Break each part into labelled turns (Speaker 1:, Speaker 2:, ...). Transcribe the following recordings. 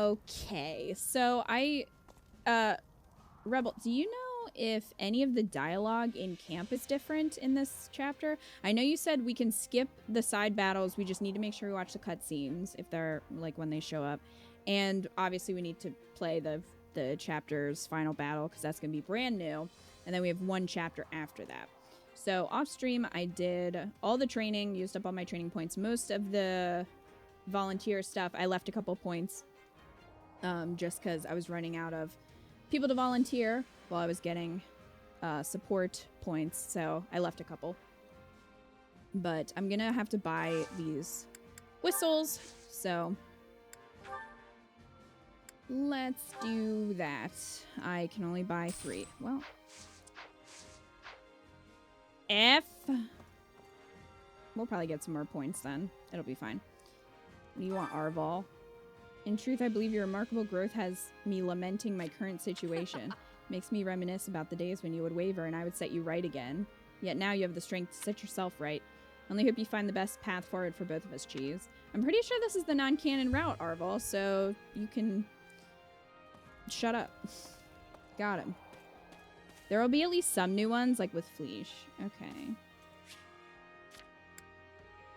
Speaker 1: Okay, so Rebel, do you know if any of the dialogue in camp is different in this chapter? I know you said we can skip the side battles. We just need to make sure we watch the cutscenes if they're, like, when they show up. And obviously we need to play the chapter's final battle because that's going to be brand new. And then we have one chapter after that. So off stream, I did all the training, used up all my training points. Most of the volunteer stuff, I left a couple points just because I was running out of people to volunteer while I was getting support points. So I left a couple. But I'm going to have to buy these whistles. So let's do that. I can only buy 3. Well, we'll probably get some more points then. It'll be fine. What do you want, Arval? In truth, I believe your remarkable growth has me lamenting my current situation. Makes me reminisce about the days when you would waver and I would set you right again. Yet now you have the strength to set yourself right. Only hope you find the best path forward for both of us, Cheese. I'm pretty sure this is the non-canon route, Arval, so you can shut up. Got him. There will be at least some new ones, like with Fleesh. Okay.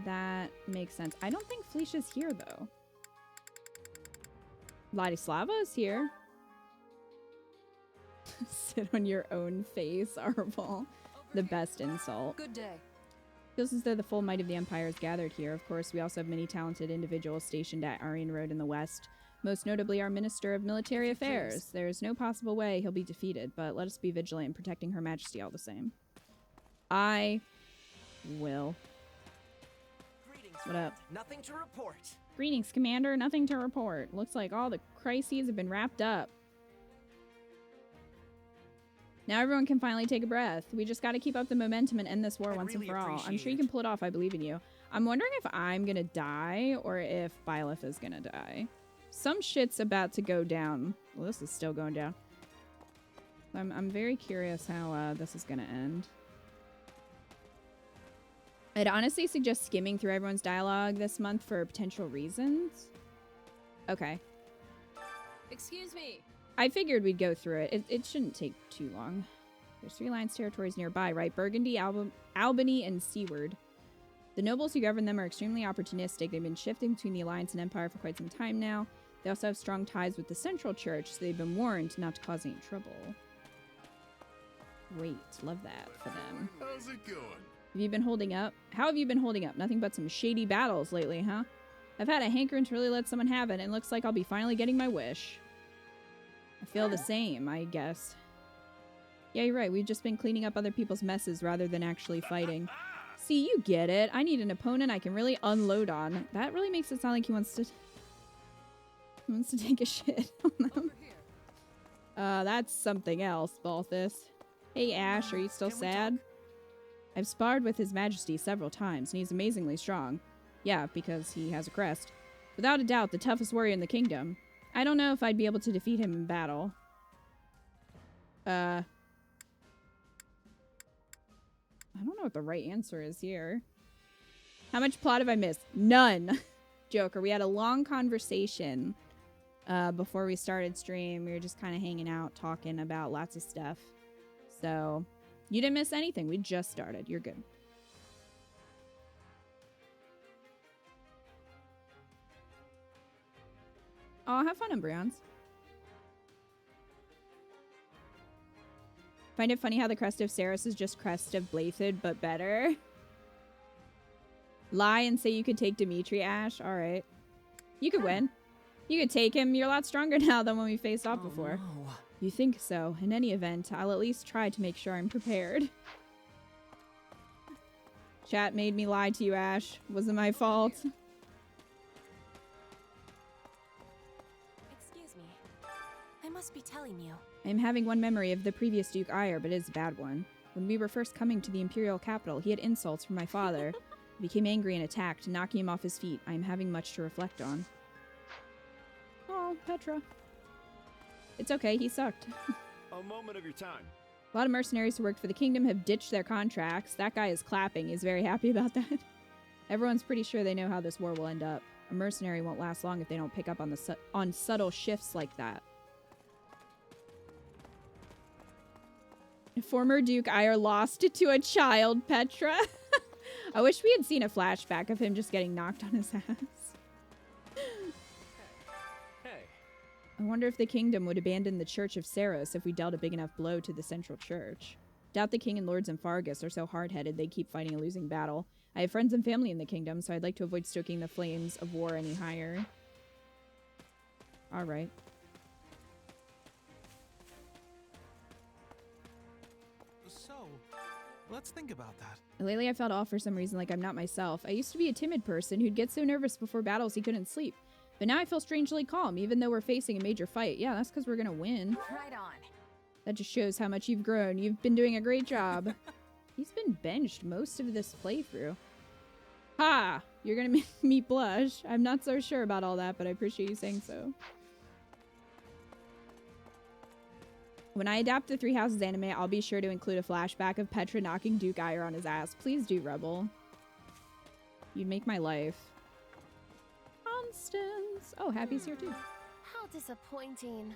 Speaker 1: That makes sense. I don't think Fleesh is here, though. Ladislava is here. Sit on your own face, Arval. The best insult.
Speaker 2: Good day.
Speaker 1: Feels as though the full might of the Empire is gathered here. Of course, we also have many talented individuals stationed at Aryan Road in the west. Most notably our Minister of Military Affairs. There is no possible way he'll be defeated, but let us be vigilant in protecting Her Majesty all the same. I will.
Speaker 3: Greetings,
Speaker 1: What up?
Speaker 3: Nothing to report.
Speaker 1: Greetings, Commander. Nothing to report. Looks like all the crises have been wrapped up. Now everyone can finally take a breath. We just got to keep up the momentum and end this war once and for all. I'm sure you can pull it off. I believe in you. I'm wondering if I'm going to die or if Byleth is going to die. Some shit's about to go down. Well, this is still going down. I'm very curious how this is going to end. I'd honestly suggest skimming through everyone's dialogue this month for potential reasons. Okay.
Speaker 2: Excuse me.
Speaker 1: I figured we'd go through it. It shouldn't take too long. There's 3 alliance territories nearby, right? Burgundy, Albany, and Seaward. The nobles who govern them are extremely opportunistic. They've been shifting between the alliance and empire for quite some time now. They also have strong ties with the central church, so they've been warned not to cause any trouble. Great. Love that for them.
Speaker 4: How's it going?
Speaker 1: Have you been holding up? How have you been holding up? Nothing but some shady battles lately, huh? I've had a hankering to really let someone have it, and it looks like I'll be finally getting my wish. I feel the same, I guess. Yeah, you're right. We've just been cleaning up other people's messes rather than actually fighting. See, you get it. I need an opponent I can really unload on. That really makes it sound like he wants to take a shit on them. That's something else, Balthus. Hey, Ash, are you still sad? I've sparred with His Majesty several times, and he's amazingly strong. Yeah, because he has a crest. Without a doubt, the toughest warrior in the kingdom. I don't know if I'd be able to defeat him in battle. I don't know what the right answer is here. How much plot have I missed? None. Joker, we had a long conversation before we started stream. We were just kind of hanging out, talking about lots of stuff. So, you didn't miss anything. We just started. You're good. Oh, have fun, Embryons. Find it funny how the crest of Ceres is just crest of Blythe, but better. Lie and say you could take Dimitri, Ash. Alright. You could win. You could take him. You're a lot stronger now than when we faced off before.
Speaker 3: No.
Speaker 1: You think so. In any event, I'll at least try to make sure I'm prepared. Chat made me lie to you, Ash. Wasn't my fault.
Speaker 2: Excuse me. I must be telling you.
Speaker 1: I am having one memory of the previous Duke Ire, but it is a bad one. When we were first coming to the Imperial capital, he had insults from my father. He became angry and attacked, knocking him off his feet. I am having much to reflect on. Oh, Petra. It's okay, he sucked.
Speaker 4: A moment of your time.
Speaker 1: A lot of mercenaries who worked for the kingdom have ditched their contracts. That guy is clapping. He's very happy about that. Everyone's pretty sure they know how this war will end up. A mercenary won't last long if they don't pick up on on subtle shifts like that. Former Duke Ire lost it to a child, Petra. I wish we had seen a flashback of him just getting knocked on his ass.
Speaker 3: Hey.
Speaker 1: I wonder if the kingdom would abandon the Church of Saros if we dealt a big enough blow to the central church. Doubt the king and lords in Fargus are so hard-headed they keep fighting a losing battle. I have friends and family in the kingdom, so I'd like to avoid stoking the flames of war any higher. Alright.
Speaker 5: So, let's think about that.
Speaker 1: Lately I felt off for some reason, like I'm not myself. I used to be a timid person who'd get so nervous before battles he couldn't sleep. But now I feel strangely calm, even though we're facing a major fight. Yeah, that's because we're gonna win.
Speaker 2: Right on.
Speaker 1: That just shows how much you've grown. You've been doing a great job. He's been benched most of this playthrough. Ha! You're gonna make me blush. I'm not so sure about all that, but I appreciate you saying so. When I adapt the Three Houses anime, I'll be sure to include a flashback of Petra knocking Duke Ire on his ass. Please do, Rebel. You'd make my life. Constance! Oh, Happy's here too.
Speaker 2: How disappointing.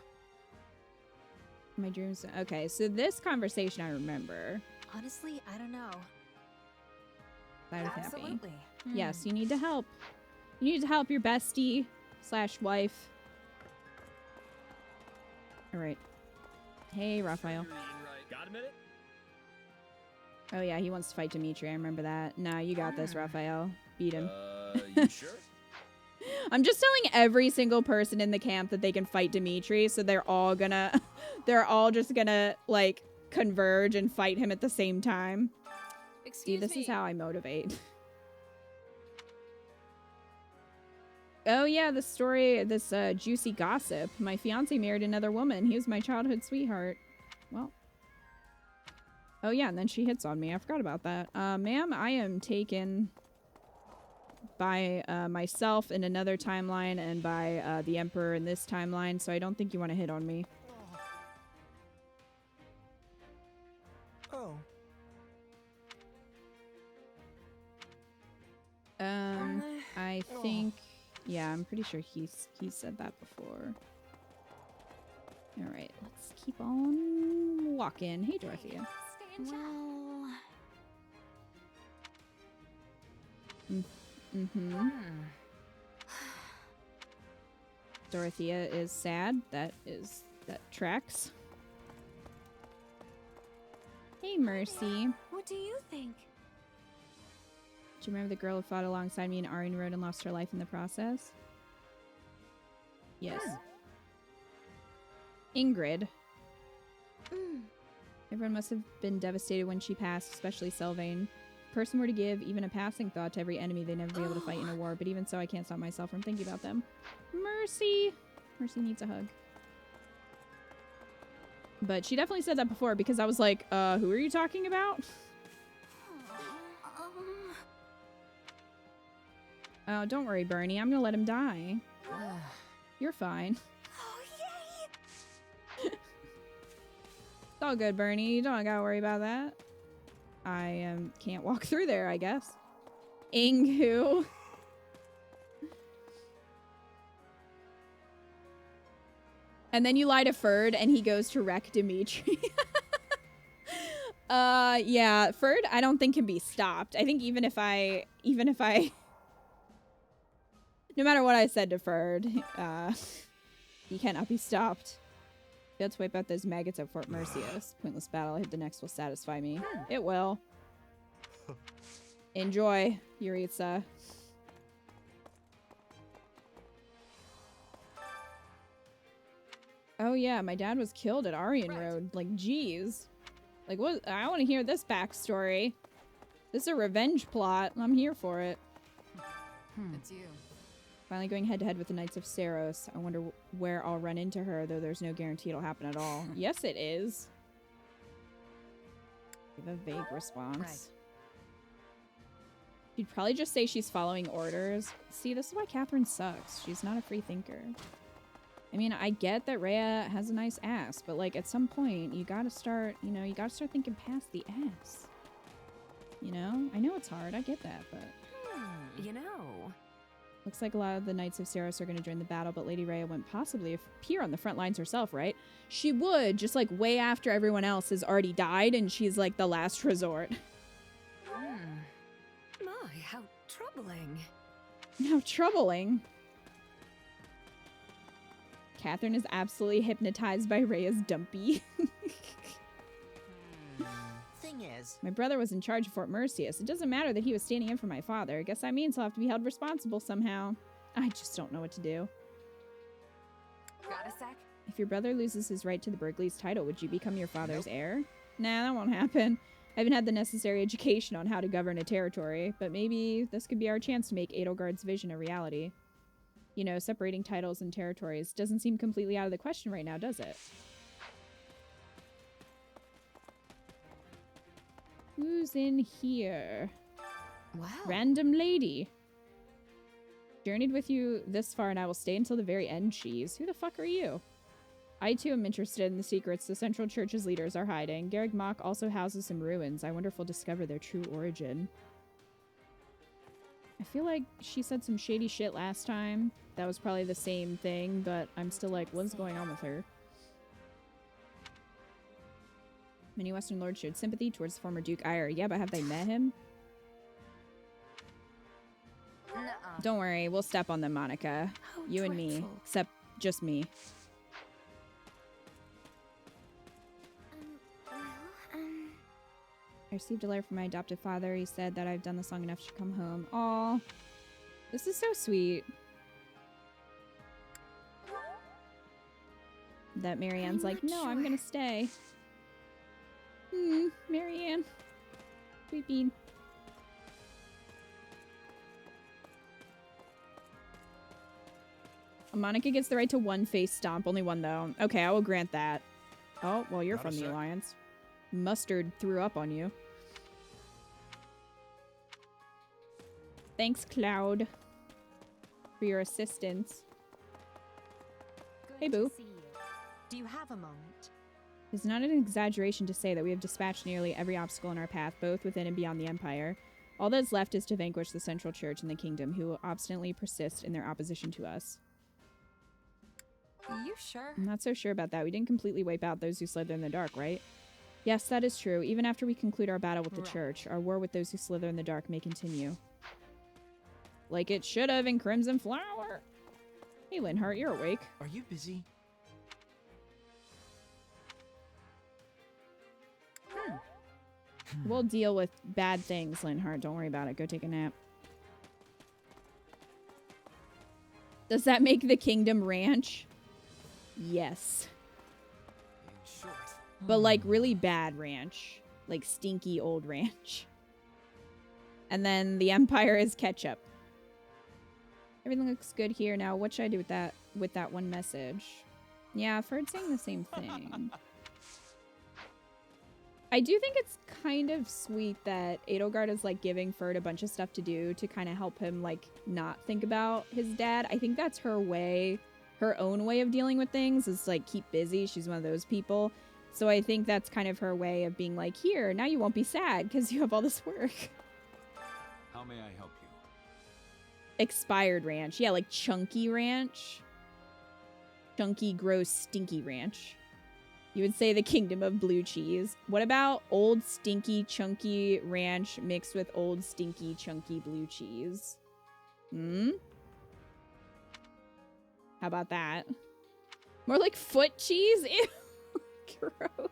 Speaker 1: My dreams. Okay, so this conversation I remember.
Speaker 2: Honestly, I don't know.
Speaker 1: That was Happy.
Speaker 2: Absolutely.
Speaker 1: Yes, you need to help. You need to help your bestie / wife. Alright. Hey, Raphael.
Speaker 3: Got a minute?
Speaker 1: Oh yeah, he wants to fight Dimitri. I remember that. Nah, you got this, Raphael. Beat him.
Speaker 4: You sure?
Speaker 1: I'm just telling every single person in the camp that they can fight Dimitri, so they're all gonna... they're all just gonna, like, converge and fight him at the same time. See, this is how I motivate. Oh yeah, the story, this juicy gossip. My fiance married another woman. He was my childhood sweetheart. Well. Oh yeah, and then she hits on me. I forgot about that. Ma'am, I am taken by myself in another timeline and by the Emperor in this timeline, so I don't think you want to hit on me.
Speaker 5: Oh.
Speaker 1: I think... Yeah, I'm pretty sure he said that before. Alright, let's keep on walking. Hey, Dorothea.
Speaker 2: Well...
Speaker 1: Dorothea is sad. That tracks. Hey, Mercy.
Speaker 2: What do you think?
Speaker 1: Do you remember the girl who fought alongside me in Aryan Road and lost her life in the process? Yes. Ingrid. Everyone must have been devastated when she passed, especially Sylvain. If a person were to give even a passing thought to every enemy, they'd never be able to fight in a war, but even so, I can't stop myself from thinking about them. Mercy! Mercy needs a hug. But she definitely said that before, because I was like, who are you talking about? Oh, don't worry, Bernie. I'm gonna let him die. You're fine.
Speaker 2: Oh, yay!
Speaker 1: It's all good, Bernie. You don't gotta worry about that. I can't walk through there, I guess. Ingu. And then you lie to Ferd, and he goes to wreck Dimitri. Yeah, Ferd, I don't think can be stopped. I think even if I... No matter what I said to Ferd, he cannot be stopped. Let's wipe out those maggots at Fort Mercius. Pointless battle. I hope the next will satisfy me. It will. Enjoy, Yuritsa. Oh yeah, my dad was killed at Aryan Road. Like, geez. Like, what? I want to hear this backstory. This is a revenge plot. I'm here for it.
Speaker 2: It's you.
Speaker 1: Finally going head-to-head with the Knights of Saros. I wonder where I'll run into her, though there's no guarantee it'll happen at all. Yes, it is. Give a vague response. Right. She'd probably just say she's following orders. See, this is why Catherine sucks. She's not a free thinker. I mean, I get that Rhea has a nice ass, but, like, at some point, you gotta start, you know, you gotta start thinking past the ass. You know? I know it's hard. I get that, but...
Speaker 2: You know...
Speaker 1: Looks like a lot of the Knights of Saros are going to join the battle, but Lady Rhea wouldn't possibly appear on the front lines herself, right? She would, just like way after everyone else has already died and she's like the last resort.
Speaker 2: My, how troubling.
Speaker 1: How troubling. Catherine is absolutely hypnotized by Rhea's dumpy.
Speaker 6: Thing is,
Speaker 1: My brother was in charge of Fort Mercius. It doesn't matter that he was standing in for my father. I guess that means he'll have to be held responsible somehow. I just don't know what to do.
Speaker 2: Got a sec?
Speaker 1: If your brother loses his right to the Berkeley's title, would you become your father's heir? Nah, that won't happen. I haven't had the necessary education on how to govern a territory, but maybe this could be our chance to make Edelgard's vision a reality. You know, separating titles and territories doesn't seem completely out of the question right now, does it? Who's in here?
Speaker 2: Wow.
Speaker 1: Random lady. Journeyed with you this far and I will stay until the very end, cheese. Who the fuck are you? I too am interested in the secrets the Central Church's leaders are hiding. Garreg Mach also houses some ruins. I wonder if we'll discover their true origin. I feel like she said some shady shit last time. That was probably the same thing, but I'm still like, what's going on with her? Many Western lords showed sympathy towards the former Duke Ire. Yeah, but have they met him?
Speaker 2: Nuh-uh.
Speaker 1: Don't worry, we'll step on them, Monica.
Speaker 2: How
Speaker 1: You and me.
Speaker 2: dreadful.
Speaker 1: Except just me.
Speaker 2: Well,
Speaker 1: I received a letter from my adoptive father. He said that I've done this long enough to come home. Aw. This is so sweet. That Marianne's
Speaker 2: I'm
Speaker 1: like,
Speaker 2: not
Speaker 1: no, I'm
Speaker 2: sure."
Speaker 1: gonna stay. Marianne. Sweet bean. Monica gets the right to one face stomp. Only one, though. Okay, I will grant that. Oh, well, you're
Speaker 4: Not a
Speaker 1: from the
Speaker 4: sec.
Speaker 1: Alliance. Mustard threw up on you. Thanks, Claude, for your assistance.
Speaker 7: Good
Speaker 1: Hey,
Speaker 7: to
Speaker 1: boo.
Speaker 7: see you. Do you have a moment?
Speaker 1: It's not an exaggeration to say that we have dispatched nearly every obstacle in our path, both within and beyond the Empire. All that's left is to vanquish the Central Church and the Kingdom, who will obstinately persist in their opposition to us.
Speaker 2: you sure?
Speaker 1: I'm not so sure about that. We didn't completely wipe out those who slither in the dark, right? Yes, that is true. Even after we conclude our battle with the
Speaker 7: Right.
Speaker 1: Church, our war with those who slither in the dark may continue. Like it should have in Crimson Flower. Hey, Linhart, you're awake.
Speaker 5: Are you busy?
Speaker 1: We'll deal with bad things, Linhart. Don't worry about it. Go take a nap. Does that make the Kingdom Ranch? Yes.
Speaker 5: In short.
Speaker 1: But like really bad ranch. Like stinky old ranch. And then the Empire is ketchup. Everything looks good here. Now, what should I do with that one message? Yeah, I've heard saying the same thing. I do think it's kind of sweet that Edelgard is like giving Ferd a bunch of stuff to do to kind of help him like not think about his dad. I think that's her way, her own way of dealing with things is like keep busy. She's one of those people. So I think that's kind of her way of being like, here, now you won't be sad because you have all this work.
Speaker 4: How may I help you?
Speaker 1: Expired ranch. Yeah, like chunky ranch. Chunky, gross, stinky ranch. You would say the Kingdom of Blue Cheese. What about old, stinky, chunky ranch mixed with old, stinky, chunky blue cheese? How about that? More like foot cheese? Ew. Gross.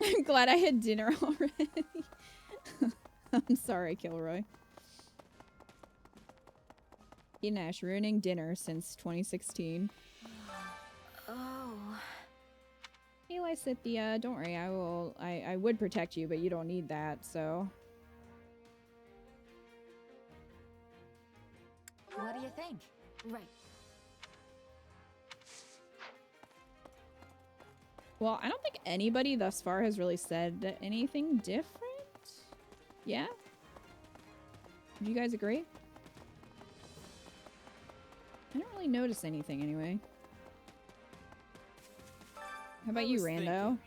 Speaker 1: I'm glad I had dinner already. I'm sorry, Kilroy. Nash ruining dinner since 2016.
Speaker 2: Oh.
Speaker 1: Hey, Lysithia, don't worry, I would protect you, but you don't need that, so.
Speaker 2: What do you think? Right.
Speaker 1: Well, I don't think anybody thus far has really said anything different. Yeah? Do you guys agree? I don't really notice anything anyway. How about you, Rando?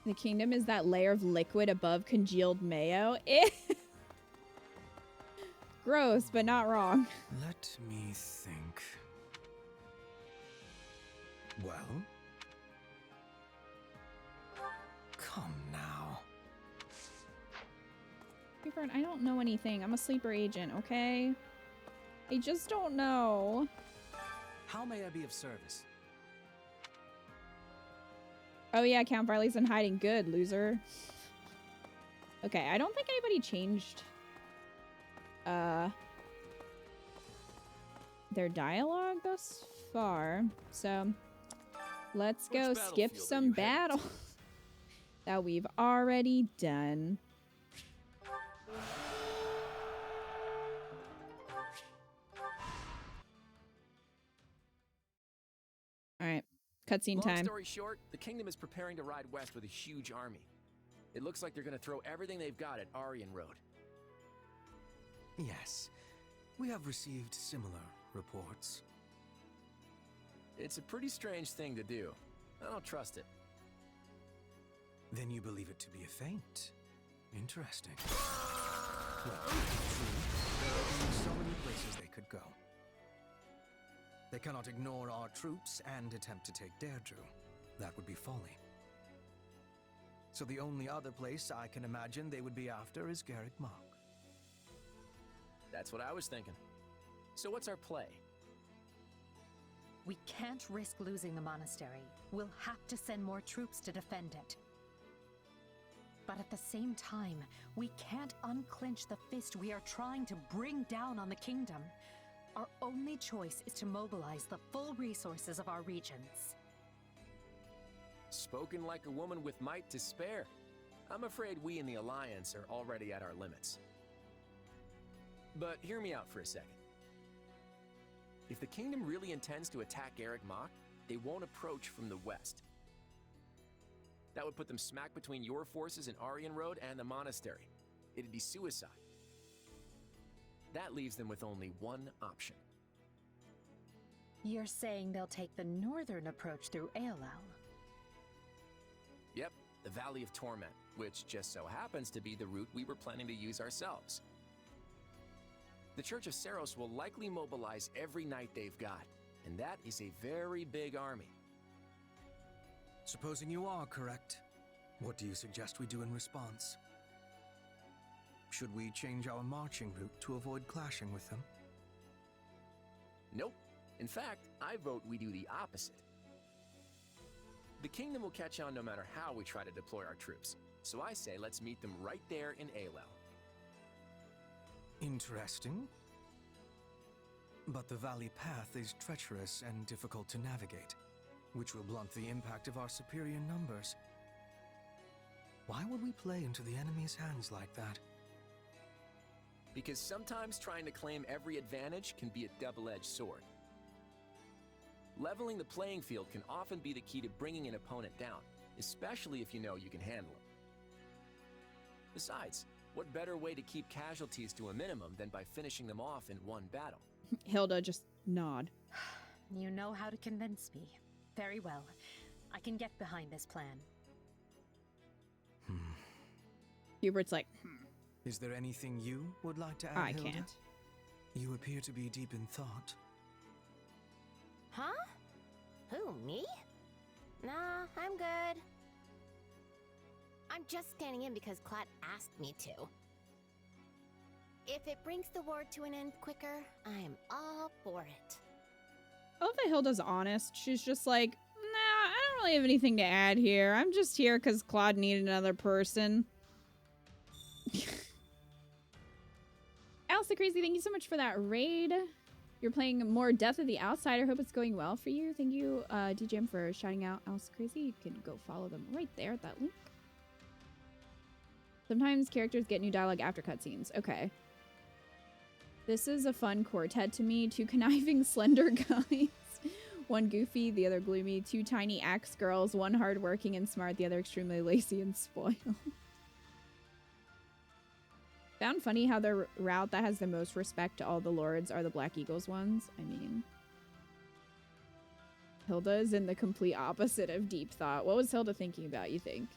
Speaker 1: The kingdom is that layer of liquid above congealed mayo. Eh. Gross, but not wrong.
Speaker 6: Let me think. Well? Come now.
Speaker 1: Clifford, I don't know anything. I'm a sleeper agent, okay? I just don't know.
Speaker 8: How may I be of service?
Speaker 1: Oh yeah, Count Varley's in hiding. Good, loser. Okay, I don't think anybody changed their dialogue thus far. So let's go skip some battles that we've already done. All right, cutscene time.
Speaker 3: Long story short, the kingdom is preparing to ride west with a huge army. It looks like they're going to throw everything they've got at Aryan Road.
Speaker 6: Yes, we have received similar reports.
Speaker 3: It's a pretty strange thing to do. I don't trust it.
Speaker 6: Then you believe it to be a feint. Interesting. Well, true, there are so many places they could go. They cannot ignore our troops and attempt to take Deirdre. That would be folly. So the only other place I can imagine they would be after is Garrick Mach.
Speaker 3: That's what I was thinking. So what's our play?
Speaker 7: We can't risk losing the monastery. We'll have to send more troops to defend it. But at the same time, we can't unclench the fist we are trying to bring down on the kingdom. Our only choice is to mobilize the full resources of our regions.
Speaker 3: Spoken like a woman with might to spare. I'm afraid we in the Alliance are already at our limits. But hear me out for a second. If the kingdom really intends to attack Garrick Mach, they won't approach from the west. That would put them smack between your forces in Aryan Road and the monastery. It'd be suicide. That leaves them with only one option.
Speaker 7: You're saying they'll take the northern approach through Edelgard?
Speaker 3: Yep, the Valley of Torment, which just so happens to be the route we were planning to use ourselves. The Church of Saros will likely mobilize every knight they've got, and that is a very big army.
Speaker 6: Supposing you are correct, what do you suggest we do in response? Should we change our marching route to avoid clashing with them?
Speaker 3: Nope. In fact, I vote we do the opposite. The kingdom will catch on no matter how we try to deploy our troops, so I say let's meet them right there in Edelgard.
Speaker 6: Interesting. But the valley path is treacherous and difficult to navigate, which will blunt the impact of our superior numbers. Why would we play into the enemy's hands like that?
Speaker 3: Because sometimes trying to claim every advantage can be a double-edged sword. Leveling the playing field can often be the key to bringing an opponent down, especially if you know you can handle him. Besides, what better way to keep casualties to a minimum than by finishing them off in one battle?
Speaker 1: Hilda just nod.
Speaker 7: You know how to convince me. Very well. I can get behind this plan.
Speaker 1: Hubert's like,
Speaker 6: Is there anything you would like to add,
Speaker 1: I
Speaker 6: Hilda?
Speaker 1: can't.
Speaker 6: You appear to be deep in thought.
Speaker 9: Huh? Who, me? Nah, I'm good. I'm just standing in because Claude asked me to. If it brings the war to an end quicker, I'm all for it.
Speaker 1: I love that Hilda's honest. She's just like, nah, I don't really have anything to add here. I'm just here because Claude needed another person. Alice the Crazy, thank you so much for that raid. You're playing more Death of the Outsider. Hope it's going well for you. Thank you, DJM, for shouting out Alice the Crazy. You can go follow them right there at that link. Sometimes characters get new dialogue after cutscenes. Okay. This is a fun quartet to me. Two conniving, slender guys. One goofy, the other gloomy. Two tiny axe girls. One hardworking and smart, the other extremely lazy and spoiled. Found funny how the route that has the most respect to all the lords are the Black Eagles ones. I mean, Hilda is in the complete opposite of deep thought. What was Hilda thinking about, you think?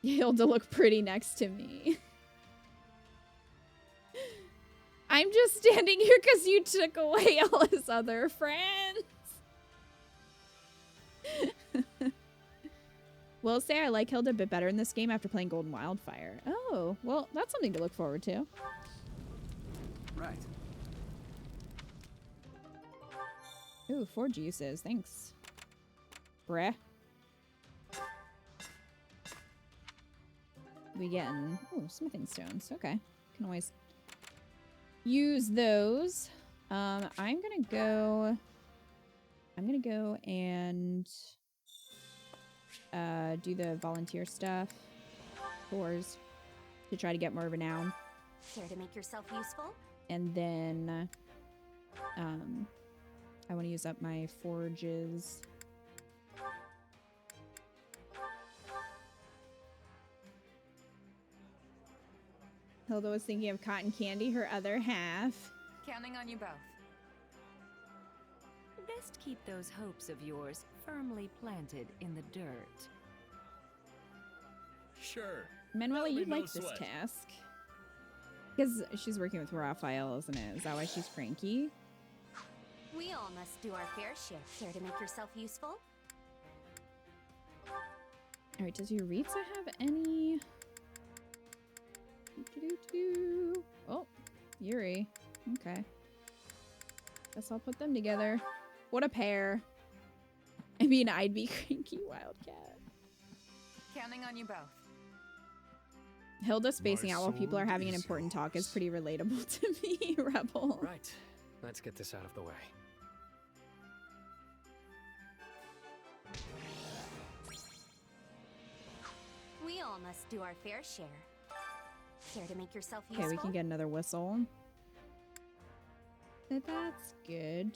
Speaker 1: Hilda look pretty next to me. I'm just standing here because you took away all his other friends. Will say I like Hilda a bit better in this game after playing Golden Wildfire. Oh, well, that's something to look forward to.
Speaker 4: Right.
Speaker 1: Ooh, 4 juices. Thanks. Bruh. We getting... Oh, smithing stones. Okay. Can always use those. I'm gonna go and do the volunteer stuff. Tours. To try to get more renown.
Speaker 2: Care to make yourself useful?
Speaker 1: And then I want to use up my forges. Hilda was thinking of cotton candy, her other half.
Speaker 2: Counting on you both.
Speaker 10: Best keep those hopes of yours firmly planted in the dirt.
Speaker 11: Sure.
Speaker 1: Manuela, you
Speaker 11: no
Speaker 1: like this
Speaker 11: sweat.
Speaker 1: task. Because she's working with Raphael, isn't it? Is that why she's cranky?
Speaker 2: We all must do our fair share. Care to make yourself useful?
Speaker 1: Alright, does Yuritsa have any... Oh, Yuri. Okay. Guess I'll put them together. What a pair. I mean, I'd be cranky Wildcat.
Speaker 2: Counting on you both.
Speaker 1: Hilda spacing out while people are
Speaker 11: sword
Speaker 1: having an
Speaker 11: is
Speaker 1: important talk is
Speaker 11: yours.
Speaker 1: pretty relatable to me, Rebel.
Speaker 3: Right. Let's get this out of the way.
Speaker 2: We all must do our fair share. Care to make yourself useful?
Speaker 1: Okay, we can get another whistle. That's good.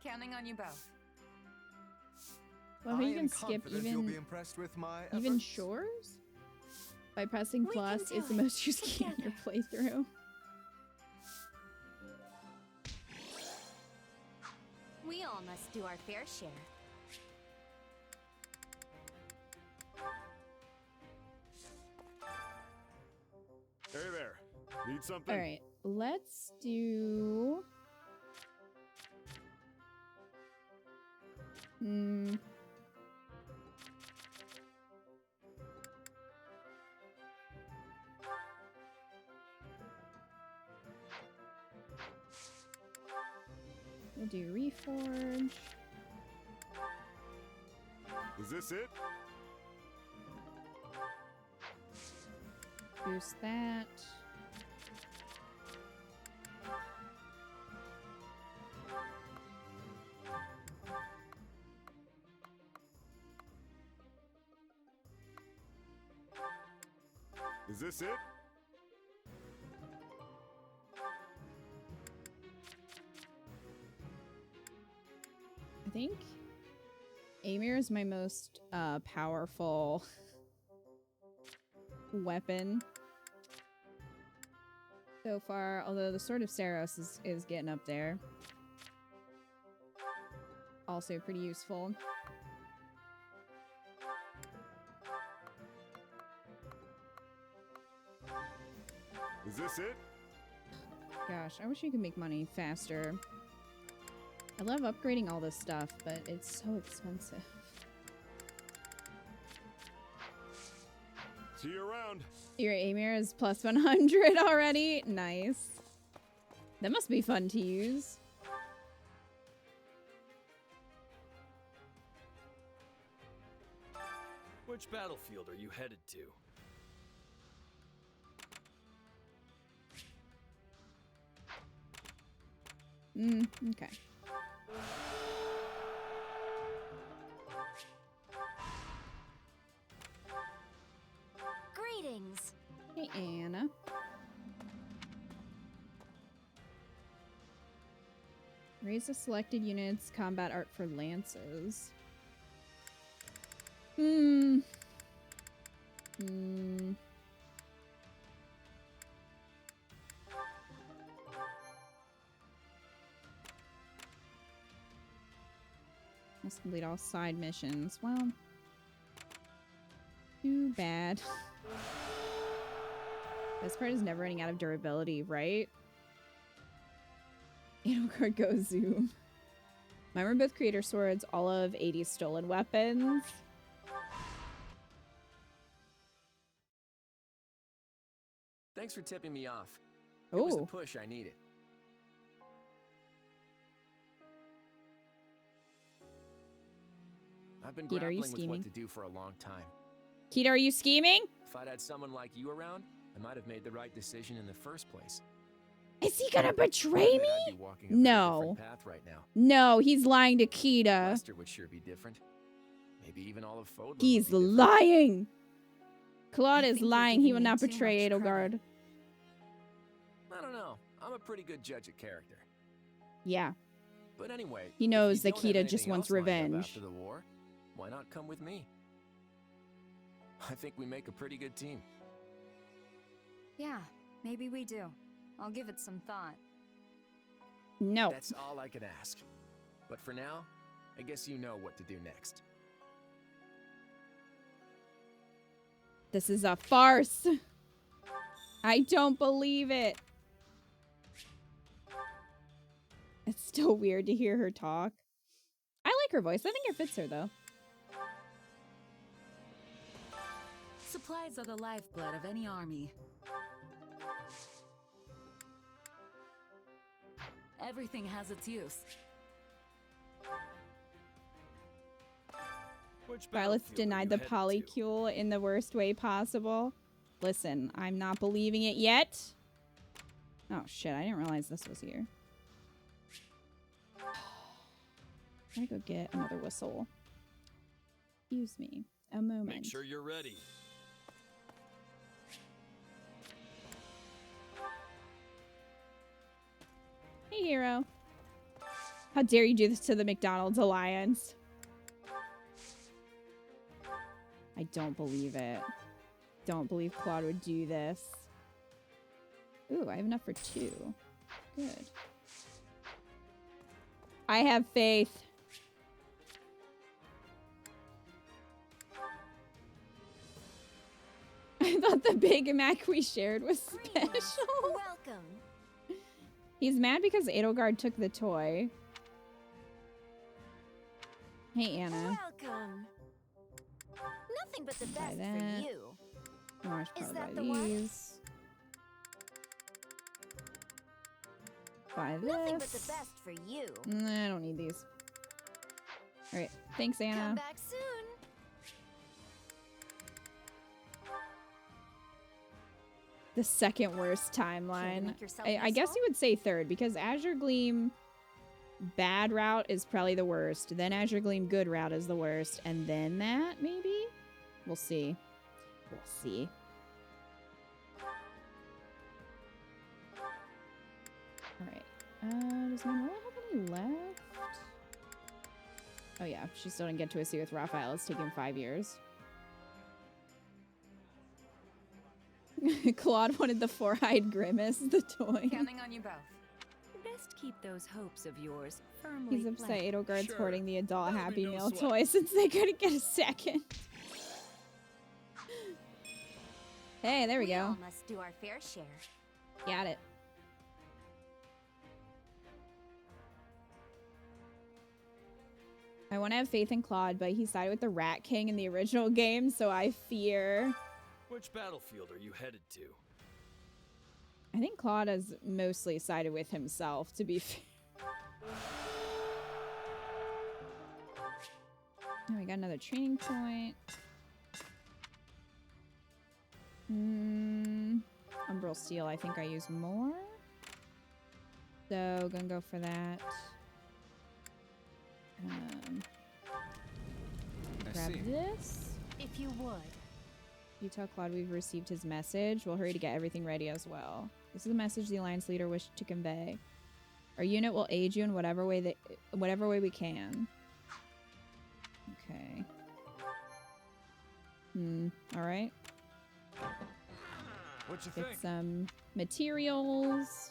Speaker 2: Counting on you both.
Speaker 1: Well,
Speaker 5: I
Speaker 1: you
Speaker 5: am
Speaker 1: can skip
Speaker 5: confident you'll be
Speaker 1: even
Speaker 5: impressed with my
Speaker 1: even
Speaker 5: efforts.
Speaker 1: shores? By pressing
Speaker 2: We
Speaker 1: plus
Speaker 2: can
Speaker 1: is
Speaker 2: do
Speaker 1: the
Speaker 2: it
Speaker 1: most used key in your playthrough.
Speaker 2: We all must do our fair share.
Speaker 11: Hey there. Need something?
Speaker 1: Alright, let's do... We'll do Reforge.
Speaker 11: Is this it?
Speaker 1: Boost that.
Speaker 11: Is this it?
Speaker 1: I think Amir is my most powerful weapon so far, although the Sword of Saros is getting up there. Also pretty useful.
Speaker 11: Is this it?
Speaker 1: Gosh, I wish you could make money faster. I love upgrading all this stuff, but it's so expensive.
Speaker 11: See you around.
Speaker 1: Your Amir is plus 100 already. Nice. That must be fun to use.
Speaker 12: Which battlefield are you headed to?
Speaker 1: Okay.
Speaker 2: Greetings.
Speaker 1: Hey, Anna. Raise the selected units combat art for lances. Must complete all side missions. Well, too bad. This part is never running out of durability, right? Edelgard goes zoom. Mine were both creator swords, all of 80 stolen weapons.
Speaker 3: Thanks for tipping me off. It was the push I needed. I've been
Speaker 1: Keita, are you
Speaker 3: grappling with
Speaker 1: scheming?
Speaker 3: what to do for a long time.
Speaker 1: Keita, are you scheming?
Speaker 3: If I'd had someone like you around, I might have made the right decision in the first place.
Speaker 1: Is he gonna betray me?
Speaker 3: I'd be walking a
Speaker 1: No.
Speaker 3: very different path right now.
Speaker 1: No, he's lying to Keita.
Speaker 3: Lester would sure be different. Maybe even all of Fodlan.
Speaker 1: He's lying. Claude is lying. He will not betray Edelgard.
Speaker 3: I don't know. I'm a pretty good judge of character.
Speaker 1: Yeah.
Speaker 3: But anyway,
Speaker 1: He knows
Speaker 3: if you
Speaker 1: that
Speaker 3: don't have
Speaker 1: Keita just
Speaker 3: anything
Speaker 1: wants
Speaker 3: else lined up
Speaker 1: revenge.
Speaker 3: After the war, why not come with me? I think we make a pretty good team.
Speaker 13: Yeah, maybe we do. I'll give it some thought.
Speaker 1: No.
Speaker 3: That's all I could ask. But for now, I guess you know what to do next.
Speaker 1: This is a farce. I don't believe it. It's still weird to hear her talk. I like her voice. I think it fits her, though.
Speaker 10: Supplies are the lifeblood of any army. Everything has its use.
Speaker 1: Byleth denied the polycule in the worst way possible. Listen, I'm not believing it yet. Oh, shit. I didn't realize this was here. I'm gonna go get another whistle. Excuse me. A moment.
Speaker 12: Make sure you're ready.
Speaker 1: Hey, hero. How dare you do this to the McDonald's Alliance? I don't believe it. Don't believe Claude would do this. Ooh, I have enough for 2. Good. I have faith. I thought the Big Mac we shared was special.
Speaker 2: Welcome.
Speaker 1: He's mad because Edelgard took the toy. Hey, Anna.
Speaker 2: Welcome. Nothing but the best
Speaker 1: that.
Speaker 2: for you.
Speaker 1: Oh, I should
Speaker 2: Is
Speaker 1: probably
Speaker 2: that
Speaker 1: buy
Speaker 2: the one?
Speaker 1: these. Buy this.
Speaker 2: Nothing but the best for you.
Speaker 1: Nah, I don't need these. Alright, thanks, Anna.
Speaker 2: Come back soon.
Speaker 1: The second worst timeline.
Speaker 2: make yourself
Speaker 1: I guess
Speaker 2: useful?
Speaker 1: you would say third, because Azure Gleam bad route is probably the worst. Then Azure Gleam good route is the worst. And then that, maybe? We'll see. We'll see. Alright. Does Manuela have any left? Oh yeah, she still didn't get to a sea with Raphael. It's taken 5 years. Claude wanted the four-eyed grimace, the toy.
Speaker 13: Counting on you both.
Speaker 10: Best keep those hopes of yours firmly
Speaker 1: He's upset
Speaker 10: planted.
Speaker 1: Edelgard's
Speaker 12: Sure.
Speaker 1: hoarding the adult
Speaker 12: That'll
Speaker 1: Happy
Speaker 12: be no
Speaker 1: Meal
Speaker 12: sweat.
Speaker 1: toy since they couldn't get a second. Hey, there we
Speaker 2: all
Speaker 1: go.
Speaker 2: must do our fair share.
Speaker 1: Got it. I want to have faith in Claude, but he sided with the Rat King in the original game, so I fear...
Speaker 12: Which battlefield are you headed to?
Speaker 1: I think Claude has mostly sided with himself, to be fair. Oh, we got another training point. Umbral Steel, I think I use more. So, gonna go for that.
Speaker 6: I
Speaker 1: Grab
Speaker 6: see.
Speaker 1: this.
Speaker 7: If you would.
Speaker 1: You tell Claude we've received his message. We'll hurry to get everything ready as well. This is the message the Alliance leader wished to convey. Our unit will aid you in whatever way we can. Okay. Alright.
Speaker 11: What you
Speaker 1: Get
Speaker 11: think?
Speaker 1: some materials.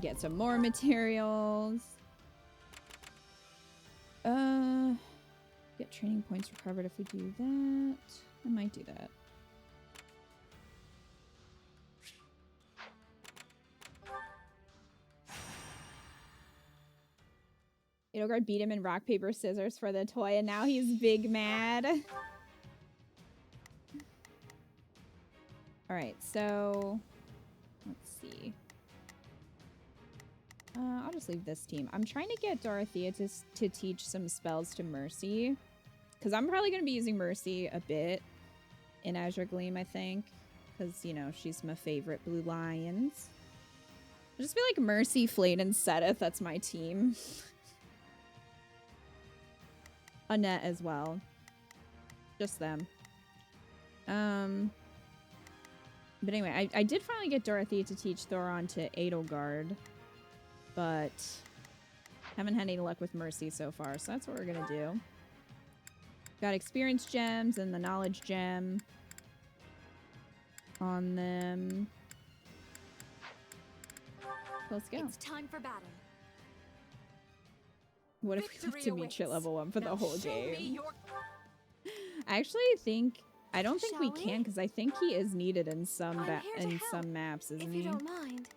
Speaker 1: Get some more materials. Get training points recovered if we do that. I might do that. Edelgard beat him in rock, paper, scissors for the toy, and now he's big mad. Alright, so... let's see. I'll just leave this team. I'm trying to get Dorothea to teach some spells to Mercy. Because I'm probably going to be using Mercy a bit in Azure Gleam, I think. Because, you know, she's my favorite Blue Lions. I just feel like Mercy, Flade, and Seteth, that's my team. Annette as well. Just them. But anyway, I did finally get Dorothea to teach Thoron to Edelgard. But haven't had any luck with Mercy so far, so that's what we're gonna do. Got experience gems and the knowledge gem on them. Let's go.
Speaker 2: It's time for battle.
Speaker 1: What if we left Dimitri at level 1 for the whole game? I actually think I don't think we can, because I think he is needed in some maps, isn't he?
Speaker 2: If you don't mind.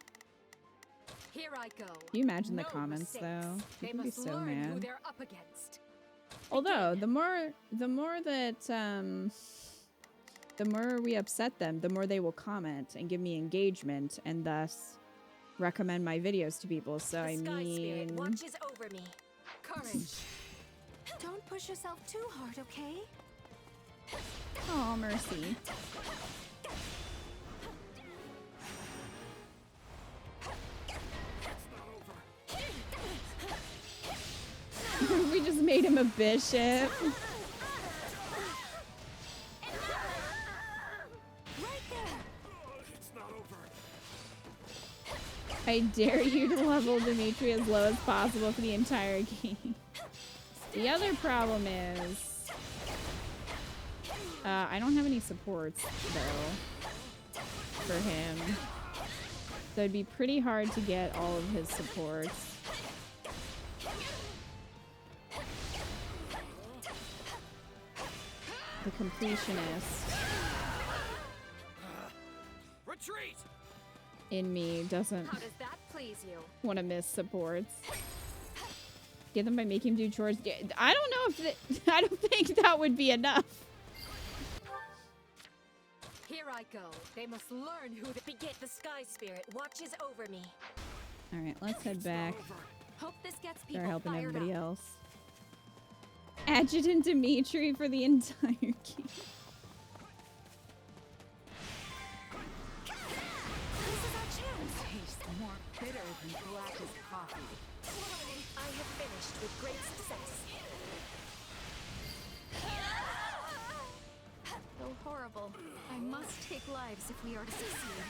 Speaker 7: Here I go.
Speaker 1: Can you imagine the comments though?
Speaker 7: They
Speaker 1: People be
Speaker 7: must
Speaker 1: so
Speaker 7: learn who
Speaker 1: mad.
Speaker 7: they're up against.
Speaker 1: Although the more we upset them, the more they will comment and give me engagement and thus recommend my videos to people. So I mean,
Speaker 2: watches over me.
Speaker 7: Courage.
Speaker 2: Don't push yourself too hard, okay?
Speaker 1: oh mercy. We just made him a bishop. I dare you to level Dimitri as low as possible for the entire game. The other problem is... I don't have any supports, though, for him. So it'd be pretty hard to get all of his supports. The completionist
Speaker 12: Retreat!
Speaker 1: in me doesn't
Speaker 7: How does that please you?
Speaker 1: want to miss supports. Get them by making him do chores. I don't know if I don't think that would be enough.
Speaker 7: Here I go. They must learn who to
Speaker 2: Forget the Sky Spirit watches over me.
Speaker 1: All right, let's head back.
Speaker 2: Hope this gets people
Speaker 1: Start helping
Speaker 2: fired
Speaker 1: everybody
Speaker 2: up.
Speaker 1: else. Adjutant Dimitri for the entire game.
Speaker 2: This is our chance.
Speaker 7: Tastes more bitter than black as coffee.
Speaker 2: I have finished with great success. So horrible. I must take lives if we are to succeed.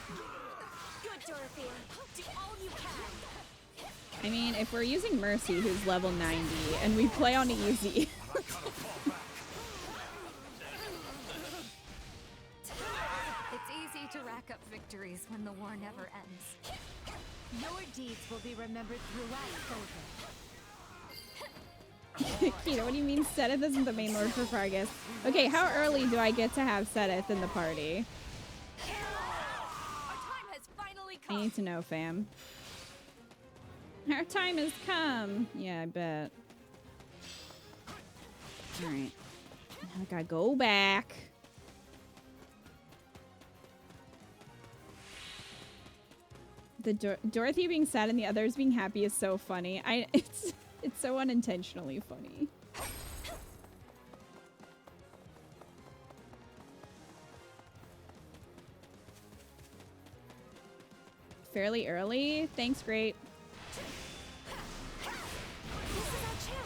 Speaker 2: Good, Dorothea. Do all you can.
Speaker 1: I mean, if we're using Mercy, who's level 90, and we play on easy.
Speaker 7: It's easy to rack up victories when the war never ends. Your deeds will be remembered throughout Byleth.
Speaker 1: You know what do you mean? Seteth isn't the main lord for Fargus. Okay, how early do I get to have Seteth in the party? I need to know, fam. Our time has come. Yeah, I bet. Alright. I gotta go back. The Dorothy being sad and the others being happy is so funny. It's so unintentionally funny. Fairly early. Thanks, great.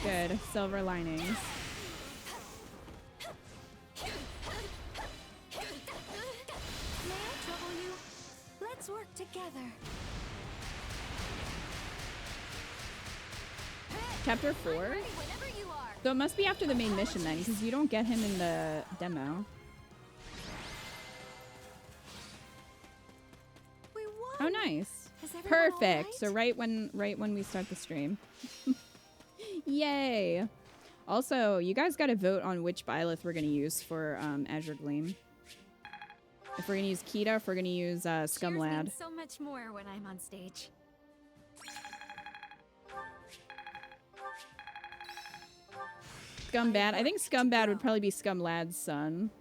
Speaker 1: Good. Silver linings.
Speaker 2: May I trouble you? Let's work together.
Speaker 1: Chapter 4? So it must be after the main mission then, because you don't get him in the demo. Oh, nice. Perfect. So right when we start the stream. Yay. Also, you guys got to vote on which Byleth we're going to use for Azure Gleam. If we're going to use Kita, if we're going to use Scumlad.
Speaker 2: So much more when I'm on stage.
Speaker 1: Scumbad. I think Scumbad would probably be Scumlad's son.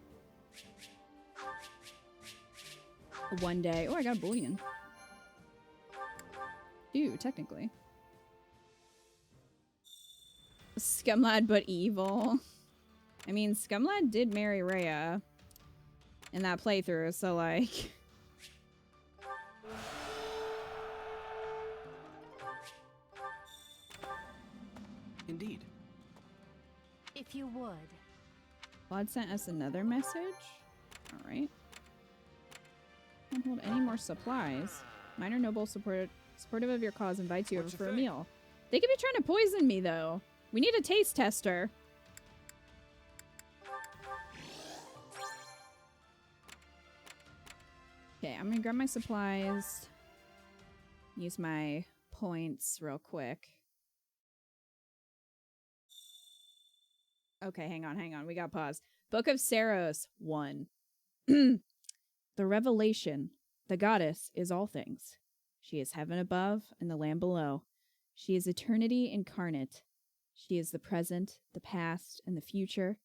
Speaker 1: One day. Oh, I got a bullion. Ew, technically. Scumlad but evil. I mean, Scumlad did marry Rhea in that playthrough, so like...
Speaker 8: Indeed.
Speaker 7: If you would.
Speaker 1: Claude sent us another message? Alright. Don't hold any more supplies. Minor noble supportive of your cause invites you over for a meal. They could be trying to poison me, though. We need a taste tester. Okay, I'm gonna grab my supplies. Use my points real quick. Okay, hang on. We got pause. Book of Saros 1. The revelation. The goddess is all things. She is heaven above and the land below. She is eternity incarnate. She is the present, the past, and the future.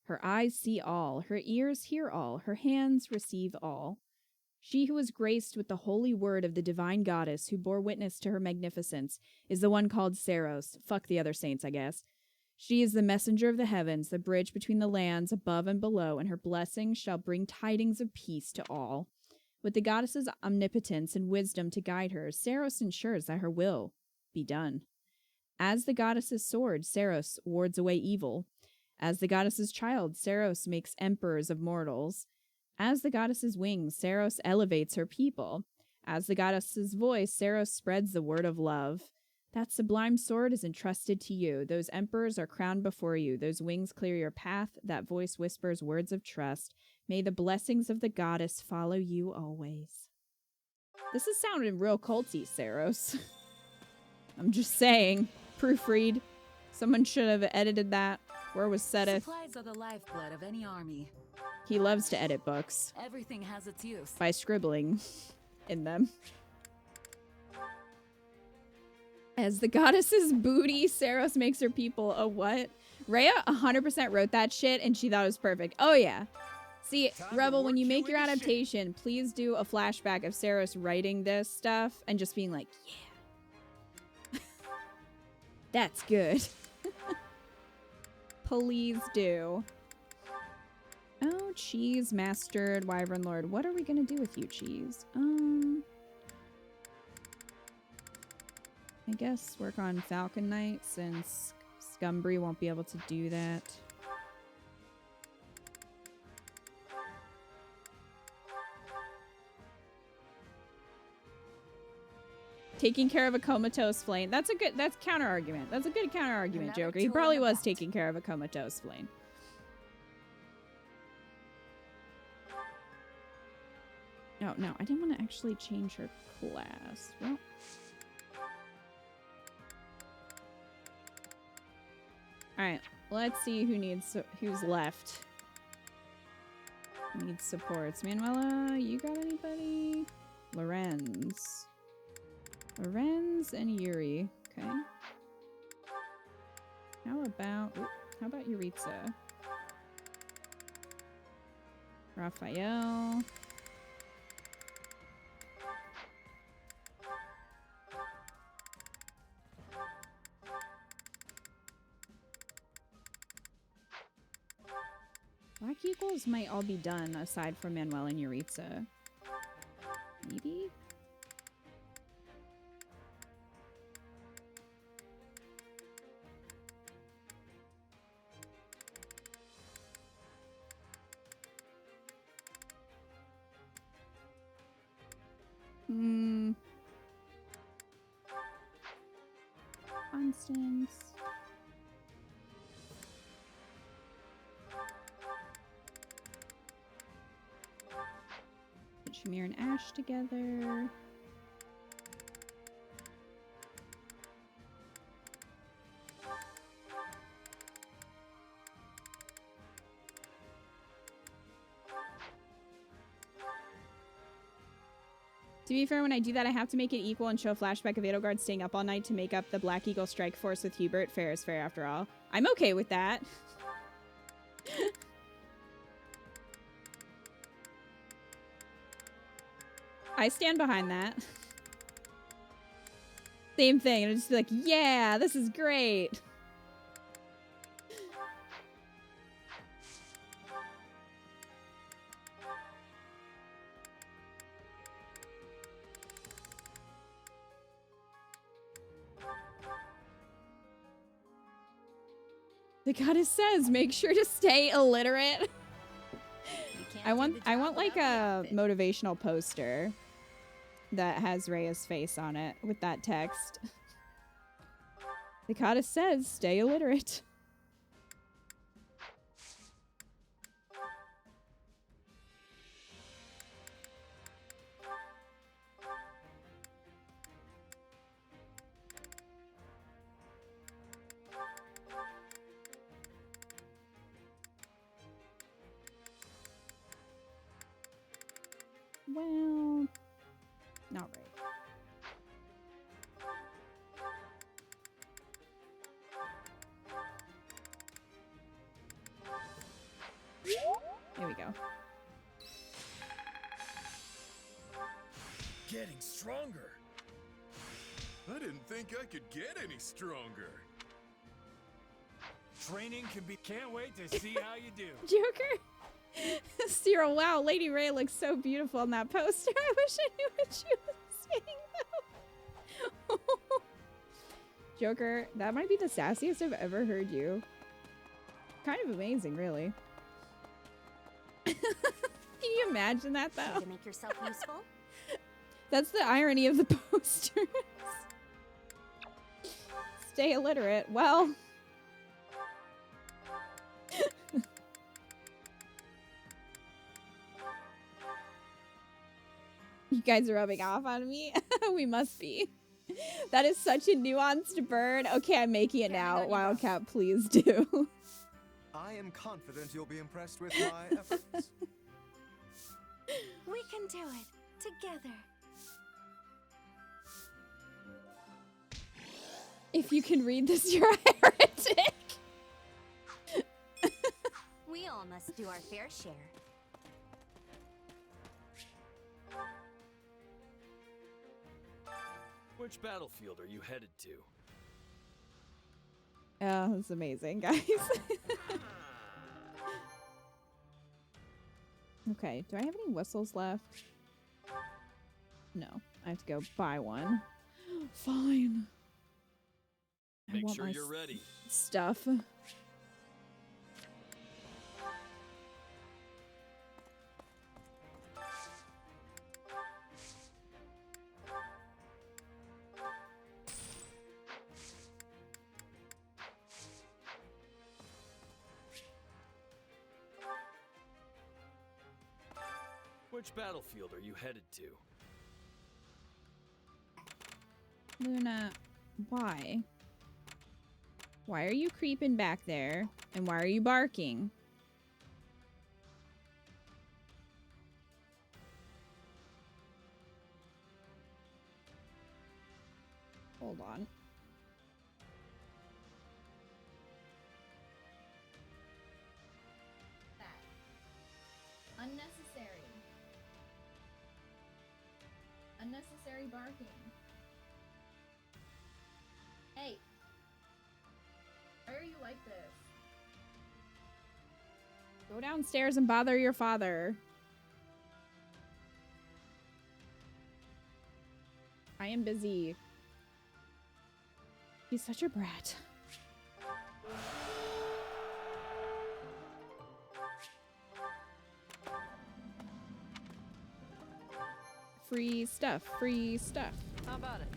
Speaker 1: Her eyes see all. Her ears hear all. Her hands receive all. She who was graced with the holy word of the divine goddess who bore witness to her magnificence is the one called Saros. Fuck the other saints, I guess. She is the messenger of the heavens, the bridge between the lands above and below, and her blessings shall bring tidings of peace to all. With the goddess's omnipotence and wisdom to guide her, Saros ensures that her will be done. As the goddess's sword, Saros wards away evil. As the goddess's child, Saros makes emperors of mortals. As the goddess's wings, Saros elevates her people. As the goddess's voice, Saros spreads the word of love. That sublime sword is entrusted to you. Those emperors are crowned before you. Those wings clear your path. That voice whispers words of trust. May the blessings of the goddess follow you always. This is sounding real culty, Saros. I'm just saying. Proofread. Someone should have edited that. Where was Seteth?
Speaker 10: Supplies are the lifeblood of any army.
Speaker 1: He loves to edit books.
Speaker 10: Everything has its use.
Speaker 1: By scribbling in them. As the goddess's booty, Saros makes her people a what? Rhea 100% wrote that shit and she thought it was perfect. Oh yeah. See, Rebel, when you make your adaptation, please do a flashback of Saros writing this stuff and just being like, yeah. That's good. Please do. Oh, Cheese, Mastered, Wyvern Lord. What are we gonna do with you, Cheese? I guess work on Falcon Knight since Scumbry won't be able to do that. Taking care of a comatose flame. That's counter argument. That's a good counter argument, Joker. He probably was taking care of a comatose flame. Oh, no, I didn't want to actually change her class. Well, alright, let's see who's left. Who needs supports. Manuela, you got anybody? Lorenz and Yuri. Okay. How about Yuritsa? Raphael. Black Eagles might all be done aside from Manuel and Yuritsa. Maybe? instance. Put Shamir and Ash together. To be fair, when I do that, I have to make it equal and show a flashback of Edelgard staying up all night to make up the Black Eagle strike force with Hubert. Fair is fair after all. I'm okay with that. I stand behind that. Same thing. And just be like, yeah, this is great. The goddess says, make sure to stay illiterate. I want like a motivational poster that has Rhea's face on it with that text. The goddess says, stay illiterate. Well, not right. There we go.
Speaker 11: Getting stronger. I didn't think I could get any stronger.
Speaker 12: Training can be. Can't wait to see how you do.
Speaker 1: Joker? Cyril, wow, Lady Ray looks so beautiful in that poster. I wish I knew what she was saying, though. Joker, that might be the sassiest I've ever heard you. Kind of amazing, really. Can you imagine that, though?
Speaker 9: To make yourself useful?
Speaker 1: That's the irony of the posters. Stay illiterate. Well... You guys are rubbing off on me? We must be. That is such a nuanced burn. Okay, I'm making it now. Wildcat, please do.
Speaker 14: I am confident you'll be impressed with my efforts.
Speaker 2: We can do it together.
Speaker 1: If you can read this, you're a heretic.
Speaker 9: We all must do our fair share.
Speaker 12: Which battlefield are you headed to?
Speaker 1: Oh, that's amazing, guys. Okay, do I have any whistles left? No, I have to go buy one. Fine.
Speaker 12: Make sure you're ready.
Speaker 1: Stuff.
Speaker 12: Which battlefield are you headed to?
Speaker 1: Luna, why? Why are you creeping back there? And why are you barking? Hold on. Unnecessary. Unnecessary barking. Hey. Why are you like this? Go downstairs and bother your father. I am busy. He's such a brat. Free stuff, free stuff.
Speaker 10: How about it?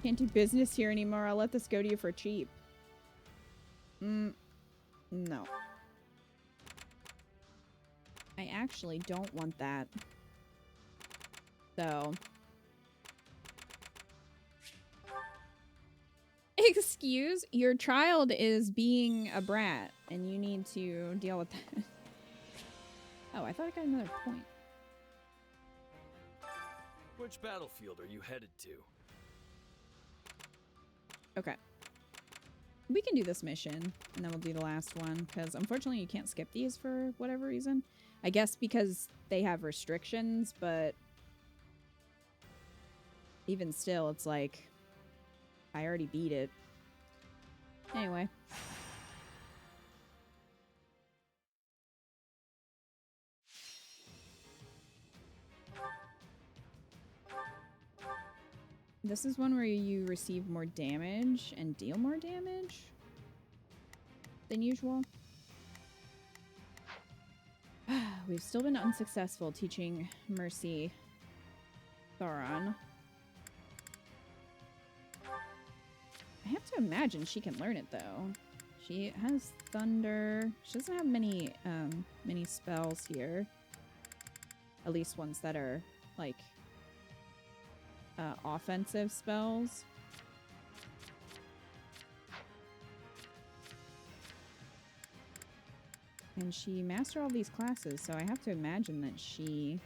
Speaker 1: Can't do business here anymore. I'll let this go to you for cheap. No. I actually don't want that. So. Excuse? Your child is being a brat, and you need to deal with that. Oh, I thought I got another point.
Speaker 12: Which battlefield are you headed to?
Speaker 1: Okay. We can do this mission, and then we'll do the last one, because unfortunately you can't skip these for whatever reason. I guess because they have restrictions, but even still, it's like, I already beat it. Anyway. This is one where you receive more damage and deal more damage than usual. We've still been unsuccessful teaching Mercy Thoron. I have to imagine she can learn it though. She has thunder. She doesn't have many many spells here. At least ones that are like offensive spells. And she mastered all these classes, so I have to imagine that she...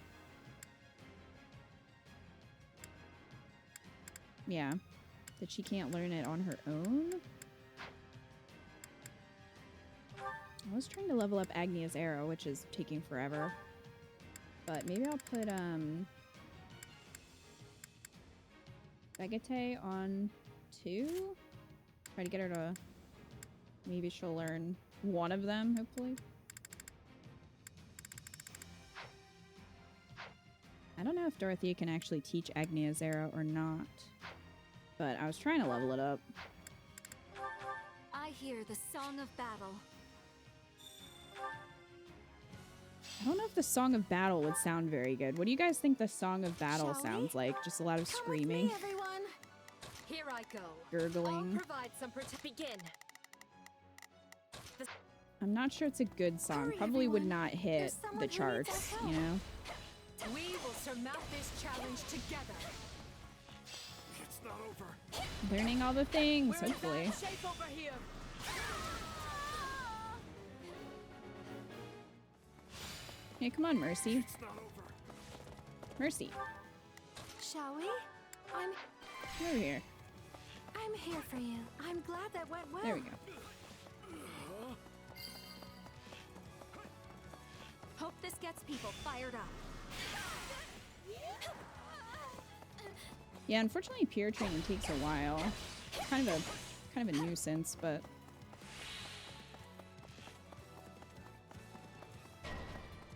Speaker 1: Yeah. That she can't learn it on her own? I was trying to level up Agnia's arrow, which is taking forever. But maybe I'll put, Vegete on 2? Try to get her to... Maybe she'll learn one of them, hopefully. I don't know if Dorothea can actually teach Agnia's arrow or not. But I was trying to level it up.
Speaker 2: I hear the song of battle.
Speaker 1: I don't know if the Song of Battle would sound very good. What do you guys think the Song of Battle sounds like? Just a lot of screaming.
Speaker 2: Come with me, everyone. Here I go.
Speaker 1: Gurgling.
Speaker 2: I'll provide some begin.
Speaker 1: I'm not sure it's a good song. Probably would not hit the charts, you know?
Speaker 2: We will surmount this challenge together.
Speaker 12: It's not over.
Speaker 1: Learning all the things, hopefully.
Speaker 2: Shape over here.
Speaker 1: Hey, come on, Mercy.
Speaker 12: It's not over.
Speaker 1: Mercy.
Speaker 2: Shall we?
Speaker 1: Come over here.
Speaker 2: I'm here for you. I'm glad that went well.
Speaker 1: There we go.
Speaker 2: Hope this gets people fired up.
Speaker 1: Yeah, unfortunately, peer training takes a while. Kind of a nuisance, but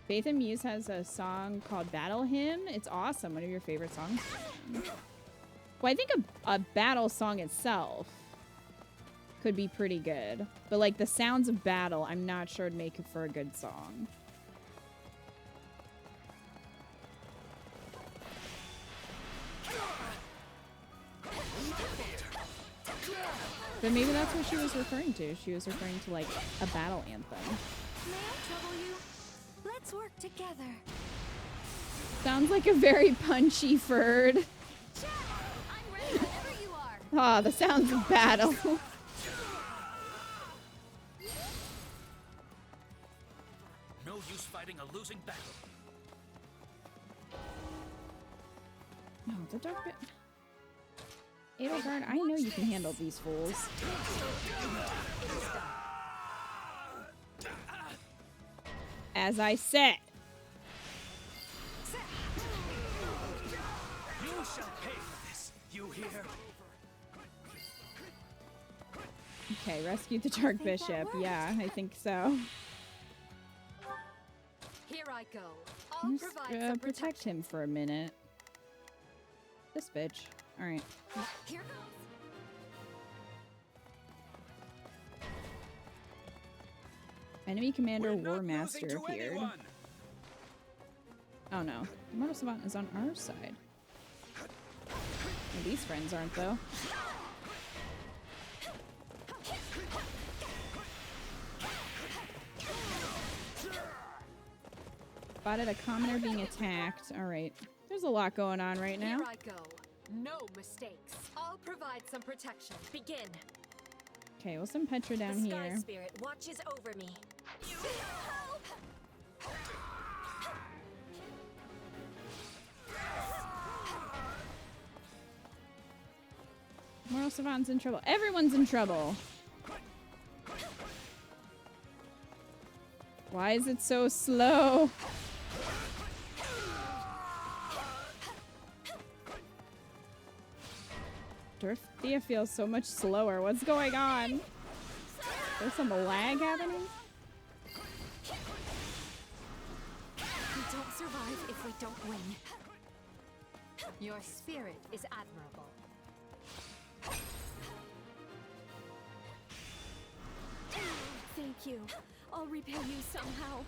Speaker 1: Faith and Muse has a song called Battle Hymn. It's awesome. One of your favorite songs. Well, I think a battle song itself could be pretty good, but like the sounds of battle, I'm not sure would make it for a good song. But maybe that's what she was referring to. She was referring to like a battle anthem.
Speaker 2: May I trouble you? Let's work together.
Speaker 1: Sounds like a very punchy Ferd.
Speaker 2: I'm ready whenever you are.
Speaker 1: Ah, the sounds of battle.
Speaker 8: No use fighting a losing battle.
Speaker 1: No, the dark bit. Edelgard, I know you can handle these fools. As I said.
Speaker 8: You shall pay for this. You hear?
Speaker 1: Okay, rescue the Dark Bishop. Yeah, I think so.
Speaker 2: Here I go. I'll
Speaker 1: Just
Speaker 2: provide some
Speaker 1: protect him for a minute. This bitch. Alright.
Speaker 2: Here goes.
Speaker 1: Enemy Commander War Master appeared. Oh no. The Mortal Savant is on our side. Well, these friends aren't, though. Spotted a commoner being attacked. Alright. There's a lot going on right now.
Speaker 7: Here I go. No mistakes. I'll provide some protection. Begin.
Speaker 1: Okay, we'll send Petra down
Speaker 2: the Sky
Speaker 1: here.
Speaker 2: Spirit watches over me. You help!
Speaker 1: Moral Savant's in trouble. Everyone's in trouble. Why is it so slow? Dorothea feels so much slower. What's going on? There's some lag happening?
Speaker 2: We don't survive if we don't win.
Speaker 7: Your spirit is admirable.
Speaker 2: Thank you. I'll repay you somehow.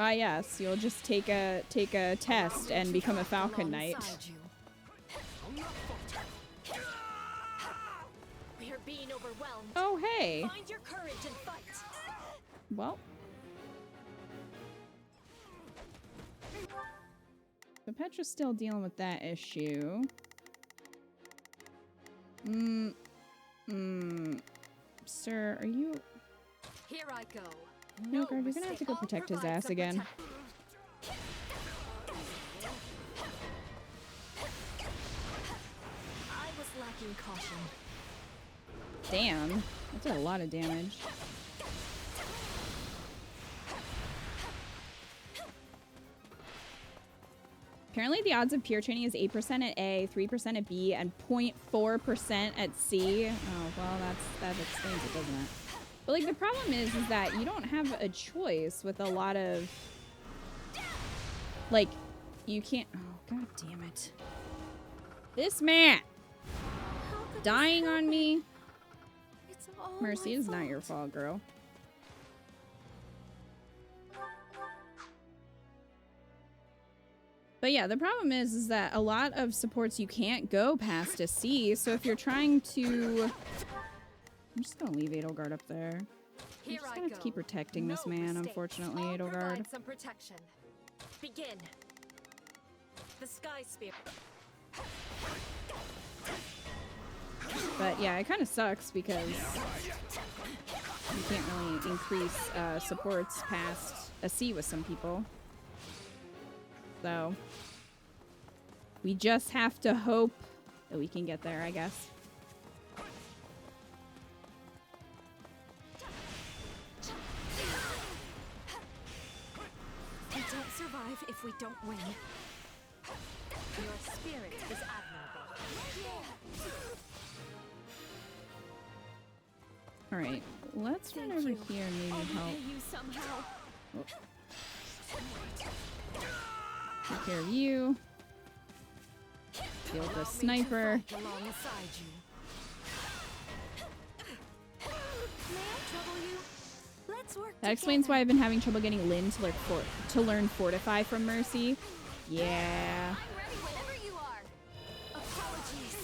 Speaker 1: Ah, yes. You'll just take a test and become a Falcon Knight.
Speaker 2: We are being overwhelmed.
Speaker 1: Oh, hey.
Speaker 2: Find your courage and fight.
Speaker 1: Well. So Petra's still dealing with that issue. Sir, are you...
Speaker 7: Here I go.
Speaker 1: Edelgard, you're gonna have to go protect his ass again.
Speaker 2: I was lacking caution.
Speaker 1: Damn. That did a lot of damage. Apparently the odds of peer training is 8% at A, 3% at B, and 0.4% at C. Oh, well, that explains it, doesn't it? But, like, the problem is that you don't have a choice with a lot of... Like, you can't... Oh, god damn it. This man! Dying on me? Mercy, it's not your fault, girl. But yeah, the problem is that a lot of supports you can't go past a C, so if you're trying to... I'm just gonna leave Edelgard up there. I'm just gonna have to keep protecting this man, unfortunately, Edelgard.
Speaker 7: Some protection.
Speaker 2: Begin. The Sky Spirit.
Speaker 1: But yeah, it kind of sucks because you can't really increase supports past a C with some people. So we just have to hope that we can get there, I guess.
Speaker 2: We don't survive if we don't win.
Speaker 7: Your spirit is admirable.
Speaker 1: All right, let's run over here and maybe help.
Speaker 2: You somehow.
Speaker 1: Oh. Take care of you. Deal with the sniper. That explains why I've been having trouble getting Lynn to learn Fortify from Mercy. Yeah.
Speaker 2: I'm ready whenever you are. Apologies.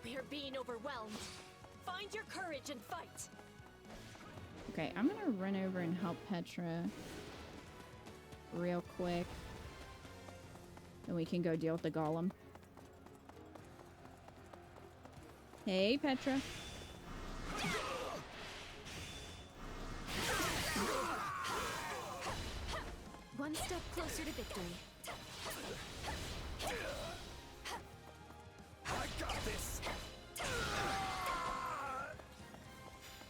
Speaker 2: We are being overwhelmed. Find your courage and fight.
Speaker 1: Okay, I'm gonna run over and help Petra real quick. Then we can go deal with the golem. Hey, Petra.
Speaker 2: One step closer to victory.
Speaker 8: I got this.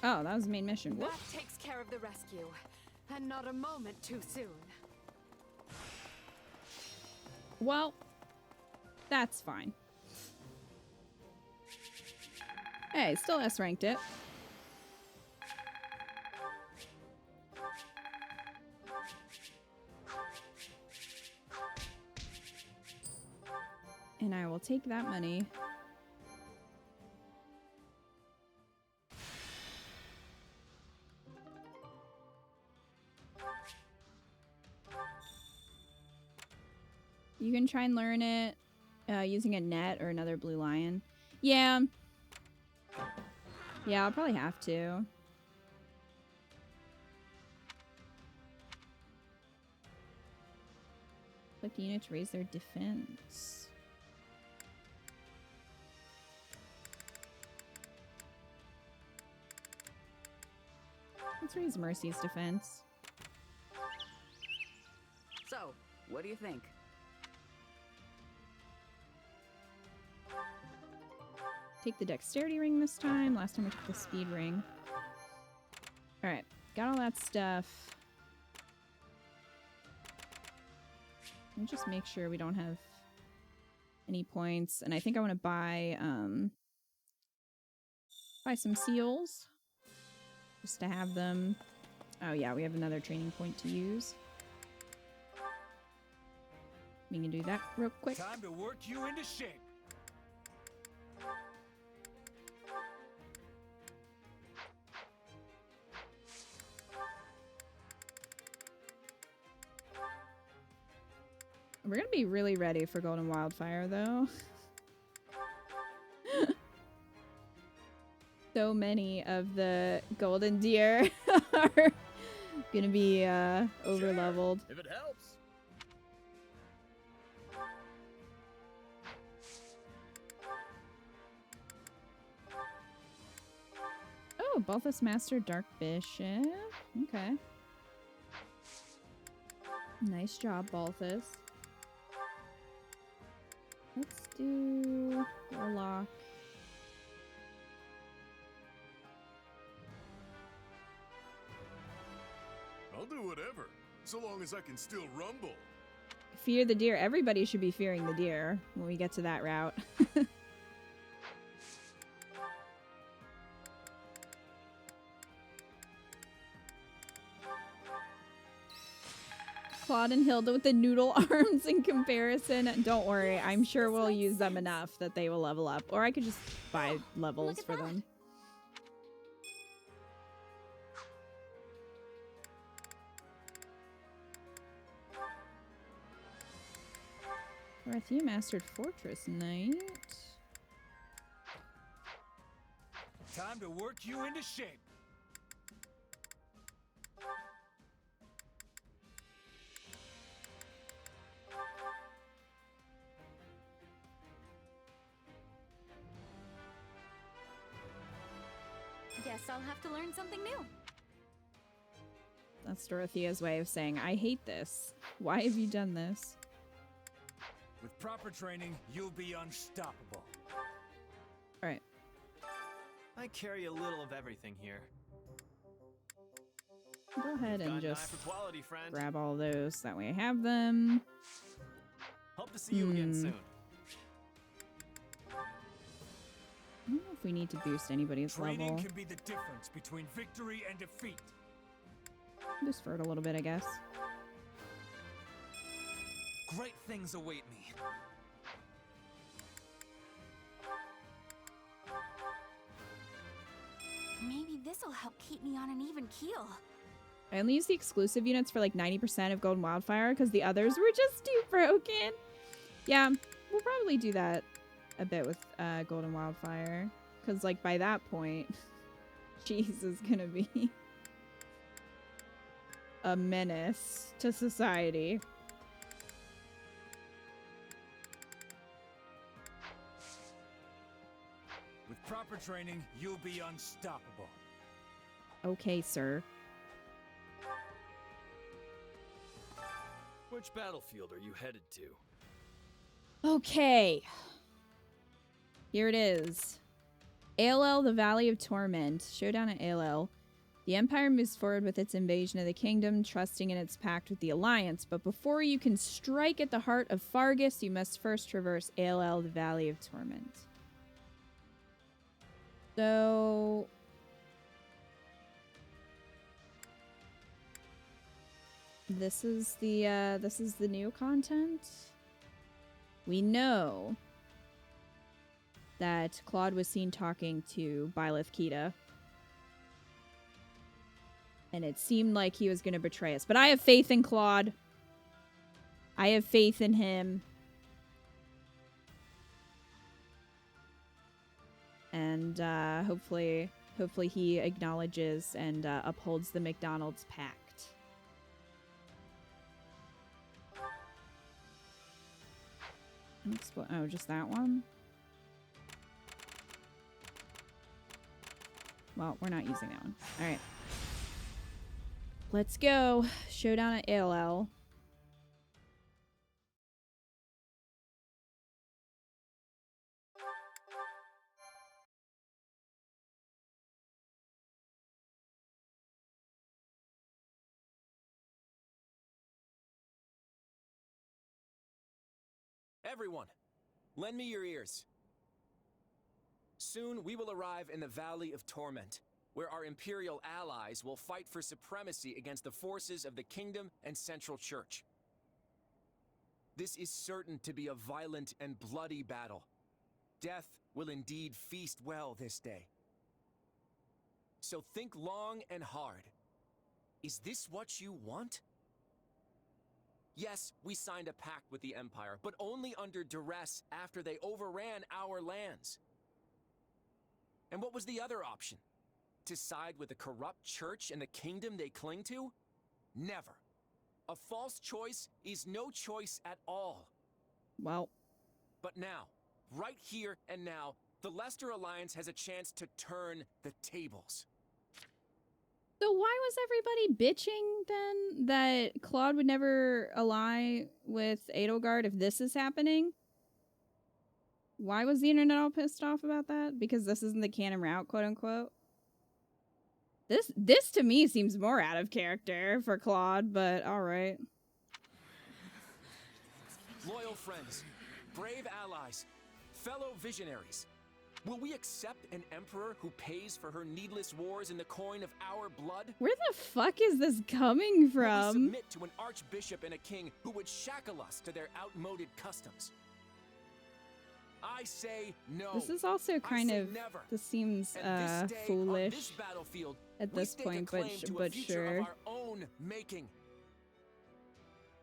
Speaker 1: Oh, that was the main mission.
Speaker 7: That takes care of the rescue, and not a moment too soon.
Speaker 1: Well, that's fine. Hey, still S-ranked it. And I will take that money. You can try and learn it using a net or another blue lion. Yeah. Yeah, I'll probably have to. Click the unit to raise their defense. Let's raise Mercy's defense.
Speaker 15: So, what do you think?
Speaker 1: Take the dexterity ring this time. Last time we took the speed ring. Alright, got all that stuff. Let me just make sure we don't have any points. And I think I want to buy some seals. Just to have them. Oh yeah, we have another training point to use. We can do that real quick.
Speaker 8: Time to work you into shape.
Speaker 1: We're gonna be really ready for Golden Wildfire, though. So many of the golden deer are gonna be over leveled.
Speaker 8: If it helps.
Speaker 1: Oh, Balthus Master Dark Bishop. Okay. Nice job, Balthus. Let's do Warlock.
Speaker 11: I'll do whatever, so long as I can still rumble.
Speaker 1: Fear the deer. Everybody should be fearing the deer when we get to that route. Claude and Hilda with the noodle arms in comparison. Don't worry, I'm sure we'll use them enough that they will level up. Or I could just buy levels for them. Dorothea Mastered Fortress Knight.
Speaker 8: Time to work you into shape.
Speaker 2: Guess I'll have to learn something new.
Speaker 1: That's Dorothea's way of saying, I hate this. Why have you done this?
Speaker 8: With proper training, you'll be unstoppable.
Speaker 1: Alright.
Speaker 16: I carry a little of everything here.
Speaker 1: Go ahead and just
Speaker 16: for quality, friend.
Speaker 1: grab all those. That way I have them.
Speaker 16: Hope to see you again soon.
Speaker 1: I don't know if we need to boost anybody's
Speaker 8: Training
Speaker 1: level.
Speaker 8: can be the difference between victory and defeat.
Speaker 1: Just for it a little bit, I guess.
Speaker 5: Great things await me.
Speaker 2: Maybe this'll help keep me on an even keel.
Speaker 1: I only use the exclusive units for like 90% of Golden Wildfire because the others were just too broken. Yeah, we'll probably do that a bit with Golden Wildfire. Because like by that point, Cheese is gonna be a menace to society.
Speaker 8: With proper training, you'll be unstoppable.
Speaker 1: Okay, sir.
Speaker 12: Which battlefield are you headed to?
Speaker 1: Okay. Here it is. ALL, the Valley of Torment. Showdown at ALL. The Empire moves forward with its invasion of the kingdom, trusting in its pact with the Alliance. But before you can strike at the heart of Fargus, you must first traverse ALL, the Valley of Torment. So... This is the new content. We know that Claude was seen talking to Byleth Kita. And it seemed like he was going to betray us. But I have faith in Claude. I have faith in him. and hopefully he acknowledges and upholds the McDonald's pact. Oh, just that one? Well, we're not using that one. All right. Let's go. Showdown at ALL.
Speaker 3: Everyone, lend me your ears. Soon we will arrive in the Valley of Torment, where our Imperial allies will fight for supremacy against the forces of the Kingdom and Central Church. This is certain to be a violent and bloody battle. Death will indeed feast well this day. So think long and hard. Is this what you want? Yes, we signed a pact with the Empire, but only under duress after they overran our lands. And what was the other option? To side with the corrupt church and the kingdom they cling to? Never. A false choice is no choice at all.
Speaker 1: Well.
Speaker 3: But now, right here and now, the Leicester Alliance has a chance to turn the tables.
Speaker 1: So why was everybody bitching then that Claude would never ally with Edelgard if this is happening? Why was the internet all pissed off about that? Because this isn't the canon route, quote unquote. This to me seems more out of character for Claude, but all right.
Speaker 3: Loyal friends, brave allies, fellow visionaries, will we accept an emperor who pays for her needless wars in the coin of our blood?
Speaker 1: Where the fuck is this coming from?
Speaker 3: Will we submit to an archbishop and a king who would shackle us to their outmoded customs? I say no.
Speaker 1: This is also kind of never. This seems foolish at this point, but sure.
Speaker 3: Of our own making.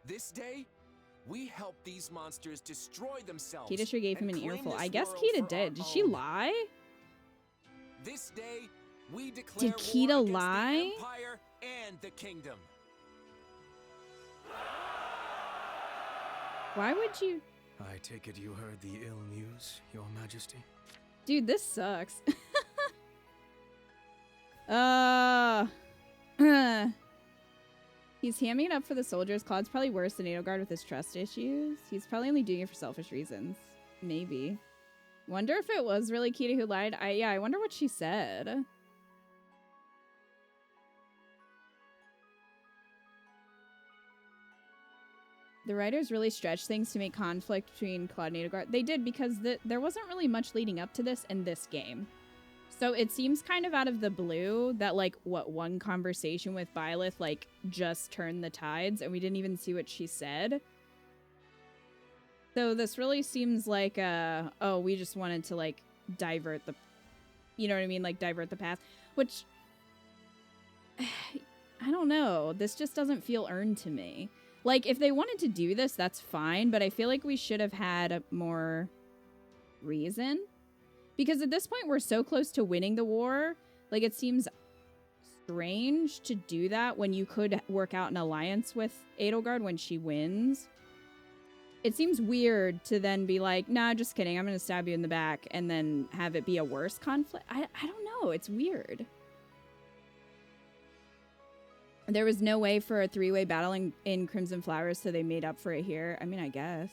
Speaker 3: This day, we help these monsters destroy themselves.
Speaker 1: Keita sure gave him an earful. I guess Keita did. Did she lie?
Speaker 3: This day, we declare
Speaker 1: did Keita
Speaker 3: war
Speaker 1: lie?
Speaker 3: The Empire and the kingdom.
Speaker 1: Why would you?
Speaker 6: I take it you heard the ill news, Your Majesty?
Speaker 1: Dude, this sucks. He's hamming it up for the soldiers. Claude's probably worse than Edelgard with his trust issues. He's probably only doing it for selfish reasons. Maybe. Wonder if it was really Keita who lied. I wonder what she said. The writers really stretched things to make conflict between Claude and Edelgard. They did, because there wasn't really much leading up to this in this game. So it seems kind of out of the blue that, like, what, one conversation with Byleth, like, just turned the tides, and we didn't even see what she said. So this really seems like, oh, we just wanted to, like, divert the, you know what I mean? Like, divert the path. Which, I don't know. This just doesn't feel earned to me. Like, if they wanted to do this, that's fine, but I feel like we should have had more reason. Because at this point, we're so close to winning the war. Like, it seems strange to do that when you could work out an alliance with Edelgard when she wins. It seems weird to then be like, nah, just kidding, I'm going to stab you in the back, and then have it be a worse conflict. I don't know, it's weird. There was no way for a three-way battle in Crimson Flowers, so they made up for it here. I mean, I guess.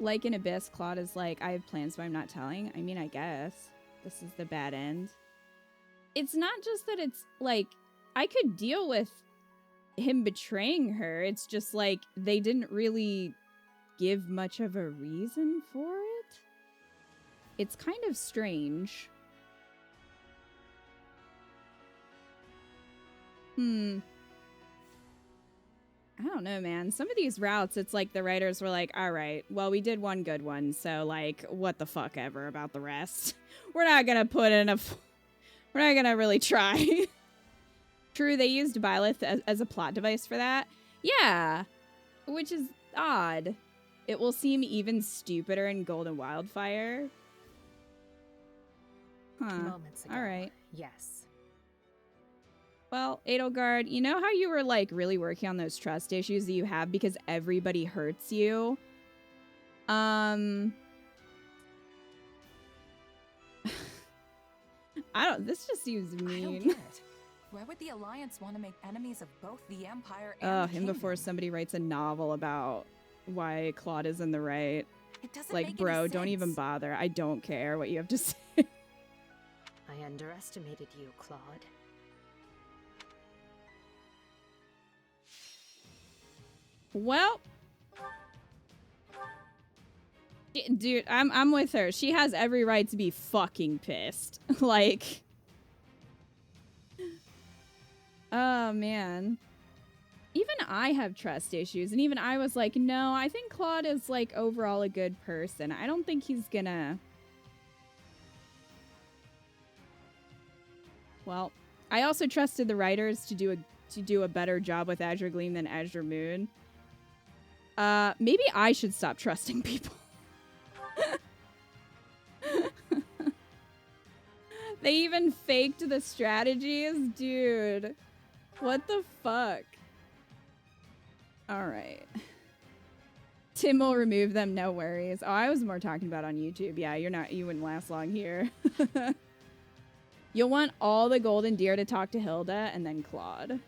Speaker 1: Like in Abyss, Claude is like, I have plans, but I'm not telling. I mean, I guess. This is the bad end. It's not just that it's, like, I could deal with him betraying her. It's just, like, they didn't really give much of a reason for it. It's kind of strange. I don't know, man. Some of these routes, it's like the writers were like, all right, well, we did one good one, so, like, what the fuck ever about the rest. We're not gonna put in we're not gonna really try. True, they used Byleth as a plot device for that. Yeah, which is odd. It will seem even stupider in Golden Wildfire. Huh.
Speaker 7: Moments ago.
Speaker 1: All right.
Speaker 7: Yes.
Speaker 1: Well, Edelgard, you know how you were like really working on those trust issues that you have because everybody hurts you? This just seems mean.
Speaker 17: I don't get it. Why would the Alliance want to make enemies of both the Empire and the
Speaker 1: Him
Speaker 17: Kingdom?
Speaker 1: before somebody writes a novel about why Claude is in the right.
Speaker 17: It doesn't
Speaker 1: Like,
Speaker 17: make
Speaker 1: bro,
Speaker 17: any
Speaker 1: don't even
Speaker 17: sense.
Speaker 1: bother. I don't care what you have to say.
Speaker 7: I underestimated you, Claude.
Speaker 1: Well, dude, I'm with her. She has every right to be fucking pissed. Like, oh man. Even I have trust issues, and even I was like, no, I think Claude is like overall a good person. I don't think he's gonna. Well, I also trusted the writers to do a better job with Azure Gleam than Azure Moon. Maybe I should stop trusting people. They even faked the strategies? Dude. What the fuck? Alright. Tim will remove them, no worries. Oh, I was more talking about on YouTube. Yeah, you wouldn't last long here. You'll want all the golden deer to talk to Hilda and then Claude.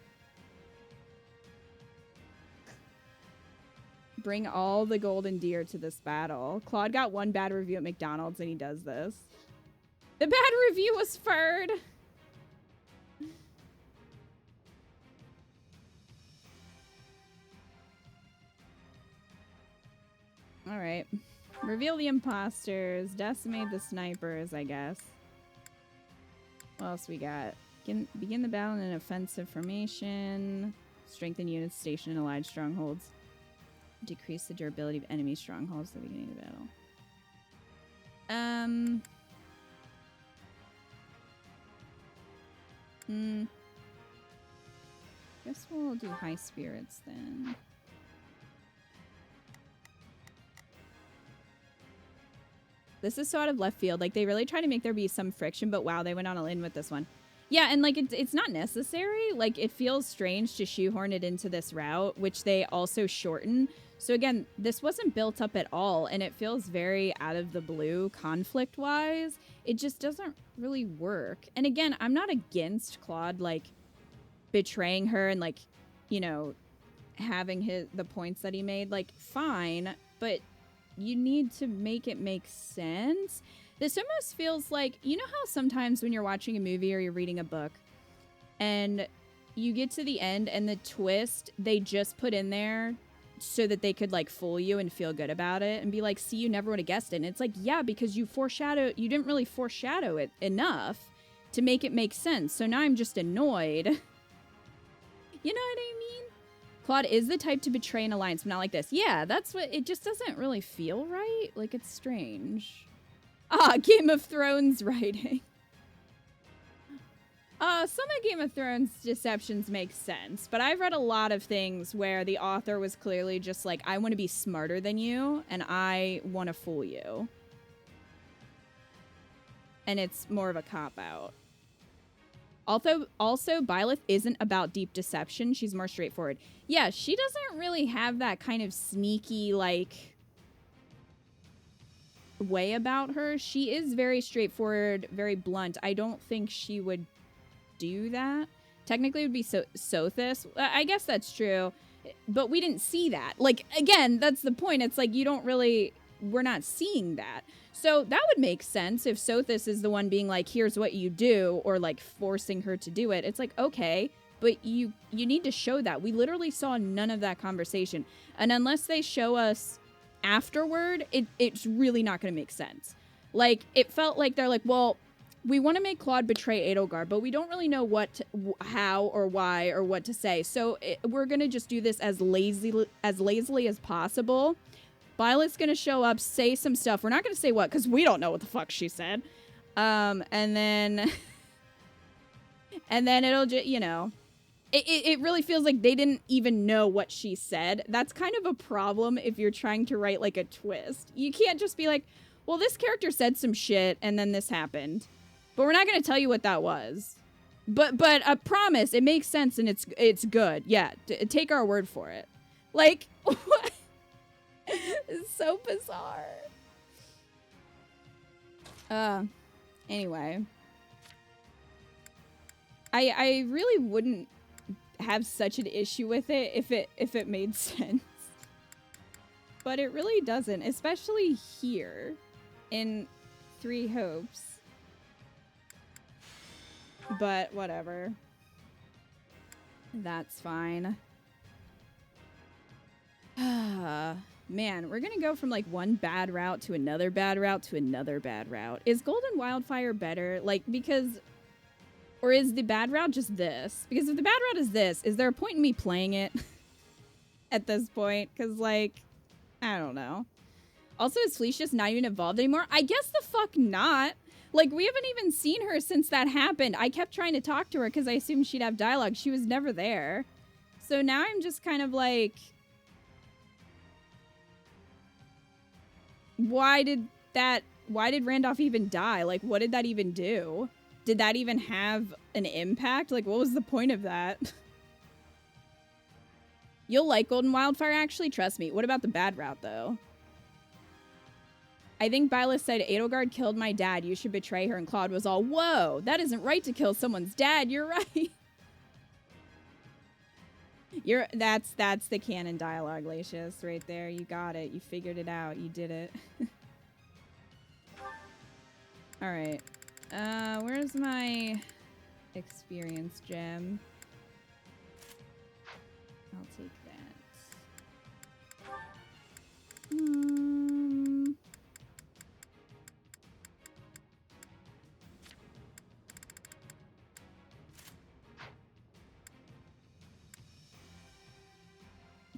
Speaker 1: Bring all the golden deer to this battle. Claude got one bad review at McDonald's and he does this. The bad review was Ferd. Alright. Reveal the imposters. Decimate the snipers, I guess. What else we got? Begin the battle in an offensive formation. Strengthen units stationed in allied strongholds. Decrease the durability of enemy strongholds at the beginning of the battle. Guess we'll do high spirits then. This is so out of left field. Like, they really try to make there be some friction, but wow, they went on a limb with this one. Yeah, and like, it's not necessary. Like, it feels strange to shoehorn it into this route, which they also shorten. So again, this wasn't built up at all, and it feels very out of the blue conflict-wise. It just doesn't really work. And again, I'm not against Claude, like, betraying her and, like, you know, having the points that he made. Like, fine, but you need to make it make sense. This almost feels like, you know how sometimes when you're watching a movie or you're reading a book and you get to the end and the twist they just put in there so that they could like fool you and feel good about it and be like, see, you never would have guessed it. And it's like, yeah, because you didn't really foreshadow it enough to make it make sense. So now I'm just annoyed. You know what I mean? Claude is the type to betray an alliance, but not like this. Yeah, that's what, it just doesn't really feel right. Like, it's strange. Ah, Game of Thrones writing. Some of Game of Thrones deceptions make sense, but I've read a lot of things where the author was clearly just like, I want to be smarter than you, and I want to fool you. And it's more of a cop-out. Also, Byleth isn't about deep deception. She's more straightforward. Yeah, she doesn't really have that kind of sneaky, like, way about her. She is very straightforward, very blunt. I don't think she would do that. Technically, it would be Sothis. I guess that's true. But we didn't see that. Like, again, that's the point. It's like, we're not seeing that. So that would make sense if Sothis is the one being like, here's what you do, or like forcing her to do it. It's like, okay, but you need to show that. We literally saw none of that conversation. And unless they show us afterward, it's really not going to make sense. Like, it felt like they're like, well, we want to make Claude betray Edelgard, but we don't really know how or why or what to say. So we're going to just do this as lazily as possible. Byleth's going to show up, say some stuff. We're not going to say what, because we don't know what the fuck she said. And then it'll just, you know, it really feels like they didn't even know what she said. That's kind of a problem if you're trying to write like a twist. You can't just be like, well, this character said some shit and then this happened, but we're not going to tell you what that was. But I promise it makes sense and it's good. Yeah, take our word for it. Like, what? It's so bizarre. Anyway. I really wouldn't have such an issue with it if it made sense. But it really doesn't, especially here in Three Hopes. But whatever. That's fine. Man, we're gonna go from like one bad route to another bad route to another bad route. Is Golden Wildfire better? Like, because... Or is the bad route just this? Because if the bad route is this, is there a point in me playing it at this point? Because, like, I don't know. Also, is Fleece just not even involved anymore? I guess the fuck not. Like, we haven't even seen her since that happened. I kept trying to talk to her because I assumed she'd have dialogue. She was never there. So now I'm just kind of like... Why did Randolph even die? Like, what did that even do? Did that even have an impact? Like, what was the point of that? You'll like Golden Wildfire, actually. Trust me. What about the bad route, though? I think Byleth said, Edelgard killed my dad. You should betray her. And Claude was all, whoa, that isn't right to kill someone's dad. You're right. That's the canon dialogue, Lacius, right there. You got it. You figured it out. You did it. All right. Where's my experience gem? I'll take that.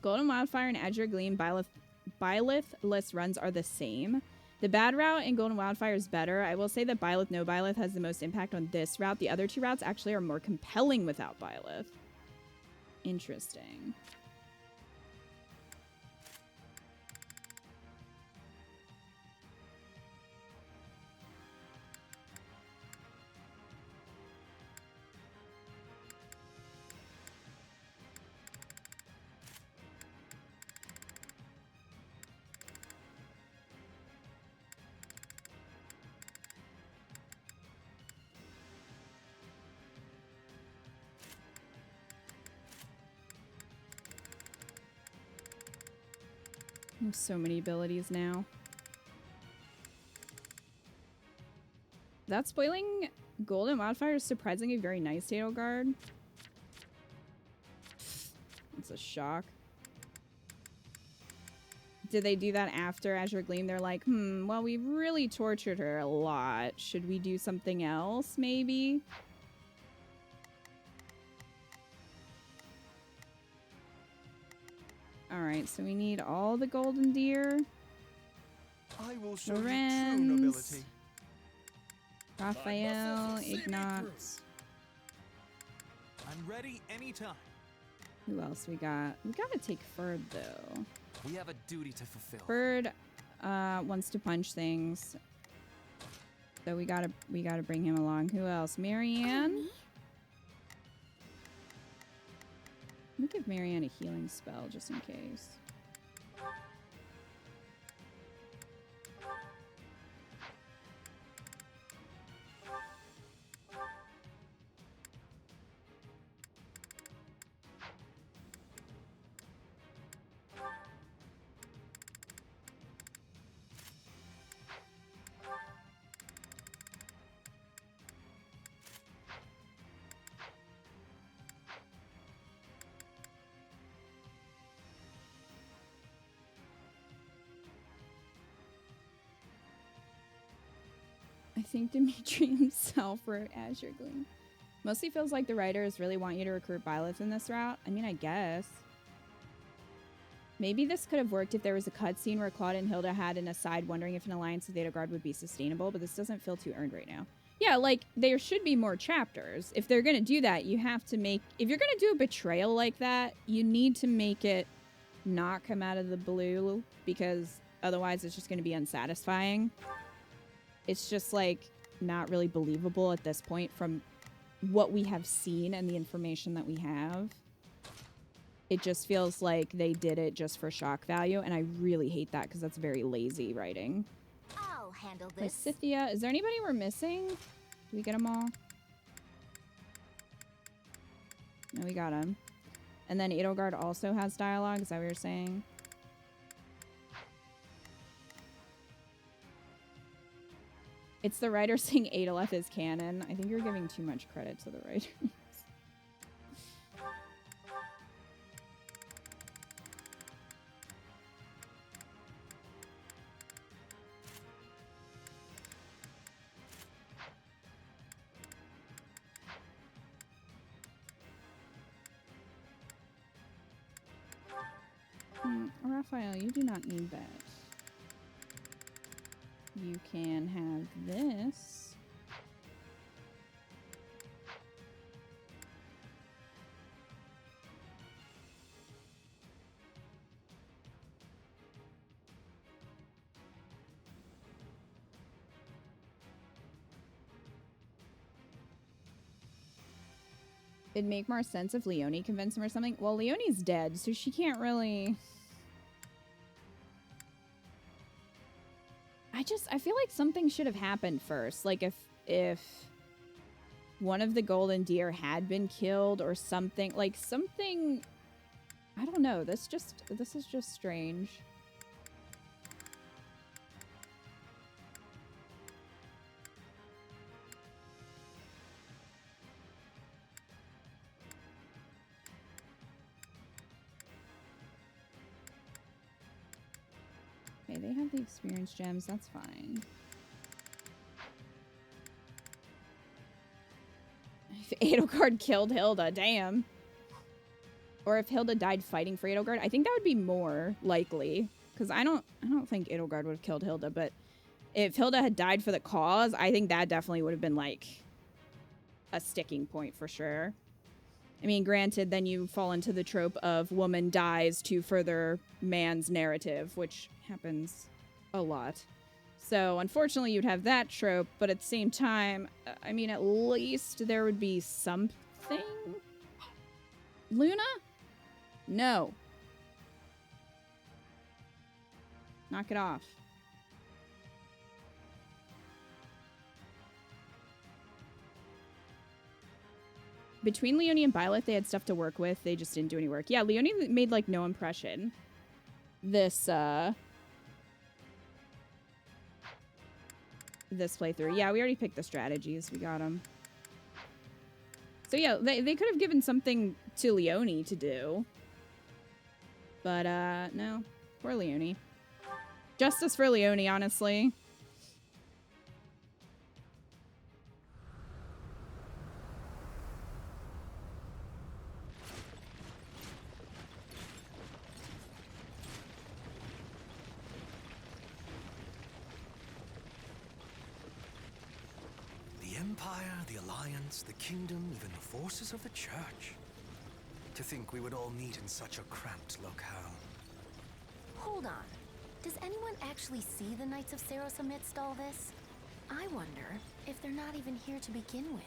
Speaker 1: Golden Wildfire and Azure Gleam Byleth-less runs are the same. The bad route in Golden Wildfire is better. I will say that Byleth, no Byleth has the most impact on this route. The other two routes actually are more compelling without Byleth. Interesting. I have so many abilities now. That spoiling Golden Wildfire is surprisingly very nice, Edelgard. It's a shock. Did they do that after Azure Gleam? They're like, well, we really tortured her a lot. Should we do something else, maybe? Alright, so we need all the golden deer.
Speaker 14: I will show you true nobility.
Speaker 1: Raphael, Ignatz.
Speaker 5: I'm ready anytime.
Speaker 1: Who else we got? We gotta take Ferd, though.
Speaker 6: We have a duty to fulfill.
Speaker 1: Ferd wants to punch things. So we gotta bring him along. Who else? Marianne? Let me give Marianne a healing spell just in case. I think Dimitri himself wrote Azure Gleam. Mostly feels like the writers really want you to recruit Byleth in this route. I mean, I guess. Maybe this could have worked if there was a cutscene where Claude and Hilda had an aside wondering if an alliance with Edelgard would be sustainable, but this doesn't feel too earned right now. Yeah, like, there should be more chapters. If they're gonna do that, you have to make... If you're gonna do a betrayal like that, you need to make it not come out of the blue, because otherwise it's just gonna be unsatisfying. It's just, like, not really believable at this point from what we have seen and the information that we have. It just feels like they did it just for shock value, and I really hate that because that's very lazy writing.
Speaker 9: I'll handle this.
Speaker 1: Scythia, is there anybody we're missing? Do we get them all? No, we got them. And then Edelgard also has dialogue, is that what you're saying? It's the writer saying Byleth is canon. I think you're giving too much credit to the writers. Raphael, you do not need that. You can have this. It'd make more sense if Leonie convinced him or something. Well, Leonie's dead, so she can't really... I feel like something should have happened first. Like if one of the golden deer had been killed or something, like something, I don't know. This is just strange. Okay, they have the experience gems. That's fine. If Edelgard killed Hilda, damn. Or if Hilda died fighting for Edelgard, I think that would be more likely. Because I don't think Edelgard would have killed Hilda, but if Hilda had died for the cause, I think that definitely would have been like a sticking point for sure. I mean, granted, then you fall into the trope of woman dies to further man's narrative, which happens a lot. So, unfortunately, you'd have that trope, but at the same time, I mean, at least there would be something. Luna? No. Knock it off. Between Leonie and Byleth, they had stuff to work with. They just didn't do any work. Yeah, Leonie made, like, no impression. This playthrough. Yeah, we already picked the strategies. We got them. So, yeah, they could have given something to Leonie to do. But, no. Poor Leonie. Justice for Leonie, honestly.
Speaker 6: The Alliance, the Kingdom, even the forces of the Church. To think we would all meet in such a cramped locale.
Speaker 9: Hold on. Does anyone actually see the Knights of Saros amidst all this? I wonder if they're not even here to begin with.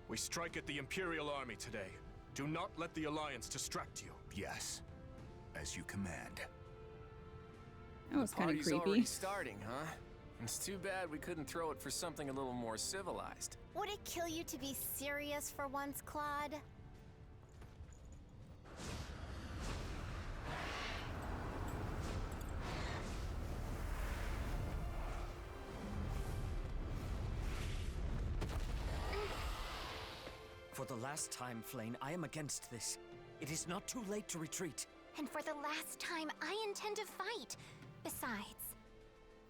Speaker 18: We strike at the Imperial Army today. Do not let the Alliance distract you.
Speaker 11: Yes, as you command.
Speaker 1: That was kind of creepy.
Speaker 3: Party's already starting, huh? It's too bad we couldn't throw it for something a little more civilized.
Speaker 9: Would it kill you to be serious for once, Claude?
Speaker 19: For the last time, Flane, I am against this. It is not too late to retreat.
Speaker 9: And for the last time, I intend to fight. Besides,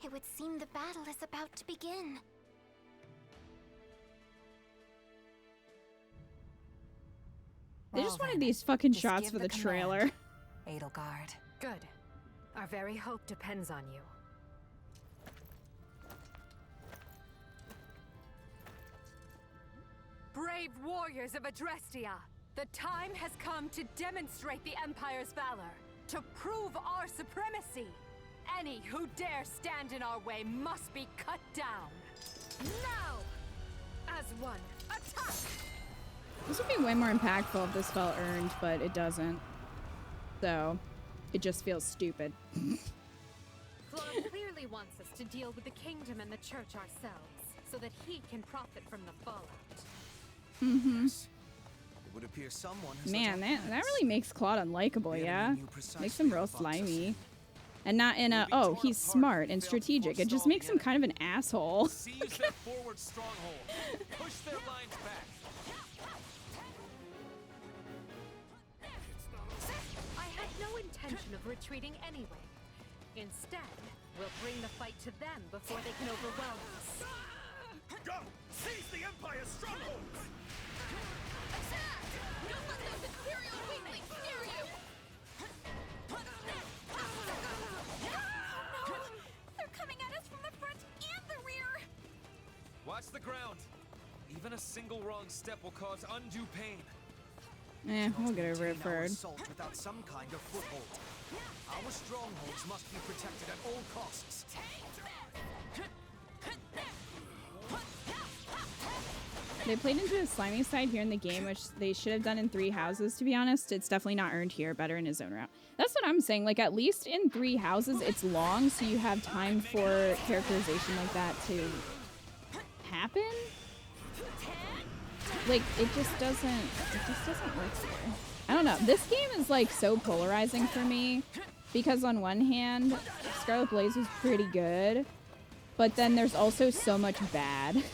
Speaker 9: it would seem the battle is about to begin.
Speaker 1: They just wanted these fucking shots for the trailer.
Speaker 17: Edelgard. Good.
Speaker 7: Our very hope depends on you. Brave warriors of Adrestia, the time has come to demonstrate the Empire's valor, to prove our supremacy. Any who dare stand in our way must be cut down. Now! As one, attack!
Speaker 1: This would be way more impactful if this felt earned, but it doesn't. So, it just feels stupid.
Speaker 7: Claude clearly wants us to deal with the kingdom and the church ourselves, so that he can profit from the fallout.
Speaker 1: Mm-hmm.
Speaker 14: It would appear someone has
Speaker 1: Man, that really makes Claude unlikable, yeah? Makes him real slimy. And not in a, oh, he's smart and strategic. It just makes him kind of an asshole.
Speaker 12: Seize their forward stronghold. Push their lines back.
Speaker 7: I had no intention of retreating anyway. Instead, we'll bring the fight to them before they can overwhelm us.
Speaker 8: Go! Seize the Empire's strongholds!
Speaker 2: Attack! Don't let those Imperial weaklings steer you! No! They're coming at us from the front and the rear!
Speaker 12: Watch the ground. Even a single wrong step will cause undue pain.
Speaker 1: We'll get over it first.
Speaker 6: Without some kind of foothold. Our strongholds must be protected at all costs.
Speaker 1: They played into the slimy side here in the game, which they should have done in 3 houses, to be honest. It's definitely not earned here, better in his own route. That's what I'm saying. Like, at least in 3 houses, it's long, so you have time for characterization like that to happen. Like, it just doesn't work here. I don't know. This game is, like, so polarizing for me, because on one hand, Scarlet Blaze was pretty good, but then there's also so much bad.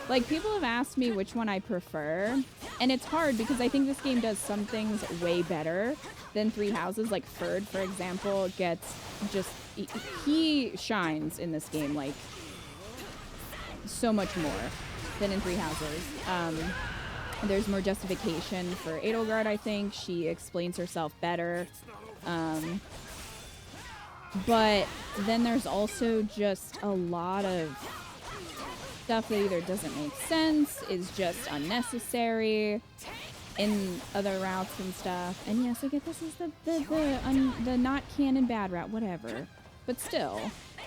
Speaker 1: Like, people have asked me which one I prefer, and it's hard because I think this game does some things way better than 3 houses. Like, Ferd, for example, gets just... He shines in this game, like, so much more than in 3 houses. There's more justification for Edelgard, I think. She explains herself better. But then there's also just a lot of stuff that either doesn't make sense, is just unnecessary in other routes and stuff. And yes, I get this is the not canon bad route, whatever. But still,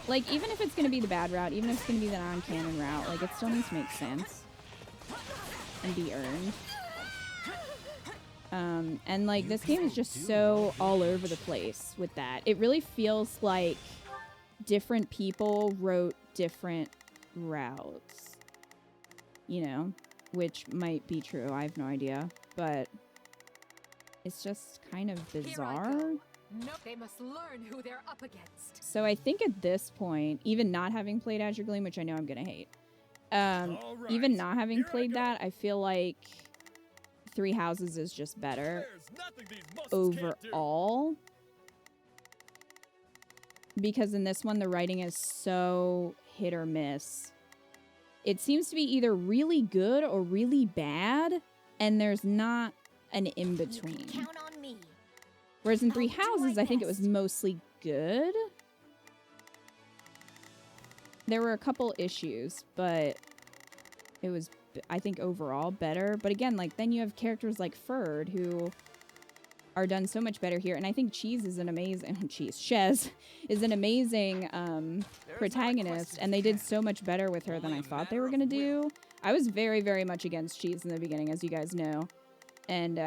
Speaker 1: like, even if it's going to be the bad route, even if it's going to be the non-canon route, like, it still needs to make sense and be earned. And like, this game is just so all over the place with that. It really feels like different people wrote different routes, you know, which might be true. I have no idea, but it's just kind of bizarre.
Speaker 7: No, they must learn who they're up against.
Speaker 1: So I think at this point, even not having played Azure Gleam, which I know I'm gonna hate, even not having played that, I feel like 3 houses is just better overall. Because in this one, the writing is so hit or miss. It seems to be either really good or really bad, and there's not an in-between.
Speaker 9: Count on me.
Speaker 1: Whereas in 3 houses, I think it was mostly good. There were a couple issues, but it was, I think, overall better. But again, like, then you have characters like Ferd, who are done so much better here. And I think Shez is an amazing protagonist, and they did so much better with her than I thought they were going to do. I was very, very much against Shez in the beginning, as you guys know. And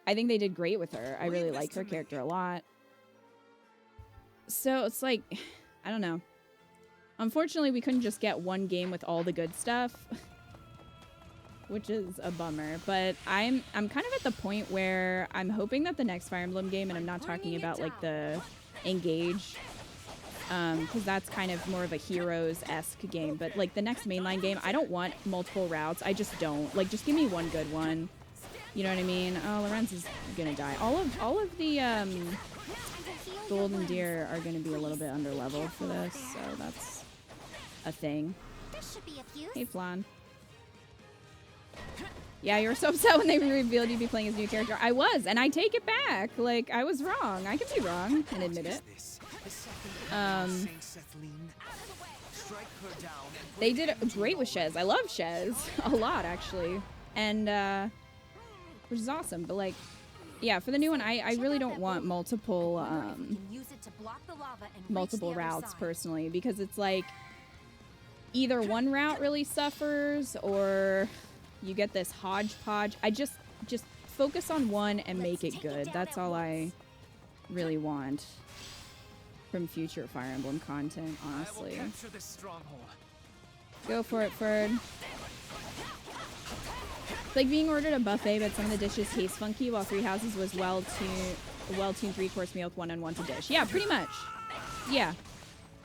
Speaker 1: I think they did great with her. I really like her character a lot. So it's like, I don't know. Unfortunately, we couldn't just get one game with all the good stuff, which is a bummer. But I'm kind of at the point where I'm hoping that the next Fire Emblem game, and I'm not talking about like the Engage, because that's kind of more of a Heroes-esque game. But like the next mainline game, I don't want multiple routes. I just don't. Like, just give me one good one. You know what I mean? Oh, Lorenz is gonna die. All of the Golden Deer are gonna be a little bit under leveled for this, so that's a thing. Hey, Flan. Yeah, you were so upset when they revealed you'd be playing as a new character. I was, and I take it back. Like, I was wrong. I can be wrong and admit it. They did great with Shez. I love Shez a lot, actually. And, which is awesome. But, like, yeah, for the new one, I really don't want multiple, multiple routes, personally. Because it's like, either one route really suffers, or you get this hodgepodge. I just focus on one and make it good. That's all I really want from future Fire Emblem content, honestly. Go for it, Ferd. It's like being ordered a buffet, but some of the dishes taste funky, while Three Houses was well-tuned three-course meal with one unwanted dish. Yeah, pretty much. Yeah,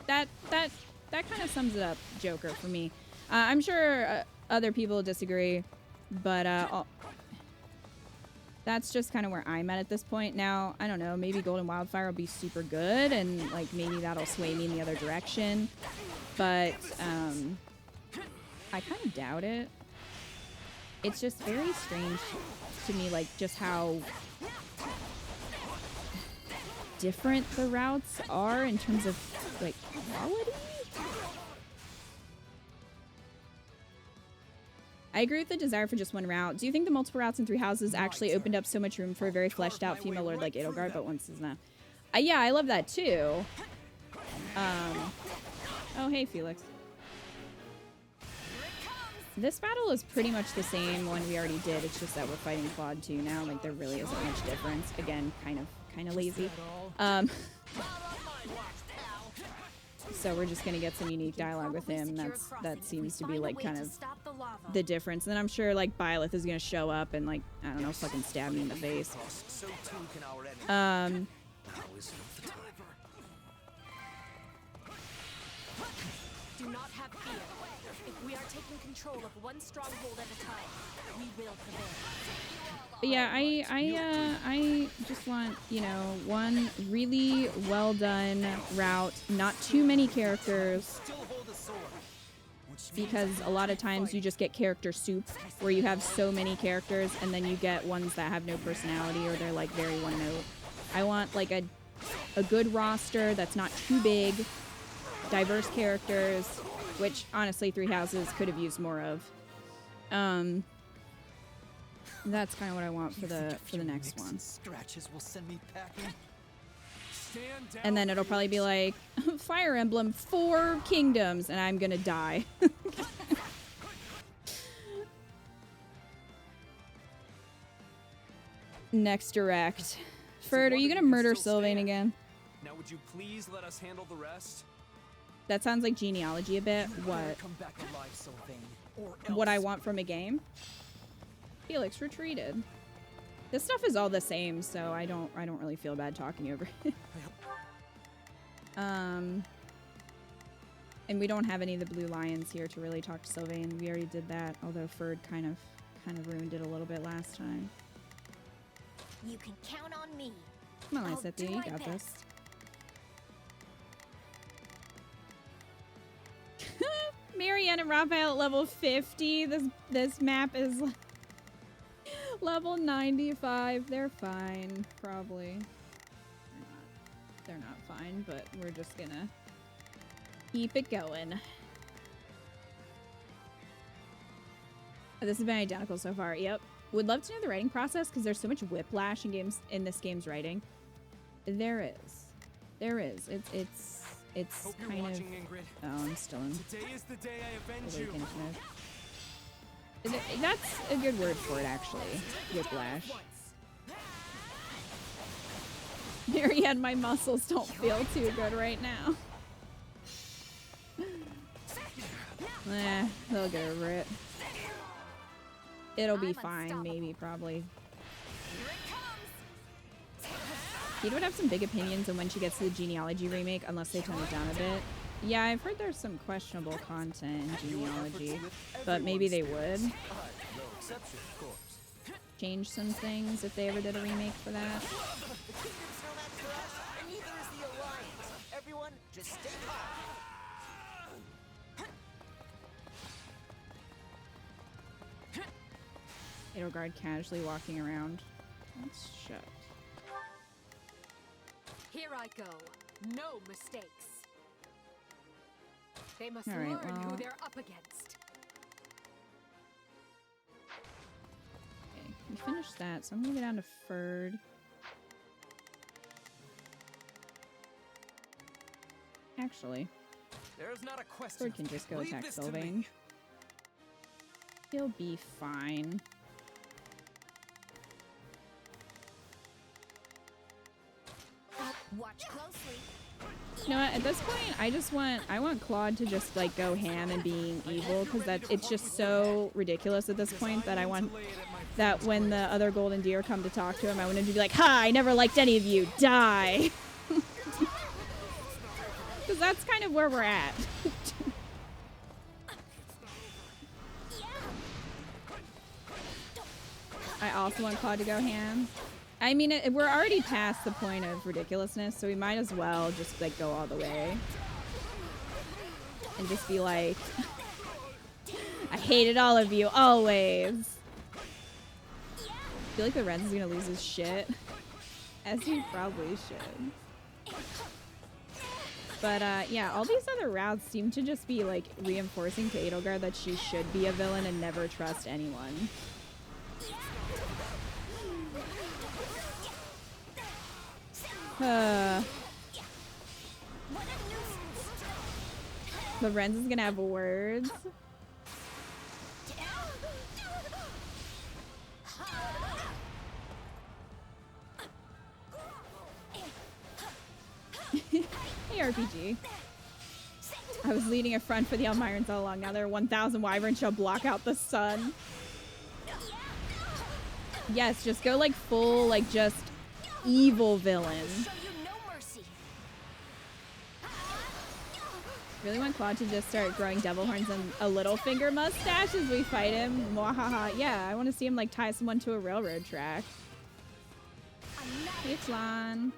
Speaker 1: that kind of sums it up, Joker, for me. I'm sure other people disagree, but that's just kind of where I'm at this point. Now, I don't know, maybe Golden Wildfire will be super good, and like maybe that'll sway me in the other direction, but I kind of doubt it. It's just very strange to me, like just how different the routes are in terms of like quality. I agree with the desire for just one route. Do you think the multiple routes in Three Houses actually opened up so much room for a very fleshed out female lord like Edelgard, but once is enough? Yeah, I love that too. Oh, hey, Felix. This battle is pretty much the same one we already did. It's just that we're fighting Claude 2 now. Like, there really isn't much difference. Again, kind of lazy. So we're just gonna get some unique dialogue with him. That seems to be like kind of the difference. And then I'm sure like Byleth is gonna show up and like, I don't know, fucking stab me in the face.
Speaker 2: Do not have fear. If we are taking control of one stronghold at a time, we will prevail.
Speaker 1: Yeah, I just want, you know, one really well done route, not too many characters, because a lot of times you just get character soup where you have so many characters and then you get ones that have no personality or they're like very one note. I want like a good roster that's not too big, diverse characters, which honestly Three Houses could have used more of. That's kind of what I want for the next one.
Speaker 19: Scratches will send me packing.
Speaker 1: And then it'll probably be like Fire Emblem 4 Kingdoms, and I'm gonna die. Next direct. Ferd, are you gonna murder Sylvain again?
Speaker 12: Now would you please let us handle the rest?
Speaker 1: That sounds like genealogy a bit. What? What I want from a game? Felix retreated. This stuff is all the same, so I don't really feel bad talking over it. And we don't have any of the blue lions here to really talk to Sylvain. We already did that, although Ferd kind of ruined it a little bit last time.
Speaker 9: You can count on me.
Speaker 1: Come on, Lysithia, you got this. Marianne and Raphael at level 50. This map is level 95. They're fine, probably. They're not fine, but we're just gonna keep it going. This has been identical so far. Yep. Would love to know the writing process because there's so much whiplash in this game's writing. There is. It's kind of. Oh, I'm still in.
Speaker 12: Today is the day I avenge you.
Speaker 1: That's a good word for it, actually. Whiplash. Marianne, my muscles don't feel too good right now. They'll get over it. It'll be fine, maybe, probably. Kate would have some big opinions on when she gets to the genealogy remake, unless they tone it down a bit. Yeah, I've heard there's some questionable content in genealogy, but maybe they would change some things if they ever did a remake for that.
Speaker 19: Everyone, just stay calm.
Speaker 1: Edelgard casually walking around. Let's shut.
Speaker 20: Here I go. No mistakes. They must
Speaker 1: All right,
Speaker 20: learn
Speaker 1: well.
Speaker 20: who they're up against.
Speaker 1: Okay, we finished that, so I'm gonna go down to Ferd. Actually,
Speaker 12: There's not a question.
Speaker 1: Ferd can just go
Speaker 12: Leave
Speaker 1: attack
Speaker 12: this to
Speaker 1: Sylvain.
Speaker 12: me.
Speaker 1: He'll be fine.
Speaker 9: Watch closely.
Speaker 1: You know what? At this point, I want Claude to just like go ham and being evil, because it's just so ridiculous at this point that I want that when the other golden deer come to talk to him, I want him to be like, "Ha! I never liked any of you. Die." Because that's kind of where we're at. I also want Claude to go ham. I mean, we're already past the point of ridiculousness, so we might as well just like go all the way. And just be like, I hated all of you, always. I feel like the Ren's is gonna lose his shit. As he probably should. But yeah, all these other routes seem to just be like reinforcing to Edelgard that she should be a villain and never trust anyone. Lorenz is gonna have words. Hey, RPG. I was leading a front for the Elmirans all along. Now there are 1,000 wyverns shall block out the sun. Yes, just go like full, like just evil villain. Really want Claude to just start growing devil horns and a little finger mustache as we fight him. Mwahaha. Yeah, I want to see him like tie someone to a railroad track. Hey, Flan.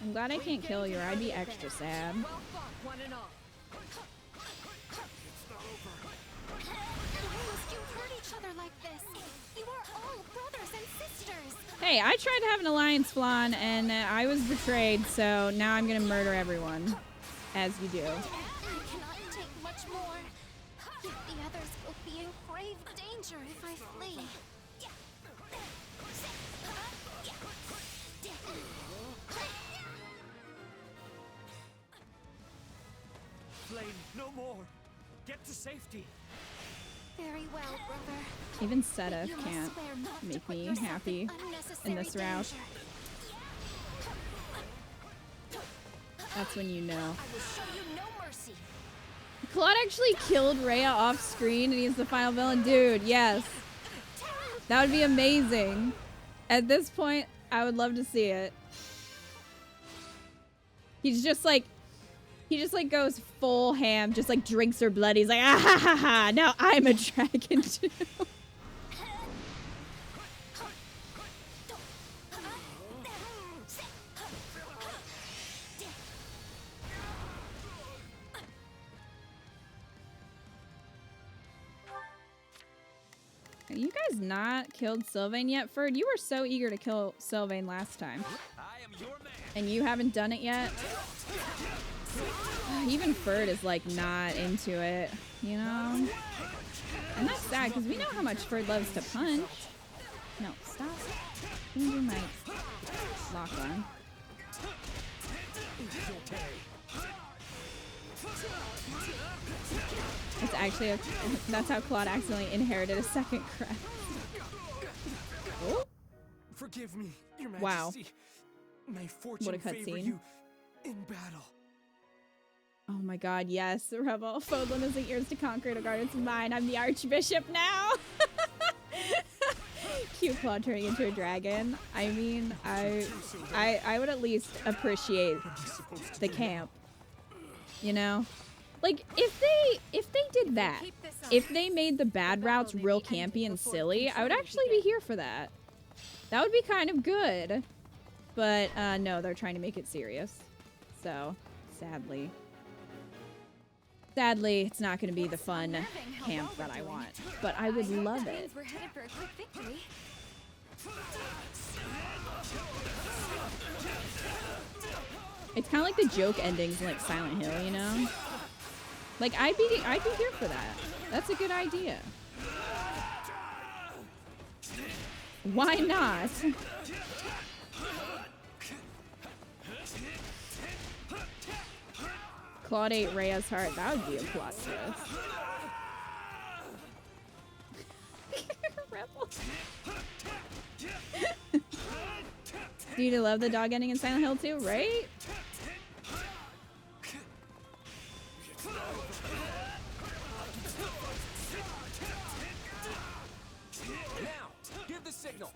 Speaker 1: I'm glad I can't kill you or I'd be extra sad. Hey, I tried to have an alliance, Flan, and I was betrayed, so now I'm gonna murder everyone. As you do.
Speaker 9: I cannot take much more. The others will be in grave danger if I flee.
Speaker 19: Flame, no more. Get to safety.
Speaker 9: Very well, brother.
Speaker 1: Even Seta can't make me happy in this route. That's when you know.
Speaker 9: I will show you no mercy.
Speaker 1: Claude actually killed Rhea off screen and he's the final villain. Dude, yes. That would be amazing. At this point, I would love to see it. He just like goes full ham, just like drinks her blood. He's like, ah ha ha ha, now I'm a dragon too. Have you guys not killed Sylvain yet? Ferd, you were so eager to kill Sylvain last time. And you haven't done it yet? Even Ferd is like not into it, you know? And that's sad because we know how much Ferd loves to punch. No, stop. Changing my lock on. It's actually that's how Claude accidentally inherited a second crest. Oh.
Speaker 19: Forgive me, Your
Speaker 1: Wow.
Speaker 19: Majesty. May fortune
Speaker 1: What a
Speaker 19: favor
Speaker 1: cutscene.
Speaker 19: you in battle.
Speaker 1: Oh my god, yes, Rebel. Fodlan isn't yours to conquer, Edelgard, it's mine. I'm the Archbishop now. Cute Claude turning into a dragon. I mean, I would at least appreciate the camp. You know? Like, if they did that, if they made the bad routes real campy and silly, I would actually be here for that. That would be kind of good. But, no, they're trying to make it serious. So, sadly. Sadly, it's not going to be the fun camp that I want, but I would love it.
Speaker 2: We're headed for a quick victory.
Speaker 1: It's kind of like the joke endings in like Silent Hill, you know? Like I'd be here for that. That's a good idea. Why not? Claude ate Rhea's heart. That would be a plot twist. Rebel. Dude, I love the dog ending in Silent Hill too, right?
Speaker 3: Now, give the signal.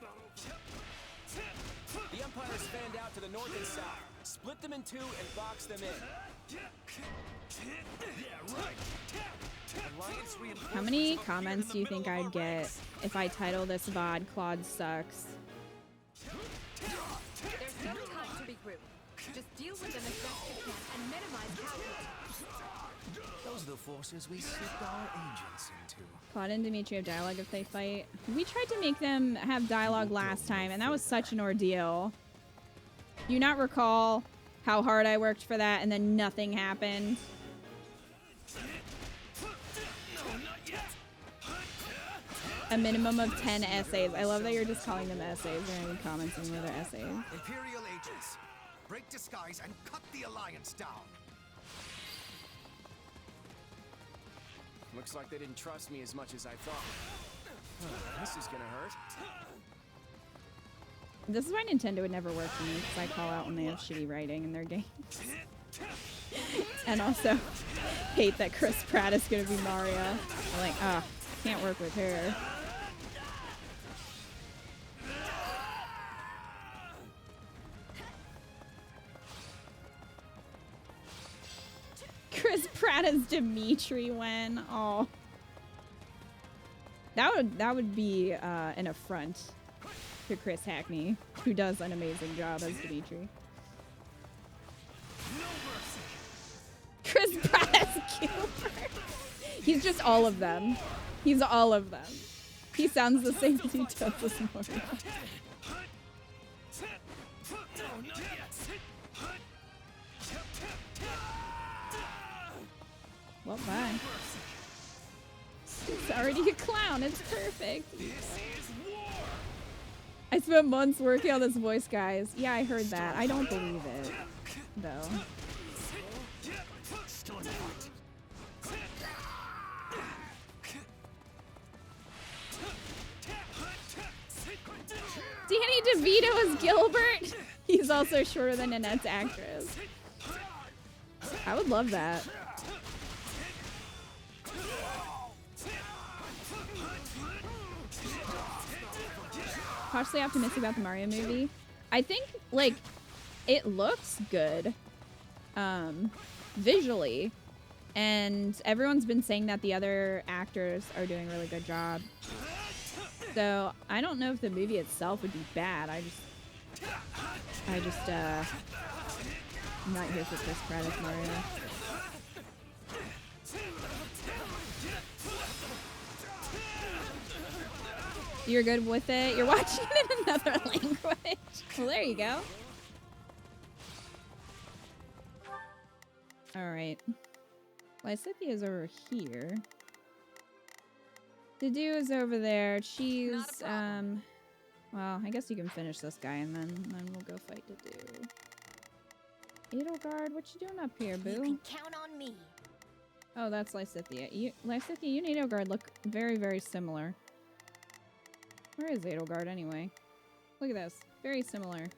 Speaker 3: The Empire's fanned out to the north and south. Split them in two and box them in.
Speaker 1: How many comments do you think I'd get if I title this VOD Claude Sucks?
Speaker 20: There's no time to regroup. Just deal with them as best you can and minimize casualties.
Speaker 6: Those are the forces we slipped our agents into.
Speaker 1: Claude and Dimitri have dialogue if they fight. We tried to make them have dialogue last time, and that was such an ordeal. Do you not recall how hard I worked for that and then nothing happened? A minimum of 10 essays. I love that you're just calling them essays. They're not even commenting with their essays.
Speaker 14: Imperial agents, break disguise and cut the Alliance down.
Speaker 3: Looks like they didn't trust me as much as I thought. This is gonna hurt.
Speaker 1: This is why Nintendo would never work for me, because I call out when they have shitty writing in their games. And also hate that Chris Pratt is going to be Mario. I'm like, ah, can't work with her. Chris Pratt as Dimitri when? Oh. That would be an affront to Chris Hackney, who does an amazing job as Dimitri. Chris Pratt as Gilbert. He's just all of them. He's all of them. He sounds the same as he does this morning. Well, bye. He's already a clown. It's perfect. I spent months working on this voice, guys. Yeah, I heard that. I don't believe it, though. Danny DeVito as Gilbert. He's also shorter than Annette's actress. I would love that. Cautiously optimistic about the Mario movie. I think, like, it looks good visually, and everyone's been saying that the other actors are doing a really good job. So I don't know if the movie itself would be bad. I'm not here for Chris Pratt as Mario. You're good with it? You're watching it in another language. Well, there you go. Alright. Lysithia's over here. The dude is over there. She's, well, I guess you can finish this guy and then we'll go fight the dude. Edelgard, what you doing up here, boo?
Speaker 9: You can count on me.
Speaker 1: Oh, that's Lysithia. Lysithia, you and Edelgard look very, very similar. Where is Edelgard anyway? Look at this. Very similar.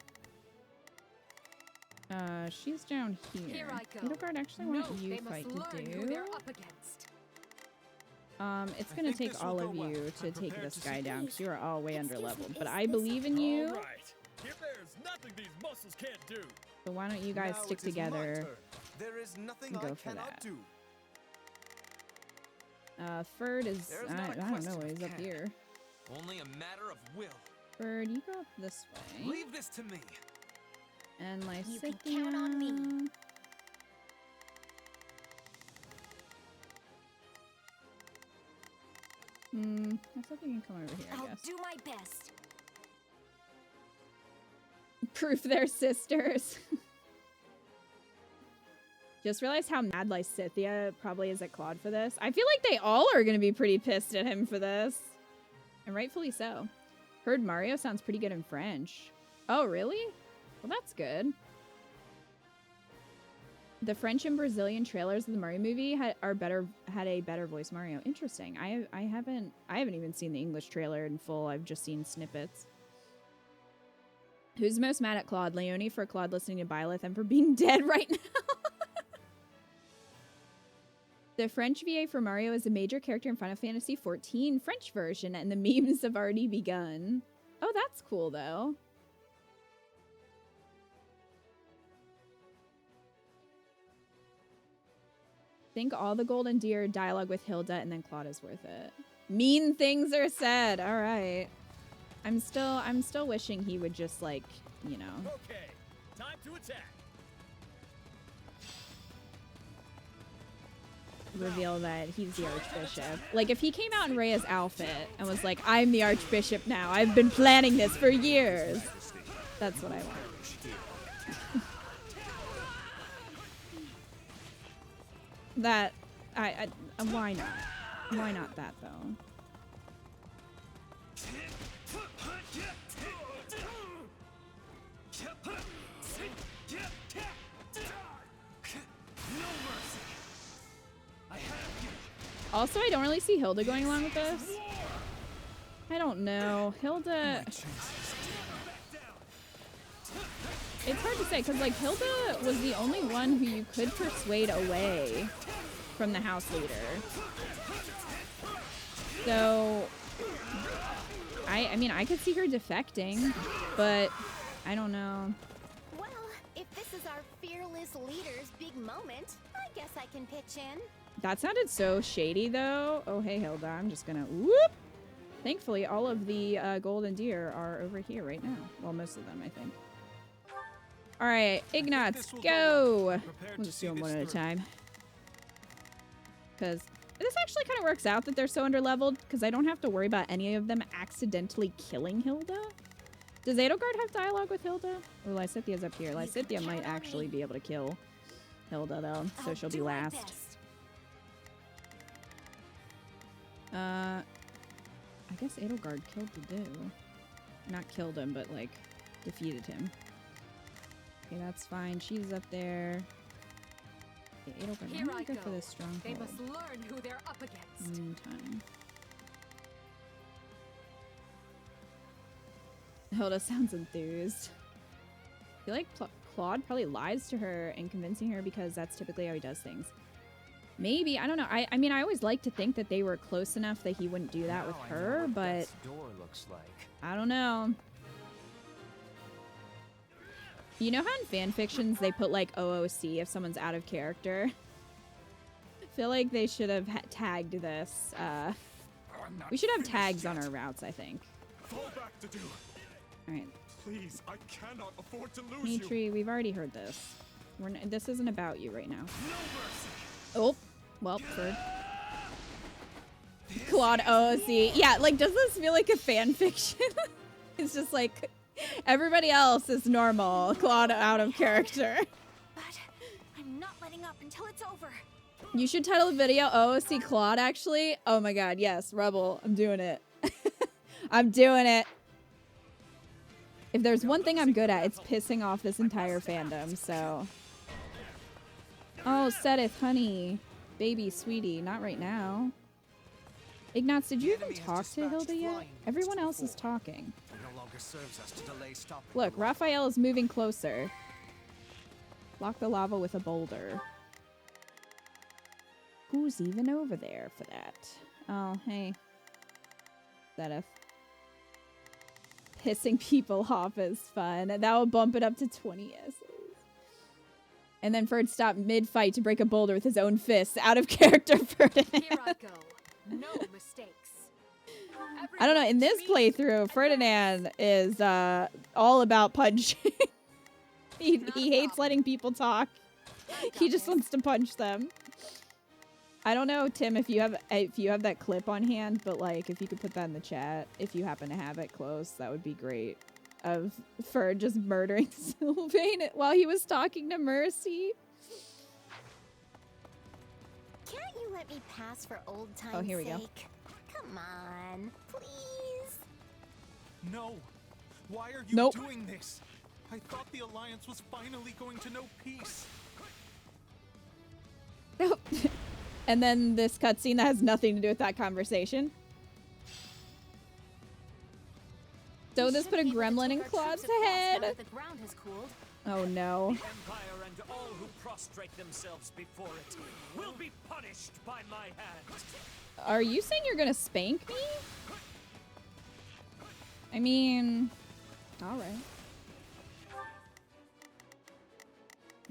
Speaker 1: She's down here. Edelgard actually wants you fight to do. It's gonna take all of you to take this guy down because you are all way under leveled. But I believe in you.
Speaker 11: All right. If there's nothing these muscles can't do.
Speaker 1: So why don't you guys stick together?
Speaker 14: There is nothing
Speaker 1: and go
Speaker 14: I
Speaker 1: for
Speaker 14: cannot
Speaker 1: that.
Speaker 14: do.
Speaker 1: Ferd is I don't know. He's up here.
Speaker 12: Only a matter of will.
Speaker 1: Ferd, you go up this way.
Speaker 12: Leave this to me.
Speaker 1: And Lysithia.
Speaker 9: You can count on me.
Speaker 1: I thought you can come over here, I
Speaker 9: I'll
Speaker 1: guess.
Speaker 9: do my best.
Speaker 1: Proof they're sisters. Just realized how mad Lysithea probably is at Claude for this. I feel like they all are going to be pretty pissed at him for this. And rightfully so. Heard Mario sounds pretty good in French. Oh, really? Well, that's good. The French and Brazilian trailers of the Mario movie had a better voice Mario. Interesting. I haven't even seen the English trailer in full. I've just seen snippets. Who's most mad at Claude? Leonie for Claude listening to Byleth and for being dead right now. The French VA for Mario is a major character in Final Fantasy XIV French version, and the memes have already begun. Oh, that's cool, though. Think all the golden deer dialogue with Hilda, and then Claude is worth it. Mean things are said. All right. I'm still wishing he would just, like, you know.
Speaker 8: Okay, time to attack.
Speaker 1: Reveal that he's the Archbishop. Like, if he came out in Rhea's outfit and was like, I'm the Archbishop now. I've been planning this for years. That's what I want. That, why not? Why not that, though? Also, I don't really see Hilda going along with this. I don't know. Hilda... It's hard to say, because, like, Hilda was the only one who you could persuade away from the house leader. So... I mean, I could see her defecting, but I don't know.
Speaker 9: Well, if this is our fearless leader's big moment, I guess I can pitch in.
Speaker 1: That sounded so shady, though. Oh, hey, Hilda. I'm just gonna whoop. Thankfully, all of the golden deer are over here right now. Well, most of them, I think. All right, Ignatz, go. We'll just do them one at a time. Because this actually kind of works out that they're so underleveled, because I don't have to worry about any of them accidentally killing Hilda. Does Edelgard have dialogue with Hilda? Or Lysithea's up here. Lysithea might actually be able to kill Hilda, though, so she'll be last. I guess Edelgard killed the dude. Not killed him, but, like, defeated him. Okay, that's fine. She's up there. Okay, Edelgard, I'm gonna go for this stronghold.
Speaker 20: They must learn who they're up against.
Speaker 1: Meantime. Hilda sounds enthused. I feel like Claude probably lies to her in convincing her because that's typically how he does things. Maybe, I don't know. I mean, I always like to think that they were close enough that he wouldn't do that with her, but
Speaker 6: Door looks like.
Speaker 1: I don't know. You know how in fan fictions they put like OOC if someone's out of character? I feel like they should have tagged this. We should have tags on our routes, I think.
Speaker 18: Fall back to do.
Speaker 1: All right.
Speaker 18: Please, I cannot afford to lose
Speaker 1: Mitri, we've already heard this. This isn't about you right now. Oh, well, Ferd. Claude OOC. Yeah, like, does this feel like a fan fiction? It's just like, everybody else is normal. Claude out of character.
Speaker 9: But I'm not letting up until it's over.
Speaker 1: You should title the video OOC Claude, actually. Oh my god, yes, Rebel. I'm doing it. I'm doing it. If there's one thing I'm good at, it's pissing off this entire fandom, so... Oh, Sedith, honey. Baby, sweetie. Not right now. Ignatz, did you even talk to Hilda yet? Everyone else is talking.
Speaker 6: No longer serves us to delay stopping.
Speaker 1: Look, Raphael is moving closer. Block the lava with a boulder. Who's even over there for that? Oh, hey. Sedith. Pissing people off is fun. That will bump it up to 20 S's. And then Ferd stopped mid-fight to break a boulder with his own fists. Out of character, Ferdinand.
Speaker 20: Here I go. No mistakes.
Speaker 1: I don't know. In this playthrough, Ferdinand is all about punching. he hates letting people talk. He just wants to punch them. I don't know, Tim, if you have that clip on hand, but like if you could put that in the chat, if you happen to have it close, that would be great. Of Ferd just murdering Sylvain while he was talking to Mercy.
Speaker 9: Can't you let me pass for old time's
Speaker 1: Oh, here we go.
Speaker 9: sake? Come on, please.
Speaker 5: No. Why are you doing this? I thought the Alliance was finally going to know peace.
Speaker 1: And then this cutscene that has nothing to do with that conversation. So this put a gremlin in Claude's head. Oh no.
Speaker 19: The Empire and all who prostrate themselves before it will be punished by my hand.
Speaker 1: Are you saying you're gonna spank me? I mean, all right.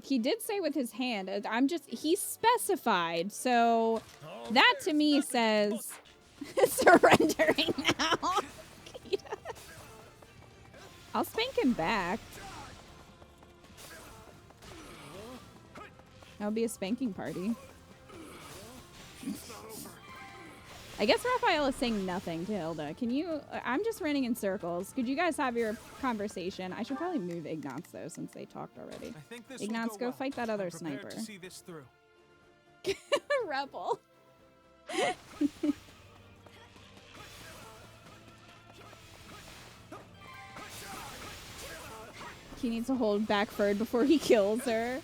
Speaker 1: He did say with his hand. He specified. So that to me says surrendering now. I'll spank him back. That'll be a spanking party. I guess Raphael is saying nothing to Hilda. Can you... I'm just running in circles. Could you guys have your conversation? I should probably move Ignatz, though, since they talked already. Ignatz, go fight that other sniper.
Speaker 5: To see this through.
Speaker 1: Rebel. He needs to hold back Ferd before he kills her.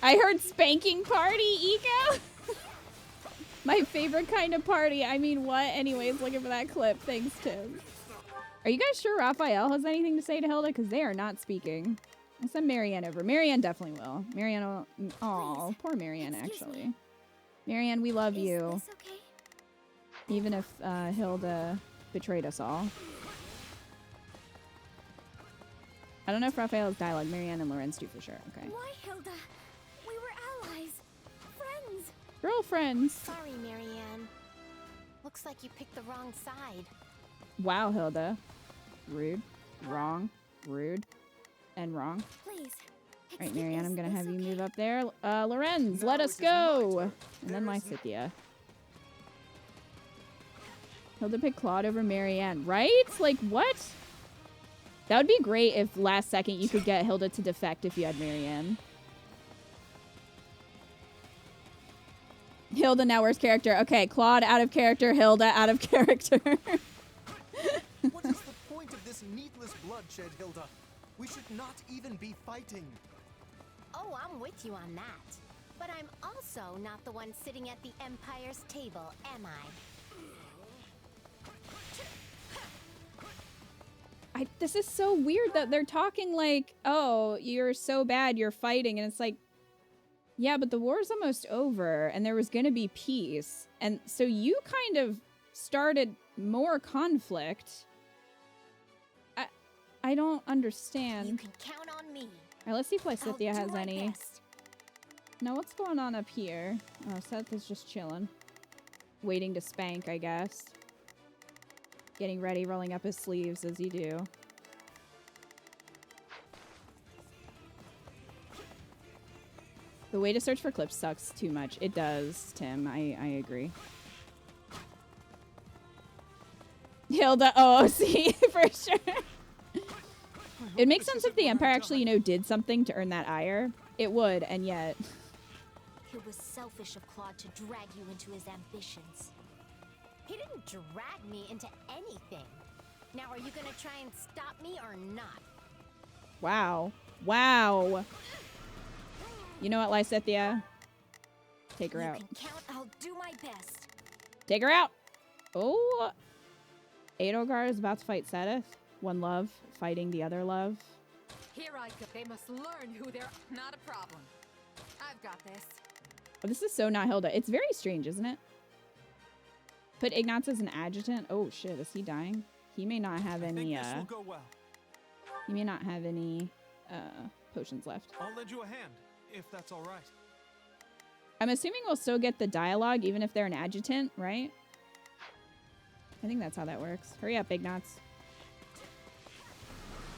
Speaker 1: I heard spanking party, Eco. My favorite kind of party. I mean, what? Anyways, looking for that clip. Thanks, Tim. Are you guys sure Raphael has anything to say to Hilda? Because they are not speaking. I'll send Marianne over. Marianne definitely will. Marianne will... Aw, poor Marianne, actually. Marianne, we love you.
Speaker 9: Okay?
Speaker 1: Even if Hilda betrayed us all. I don't know if Raphael has dialogue. Marianne and Lorenz do for sure. Okay.
Speaker 9: Why, Hilda? We were allies. Friends.
Speaker 1: Girlfriends.
Speaker 9: Sorry, Marianne. Looks like you picked the wrong side.
Speaker 1: Wow, Hilda. Rude. Wrong. Rude. And wrong.
Speaker 9: Please.
Speaker 1: Alright, Marianne, I'm gonna have you move up there. Lorenz, let us go! And then Lysithea. Hilda picked Claude over Marianne, right? Like, what? That would be great if last second you could get Hilda to defect if you had Marianne. Hilda now worst character. Okay, Claude out of character, Hilda out of character.
Speaker 14: What is the point of this needless bloodshed, Hilda? We should not even be fighting.
Speaker 9: Oh, I'm with you on that. But I'm also not the one sitting at the Empire's table, am I?
Speaker 1: This is so weird that they're talking like, oh, you're so bad, you're fighting. And it's like, yeah, but the war's almost over and there was going to be peace. And so you kind of started more conflict. I don't understand.
Speaker 9: You can count on me.
Speaker 1: All right, let's see if Lysithea has any.
Speaker 9: Best.
Speaker 1: Now, what's going on up here? Oh, Seth is just chilling. Waiting to spank, I guess. Getting ready, rolling up his sleeves as you do. The way to search for clips sucks too much. It does, Tim. I agree. Hilda OOC, for sure. It makes sense if the Empire actually, you know, did something to earn that ire. It would, and yet...
Speaker 9: It was selfish of Claude to drag you into his ambitions. He didn't drag me into anything. Now, are you gonna try and stop me or not?
Speaker 1: Wow. Wow. You know what, Lysithea? Take her out.
Speaker 9: You can count, I'll do my best.
Speaker 1: Take her out. Oh. Edelgard is about to fight Sedith. One love fighting the other love.
Speaker 17: Here I go. They must learn who they're... Not a problem. I've got this.
Speaker 1: Oh, this is so not Hilda. It's very strange, isn't it? Put Ignatz as an adjutant. Oh shit, is he dying? He may not have any
Speaker 5: this will go well.
Speaker 1: He may not have any potions left.
Speaker 5: I'll lend you a hand, if that's all right.
Speaker 1: I'm assuming we'll still get the dialogue even if they're an adjutant, right? I think that's how that works. Hurry up, Ignatz.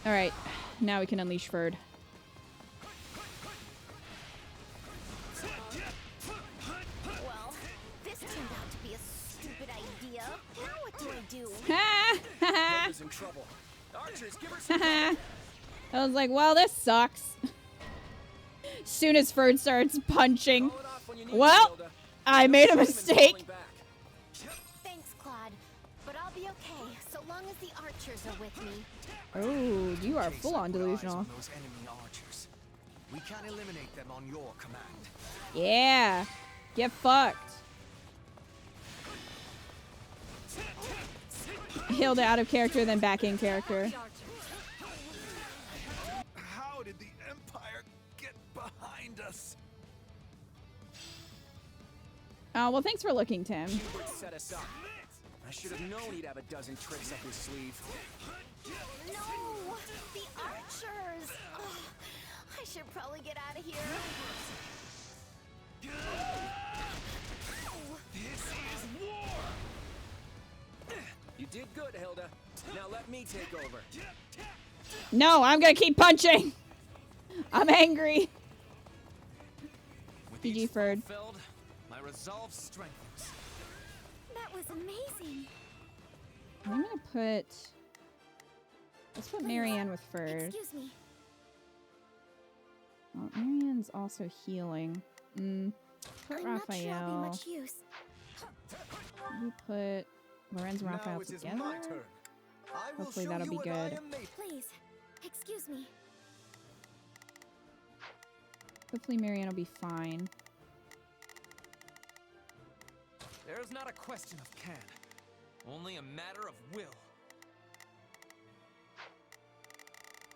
Speaker 1: Alright, now we can unleash Ferd.
Speaker 3: is in trouble. Archers, give her some
Speaker 1: I was like, well, this sucks. Soon as Ferd starts punching. Well, I made a mistake.
Speaker 9: Thanks, Claude. But I'll be okay, so long as the archers are with me.
Speaker 1: Oh, you are full on delusional.
Speaker 6: On those enemy archers. We can eliminate them on your command.
Speaker 1: Yeah. Get fucked. Hilda out of character, then back in character.
Speaker 5: How did the Empire get behind us?
Speaker 1: Oh, well, thanks for looking, Tim.
Speaker 3: Hubert set us up. I should have known he'd have a dozen tricks up his sleeve.
Speaker 9: No! The archers! Oh, I should probably get out of here.
Speaker 3: This is war! You did good, Hilda. Now let me take over.
Speaker 1: No, I'm gonna keep punching. I'm angry. GG Ferd.
Speaker 12: My resolve strengthens.
Speaker 9: That was amazing.
Speaker 1: I'm gonna put. Let's put Marianne with Ferd.
Speaker 9: Excuse me.
Speaker 1: Oh, Marianne's also healing. Put
Speaker 9: I'm
Speaker 1: Raphael.
Speaker 9: not sure I'll be much use.
Speaker 1: We put Lorenz and Raphael together. Hopefully that'll be good.
Speaker 9: Please, excuse me.
Speaker 1: Hopefully Marianne will be fine.
Speaker 12: There is not a question of can, only a matter of will.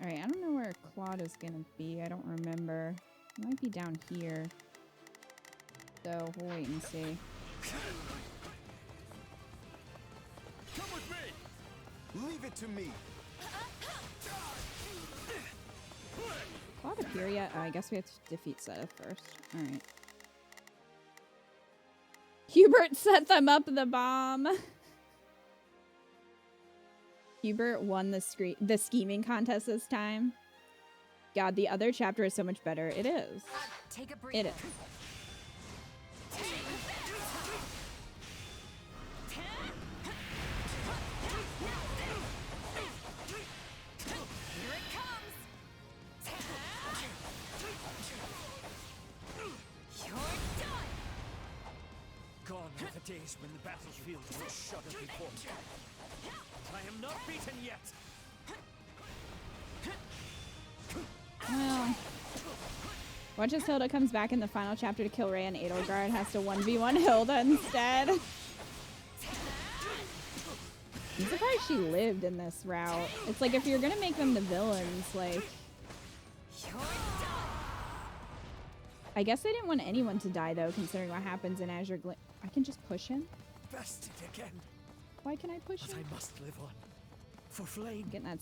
Speaker 1: Alright, I don't know where Claude is gonna be. I don't remember. It might be down here. So we'll wait and see.
Speaker 14: Come with me. Leave it to me.
Speaker 1: Claude appear yet? I guess we have to defeat Seth first. Alright. Hubert set them up the bomb. Hubert won the scheming contest this time. God, the other chapter is so much better. It is.
Speaker 7: Take a breather.
Speaker 1: It is.
Speaker 2: Here it comes. You're done.
Speaker 19: Gone are the days when the battlefield would shudder before me. I am not beaten yet.
Speaker 1: Well, watch as Hilda comes back in the final chapter to kill Rey and Edelgard has to 1v1 Hilda instead. I'm surprised she lived in this route. It's like if you're gonna make them the villains, like... I guess they didn't want anyone to die though, considering what happens in Azure Glen. I can just push him?
Speaker 19: Bested again.
Speaker 1: Why can I push him?
Speaker 19: I must live on. For Flame.
Speaker 1: Getting that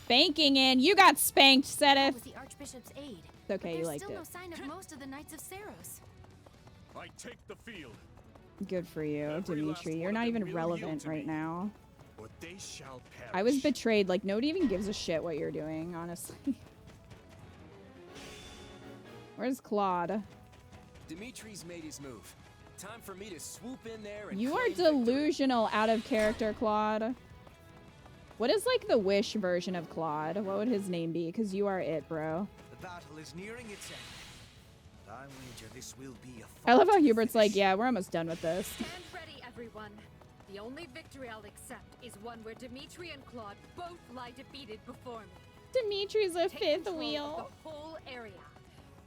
Speaker 1: spanking in. You got spanked, Sedith.
Speaker 9: Was the Archbishop's aid.
Speaker 1: It's okay, you liked
Speaker 9: There's
Speaker 1: it.
Speaker 9: still no sign of most of the Knights of Saros.
Speaker 18: I take the field.
Speaker 1: Good for you, Dimitri. You're not even relevant right now.
Speaker 18: Or they shall perish.
Speaker 1: I was betrayed. Like, nobody even gives a shit what you're doing, honestly. Where's Claude?
Speaker 3: Dimitri's made his move. Time for me to swoop in there and
Speaker 1: You are
Speaker 3: claim victory.
Speaker 1: delusional out of character, Claude. What is, like, the Wish version of Claude? What would his name be? Because you are it, bro.
Speaker 6: The battle is nearing its end. I wager this will be a
Speaker 1: I love how Hubert's like, yeah, we're almost done with this.
Speaker 20: Stand ready, everyone. The only victory I'll accept is one where Dimitri and Claude both lie defeated before me.
Speaker 1: Dimitri's a
Speaker 20: Take
Speaker 1: fifth
Speaker 20: control
Speaker 1: wheel.
Speaker 20: of the whole area.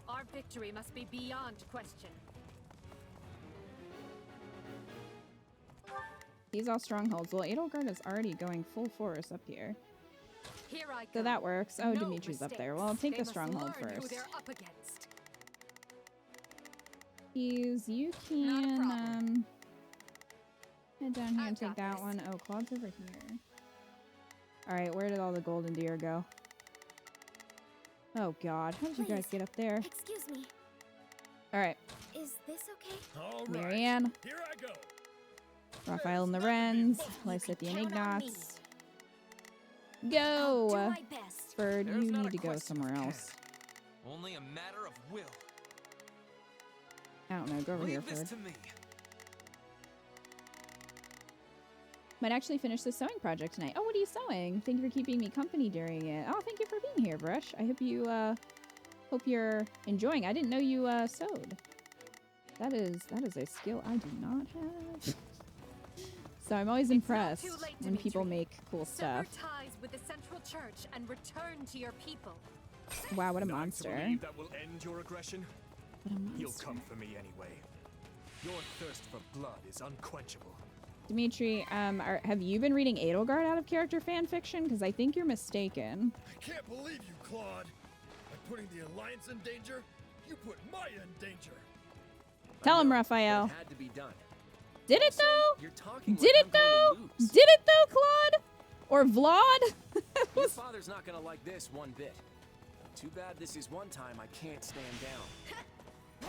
Speaker 20: Our victory must be beyond question.
Speaker 1: These all strongholds. Well, Edelgard is already going full force up here.
Speaker 20: Here I
Speaker 1: So
Speaker 20: go.
Speaker 1: that works. Oh,
Speaker 20: No
Speaker 1: Dimitri's up there. Well, I'll
Speaker 20: mistakes.
Speaker 1: take the
Speaker 20: They
Speaker 1: stronghold
Speaker 20: must learn who
Speaker 1: first.
Speaker 20: they're up against.
Speaker 1: Keys, you can head down here and take that one. Oh, Claude's over here. Alright, where did all the golden deer go? Oh god, how did you guys get up there?
Speaker 9: Excuse me.
Speaker 1: Alright,
Speaker 9: Is this okay?
Speaker 19: All right.
Speaker 1: Marianne,
Speaker 19: Here I go.
Speaker 1: Raphael and the Wrens, Lysithia and
Speaker 9: Count on me.
Speaker 1: Ignatz.
Speaker 9: Do
Speaker 1: Go!
Speaker 9: my best.
Speaker 1: Bird,
Speaker 12: There's
Speaker 1: you
Speaker 12: not
Speaker 1: need
Speaker 12: a
Speaker 1: to go
Speaker 12: question
Speaker 1: somewhere
Speaker 12: of can.
Speaker 1: else.
Speaker 12: Only a matter of will.
Speaker 1: I don't know, go over here,
Speaker 12: Leave this
Speaker 1: Bird.
Speaker 12: to me.
Speaker 1: Might actually finish this sewing project tonight. Oh, what are you sewing? Thank you for keeping me company during it. Oh, thank you for being here, Brush. I hope you, hope you're enjoying. I didn't know you, sewed. That is a skill I do not have. So I'm always impressed when people make cool stuff.
Speaker 20: Sever ties with the Central Church and return to your people.
Speaker 1: Wow, what a
Speaker 18: Not to
Speaker 1: monster.
Speaker 18: believe that will end your aggression?
Speaker 1: What a
Speaker 18: You'll
Speaker 1: monster.
Speaker 18: come for me anyway. Your thirst for blood is unquenchable.
Speaker 1: Dimitri, have you been reading Edelgard out of character fan fiction? Because I think you're mistaken.
Speaker 11: I can't believe you, Claude. By putting the Alliance in danger, you put Maya in danger.
Speaker 1: Tell him, Raphael.
Speaker 3: It had to be done.
Speaker 1: Did it though?
Speaker 3: You're talking
Speaker 1: Did
Speaker 3: like
Speaker 1: it though? Did it though, Claude? Or Vlad?
Speaker 3: Your father's not gonna like this one bit. Too bad this is one time I can't stand down.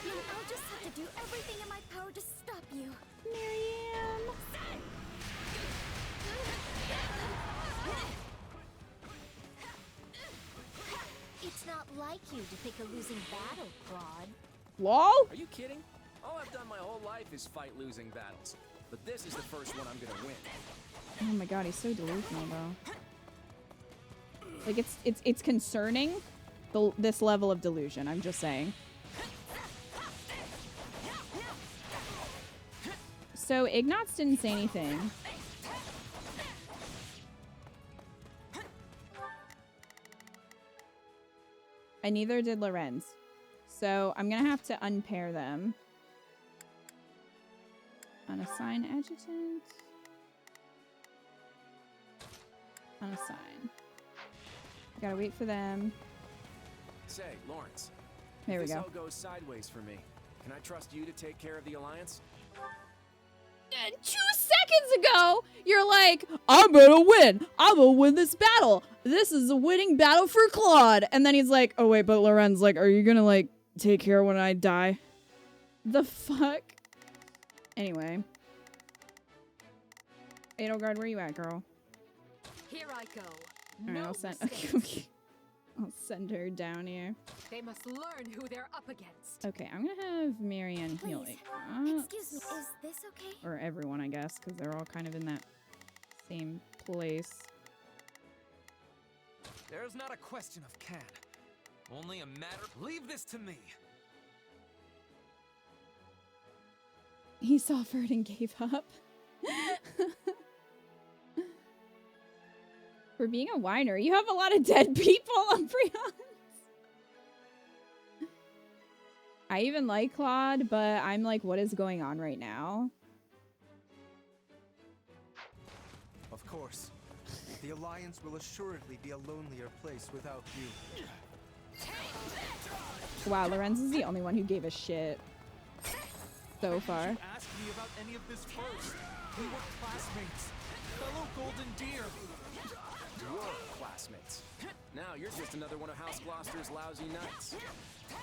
Speaker 9: Then I'll just have to do everything in my power to stop you.
Speaker 1: Miriam.
Speaker 9: It's not like you to pick a losing battle, Claude.
Speaker 1: LOL?
Speaker 3: Are you kidding? All I've done my whole life is fight losing battles. But this is the first one I'm gonna win.
Speaker 1: Oh my god, he's so delusional though. Like it's concerning, this level of delusion, I'm just saying. So Ignatz didn't say anything. And neither did Lorenz. So I'm gonna have to unpair them. Unassign adjutant. Unassign. Gotta wait for them.
Speaker 3: Say, Lawrence.
Speaker 1: There we
Speaker 3: if this
Speaker 1: go.
Speaker 3: all goes sideways for me, can I trust you to take care of the Alliance?
Speaker 1: 2 seconds ago, you're like, I'm gonna win. I'm gonna win this battle. This is a winning battle for Claude. And then he's like, oh wait, but Lorenz, like, are you gonna like take care when I die? The fuck? Anyway. Edelgard, where you at, girl?
Speaker 20: Here I go.
Speaker 1: Alright,
Speaker 20: No
Speaker 1: I'll send
Speaker 20: mistakes.
Speaker 1: okay. I'll send her down here.
Speaker 20: They must learn who they're up against.
Speaker 1: Okay, I'm gonna have Marianne heal
Speaker 9: Please,
Speaker 1: Ignatz.
Speaker 9: excuse me, is this okay?
Speaker 1: Or everyone, I guess, because they're all kind of in that same place.
Speaker 12: There's not a question of can. Only a matter. Leave this to me.
Speaker 1: He suffered and gave up. For being a whiner, you have a lot of dead people, Umbreon. I even like Claude, but I'm like, what is going on right now?
Speaker 14: Of course. The Alliance will assuredly be a lonelier place without you.
Speaker 1: Wow, Lorenz is the only one who gave a shit so far.
Speaker 5: You asked me about any of this first. We were classmates. Fellow Golden Deer.
Speaker 3: You were classmates. Now you're just another one of House Gloucester's lousy knights.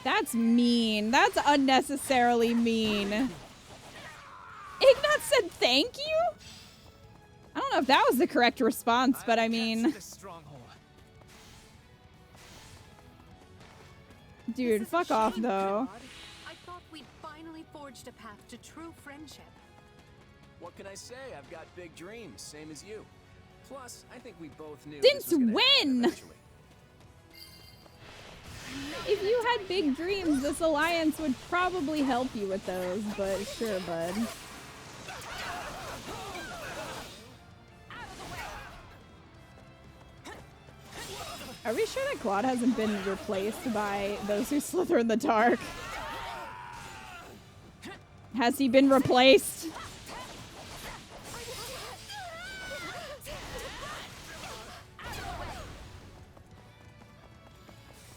Speaker 1: That's mean. That's unnecessarily mean. Ignatz said thank you? I don't know if that was the correct response, but I mean... Dude, fuck off, though.
Speaker 20: I thought we'd finally forged a path to true friendship.
Speaker 3: What can I say? I've got big dreams, same as you. Plus, I think we both knew
Speaker 1: Since
Speaker 3: this was gonna happen
Speaker 1: when?
Speaker 3: eventually.
Speaker 1: If you had big dreams, this alliance would probably help you with those, but sure, bud. Are we sure that Claude hasn't been replaced by those who slither in the dark? Has he been replaced?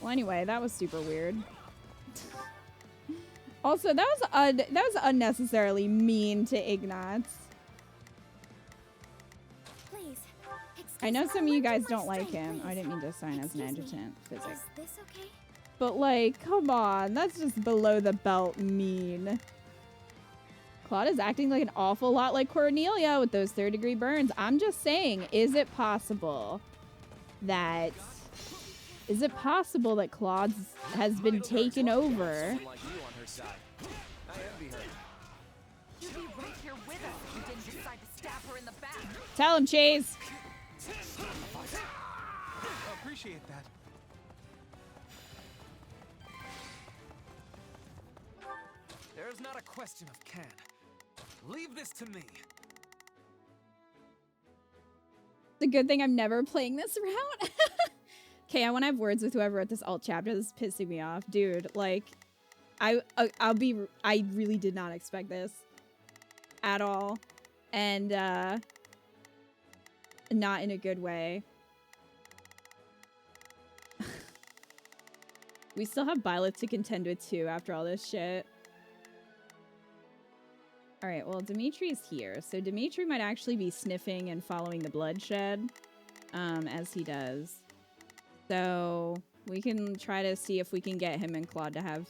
Speaker 1: Well, anyway, that was super weird. Also, that was unnecessarily mean to Ignatz.
Speaker 9: Please,
Speaker 1: I know some of you guys don't like him. I didn't mean to assign as an adjutant physics.
Speaker 9: Is this okay?
Speaker 1: But like, come on, that's just below the belt mean. Claude is acting like an awful lot like Cornelia with those 3rd-degree burns. I'm just saying, is it possible that Claude has been taken over?
Speaker 3: Like you on her side. I envy her.
Speaker 17: You'd be right here with us if you didn't decide to stab her in the back.
Speaker 1: Tell him, Chase.
Speaker 5: I appreciate that.
Speaker 12: There is not a question of can. Leave this to me.
Speaker 1: It's a good thing I'm never playing this route. Okay, I want to have words with whoever wrote this alt chapter. This is pissing me off, dude. Like, I really did not expect this at all, and not in a good way. We still have Byleth to contend with too after all this shit. All right, well, Dimitri's here, so Dimitri might actually be sniffing and following the bloodshed, as he does. So we can try to see if we can get him and Claude to have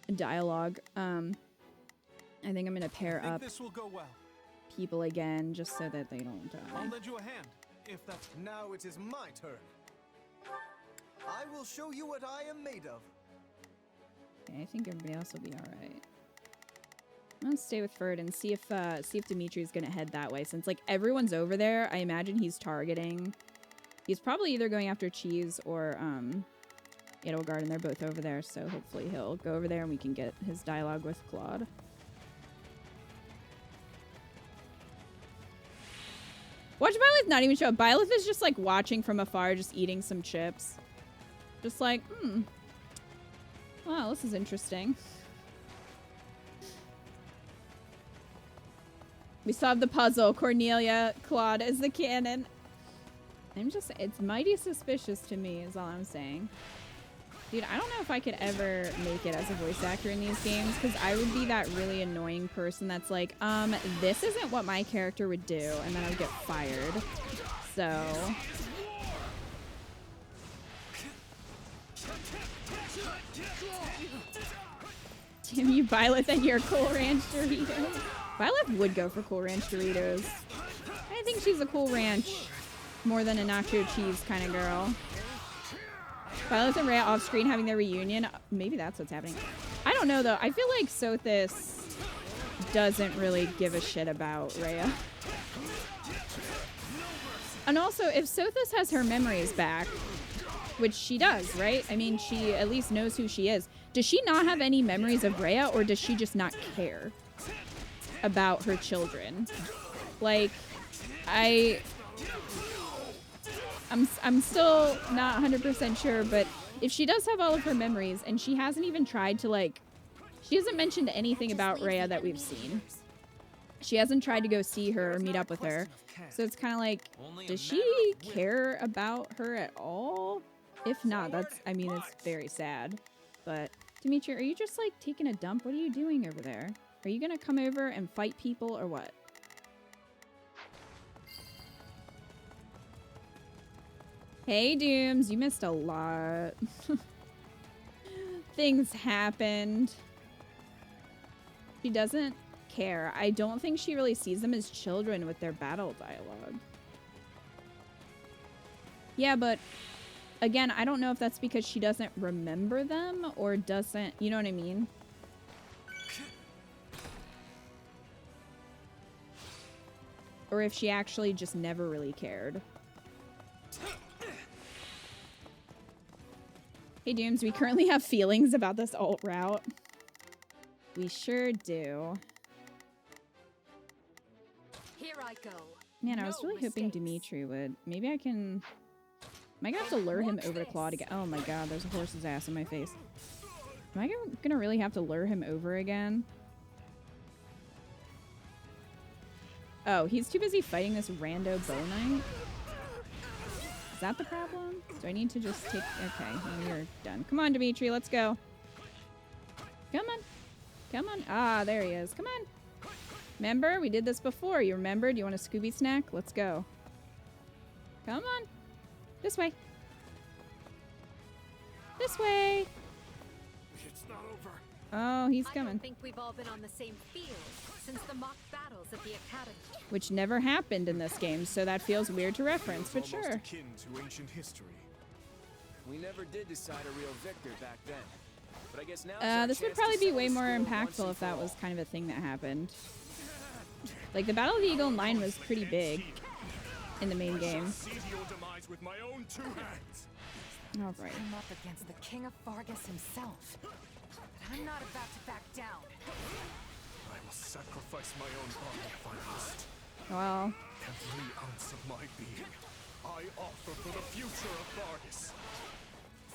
Speaker 1: a dialogue. I think I'm gonna pair up
Speaker 5: this will go well.
Speaker 1: people again, just so that they don't die.
Speaker 14: I'll lend you a hand, if that's... Now it is my turn. I will show you what I am made of.
Speaker 1: Okay, I think everybody else will be all right. Let's stay with Ferd and see if Dimitri's gonna head that way. Since like everyone's over there, I imagine he's targeting. He's probably either going after Cheese or Edelgard, and they're both over there. So hopefully he'll go over there and we can get his dialogue with Claude. Watch Byleth not even show up. Byleth is just like watching from afar, just eating some chips. Just like, wow, this is interesting. We solved the puzzle. Cornelia, Claude is the canon. It's mighty suspicious to me is all I'm saying. Dude, I don't know if I could ever make it as a voice actor in these games, because I would be that really annoying person that's like, this isn't what my character would do, and then I would get fired. So... Damn you, Byleth, and your Cool Ranch Doritos. Byleth would go for Cool Ranch Doritos. I think she's a Cool Ranch more than a nacho cheese kind of girl. Byleth and Rhea off screen having their reunion. Maybe that's what's happening. I don't know though. I feel like Sothis doesn't really give a shit about Rhea. And also, if Sothis has her memories back, which she does, right? I mean, she at least knows who she is. Does she not have any memories of Rhea, or does she just not care about her children? Like, I'm still not 100% sure, but if she does have all of her memories and she hasn't even tried to, like, she hasn't mentioned anything about Rhea that we've seen. She hasn't tried to go see her or meet up with her. So it's kind of like, does she care about her at all? If not, that's, I mean, it's very sad. But, Dimitri, are you just, like, taking a dump? What are you doing over there? Are you gonna come over and fight people or what? Hey, Dooms, you missed a lot. Things happened. She doesn't care. I don't think she really sees them as children with their battle dialogue. Yeah, but again, I don't know if that's because she doesn't remember them or doesn't, you know what I mean? Or if she actually just never really cared. Hey Dooms, we currently have feelings about this alt route. We sure do.
Speaker 20: Here I go.
Speaker 1: Man, I was really hoping Dimitri would. Maybe I can... Am I gonna have to lure him over to Claude again? Oh my god, there's a horse's ass in my face. Am I gonna really have to lure him over again? Oh, he's too busy fighting this rando bow knight? Is that the problem? Do I need to just take... Okay, well, you're done. Come on, Dimitri, let's go. Come on. Come on. Ah, there he is. Come on. Remember? We did this before. You remember? Do you want a Scooby snack? Let's go. Come on. This way. This way.
Speaker 18: It's not over.
Speaker 1: Oh, he's coming.
Speaker 20: I don't think we've all been on the same field since the mock battles at the academy.
Speaker 1: Which never happened in this game, so that feels weird to reference, but sure.
Speaker 18: Akin to ancient history.
Speaker 3: We never did decide a real victor back then. But I guess now
Speaker 1: this would probably be way more impactful if that was kind of a thing that happened. Like, the Battle of the Eagle and Lion was pretty big. in the main game.
Speaker 18: See your demise with my own 2 hands.
Speaker 1: All right.
Speaker 17: I'm up against the King of Fargus himself. But I'm not about to back down.
Speaker 18: I will sacrifice my own body if I must.
Speaker 1: Well.
Speaker 18: Every ounce of my being, I offer for the future of Fargus.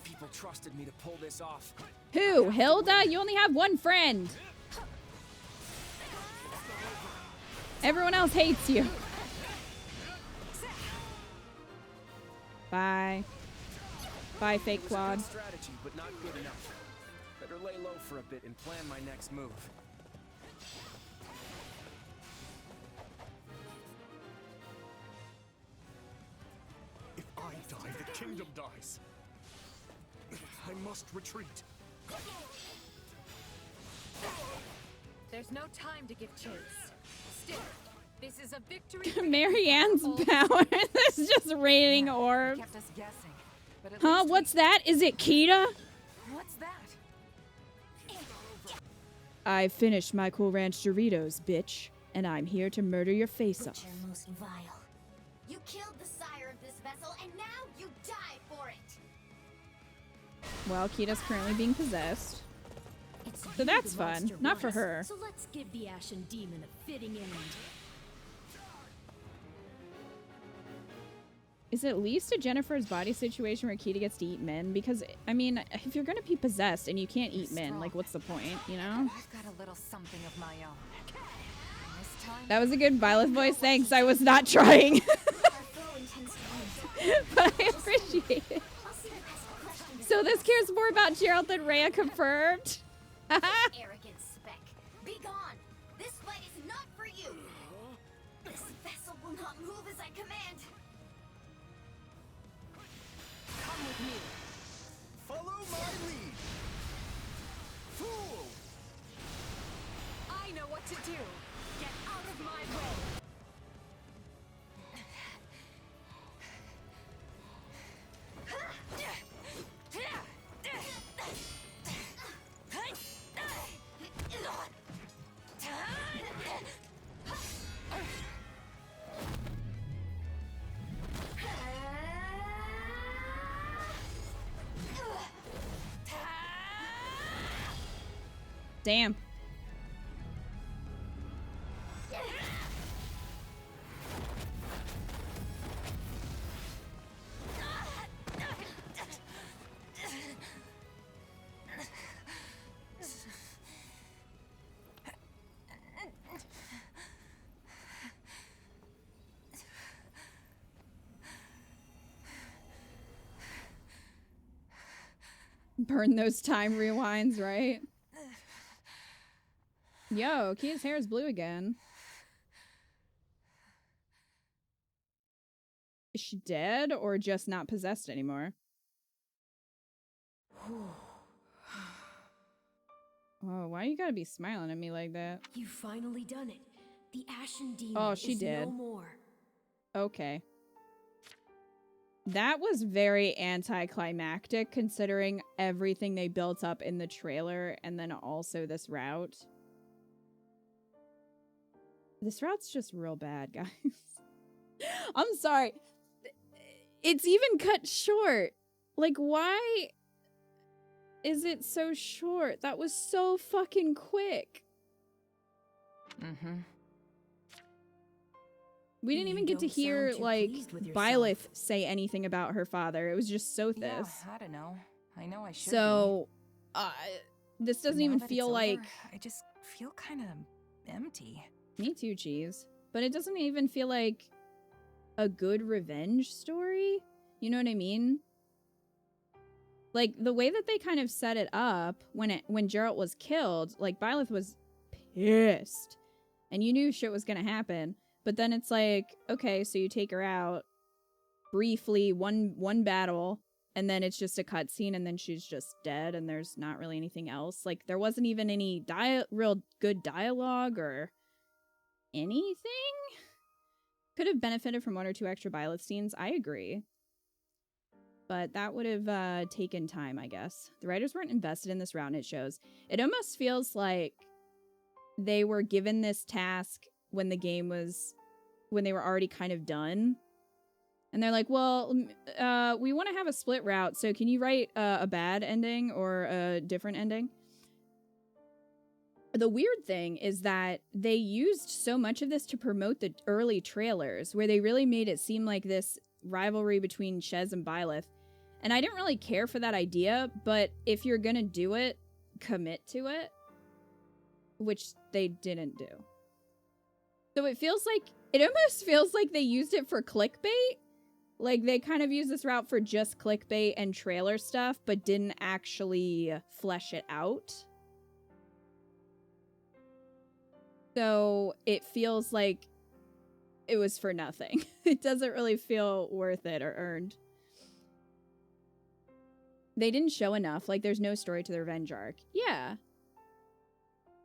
Speaker 3: People trusted me to pull this off.
Speaker 1: Who? Hilda? You only have one friend. Everyone else hates you. Bye. Bye, fake Claude.
Speaker 3: Strategy, but not good enough. Better lay low for a bit and plan my next move.
Speaker 18: If I die, the kingdom dies. I must retreat.
Speaker 20: There's no time to give chase. Still, this is a victory.
Speaker 1: Marianne's power. This is just raining orbs.
Speaker 17: Kept us guessing. But at
Speaker 1: Huh?
Speaker 17: least
Speaker 1: What's that? Is it Kita?
Speaker 17: What's that?
Speaker 1: I finished my Cool Ranch Doritos, bitch. And I'm here to murder your face off.
Speaker 9: Butcher most vile. You killed the sire of this vessel, and now you die for it.
Speaker 1: Well, Kita's currently being possessed. So that's fun. Not for her.
Speaker 2: So let's give the Ashen Demon a fitting end.
Speaker 1: Is it at least a Jennifer's body situation where Kita gets to eat men? Because, I mean, if you're gonna be possessed and you can't eat men, like, what's the point, you know?
Speaker 17: I've got a little something of my own. This time,
Speaker 1: That was a good Byleth voice. Thanks. I was not trying. But I appreciate it. So this cares more about Gerald than Rhea confirmed?
Speaker 9: Arrogant speck. Be gone. This fight is not for you. This vessel will not move as I command.
Speaker 14: Come with me. Follow my lead. Fool!
Speaker 20: I know what to do. Get out of my way.
Speaker 1: Damn. Burn those time rewinds, right? Yo, Kia's hair is blue again. Is she dead or just not possessed anymore? Oh, why you gotta be smiling at me like that?
Speaker 2: You've finally done it. The Ashen Demon
Speaker 1: Oh, she
Speaker 2: is
Speaker 1: did.
Speaker 2: no more.
Speaker 1: Okay. That was very anticlimactic considering everything they built up in the trailer and then also this route. This route's just real bad, guys. I'm sorry. It's even cut short. Like, why is it so short? That was so fucking quick.
Speaker 17: Mm-hmm.
Speaker 1: We didn't even get to hear, like, Byleth say anything about her father. It was just Sothis.
Speaker 17: Yeah, I don't know. I know I should.
Speaker 1: So, this doesn't even
Speaker 17: that
Speaker 1: feel
Speaker 17: it's
Speaker 1: like...
Speaker 17: over, I just feel kind of empty.
Speaker 1: Me too, Cheese. But it doesn't even feel like a good revenge story. You know what I mean? Like, the way that they kind of set it up when Geralt was killed, like, Byleth was pissed. And you knew shit was gonna happen. But then it's like, okay, so you take her out briefly, one battle, and then it's just a cutscene, and then she's just dead, and there's not really anything else. Like, there wasn't even any real good dialogue or anything. Could have benefited from 1 or 2 extra Byleth scenes. I agree. But that would have taken time, I guess. The writers weren't invested in this round, it shows. It almost feels like they were given this task when they were already kind of done. And they're like, well, we want to have a split route, so can you write a bad ending or a different ending? The weird thing is that they used so much of this to promote the early trailers, where they really made it seem like this rivalry between Shez and Byleth. And I didn't really care for that idea, but if you're gonna do it, commit to it. Which they didn't do. So it almost feels like they used it for clickbait. Like, they kind of used this route for just clickbait and trailer stuff, but didn't actually flesh it out. So it feels like it was for nothing. It doesn't really feel worth it or earned. They didn't show enough. Like, there's no story to the revenge arc. Yeah.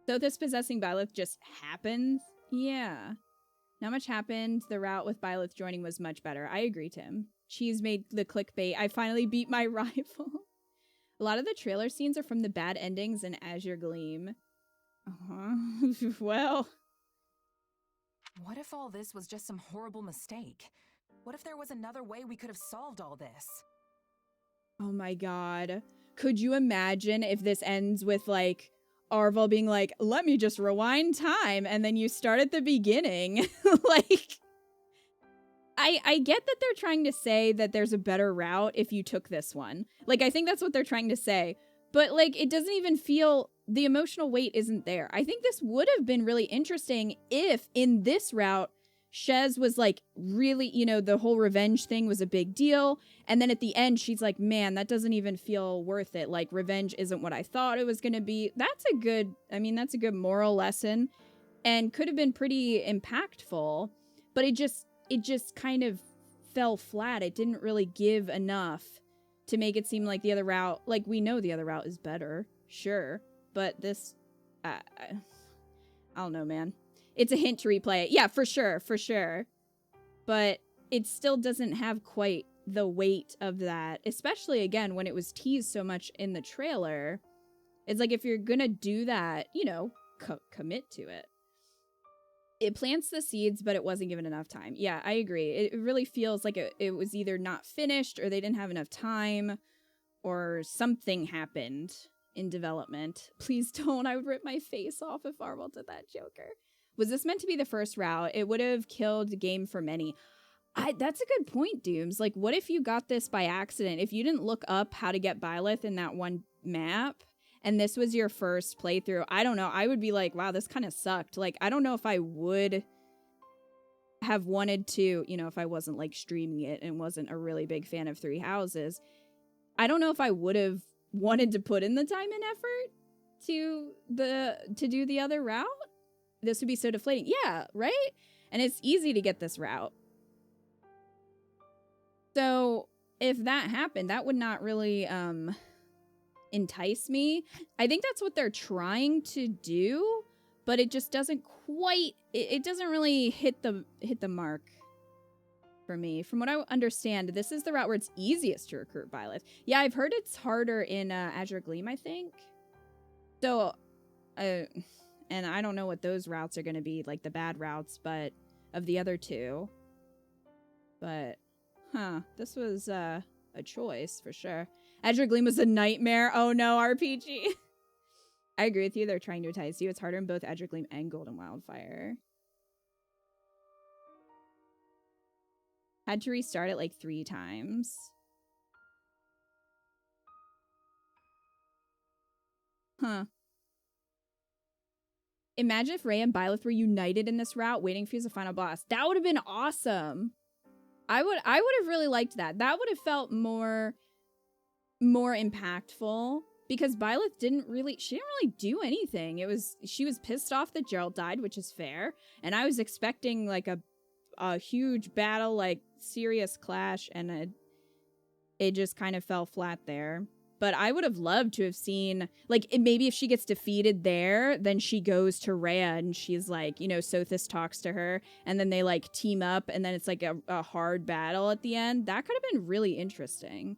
Speaker 1: So this possessing Byleth just happens? Yeah. Not much happened. The route with Byleth joining was much better. I agree, Tim. Cheese made the clickbait. I finally beat my rival. A lot of the trailer scenes are from the bad endings and Azure Gleam. Well.
Speaker 17: What if all this was just some horrible mistake? What if there was another way we could have solved all this?
Speaker 1: Oh my god. Could you imagine if this ends with, like, Arval being like, let me just rewind time, and then you start at the beginning? Like, I get that they're trying to say that there's a better route if you took this one. Like, I think that's what they're trying to say. But, like, it doesn't even feel... The emotional weight isn't there. I think this would have been really interesting if, in this route, Shez was, like, really, you know, the whole revenge thing was a big deal. And then at the end, she's like, man, that doesn't even feel worth it. Like, revenge isn't what I thought it was going to be. That's a good moral lesson. And could have been pretty impactful. But it just kind of fell flat. It didn't really give enough to make it seem like the other route, like, we know the other route is better. Sure. But this, I don't know, man. It's a hint to replay it. Yeah, for sure. But it still doesn't have quite the weight of that, especially, again, when it was teased so much in the trailer. It's like, if you're gonna do that, you know, commit to it. It plants the seeds, but it wasn't given enough time. Yeah, I agree. It really feels like it was either not finished, or they didn't have enough time, or something happened in development. Please don't. I would rip my face off if Arval did that, Joker. Was this meant to be the first route? It would have killed the game for many. That's a good point, Dooms. Like, what if you got this by accident? If you didn't look up how to get Byleth in that one map, and this was your first playthrough, I don't know. I would be like, wow, this kind of sucked. Like, I don't know if I would have wanted to, you know, if I wasn't, like, streaming it and wasn't a really big fan of Three Houses. I don't know if I would have wanted to put in the time and effort to do the other route. This would be so deflating. Yeah, right? And it's easy to get this route. So if that happened, that would not really entice me. I think that's what they're trying to do, but it just doesn't quite, it doesn't really hit the mark for me. From what I understand, this is the route where it's easiest to recruit Byleth. Yeah, I've heard it's harder in Azure Gleam, I think. So, and I don't know what those routes are going to be, like the bad routes, but of the other two. But, this was a choice for sure. Azure Gleam was a nightmare. Oh no, RPG. I agree with you. They're trying to entice you. It's harder in both Azure Gleam and Golden Wildfire. Had to restart it like 3 times. Imagine if Rhea and Byleth were united in this route, waiting for you as a final boss. That would have been awesome. I would have really liked that. That would have felt more impactful, because Byleth didn't really do anything. She was pissed off that Geralt died, which is fair, and I was expecting like a huge battle, like serious clash, and it just kind of fell flat there. But I would have loved to have seen, like, maybe if she gets defeated there, then she goes to Rhea and she's like, you know, Sothis talks to her and then they like team up and then it's like a hard battle at the end. That could have been really interesting.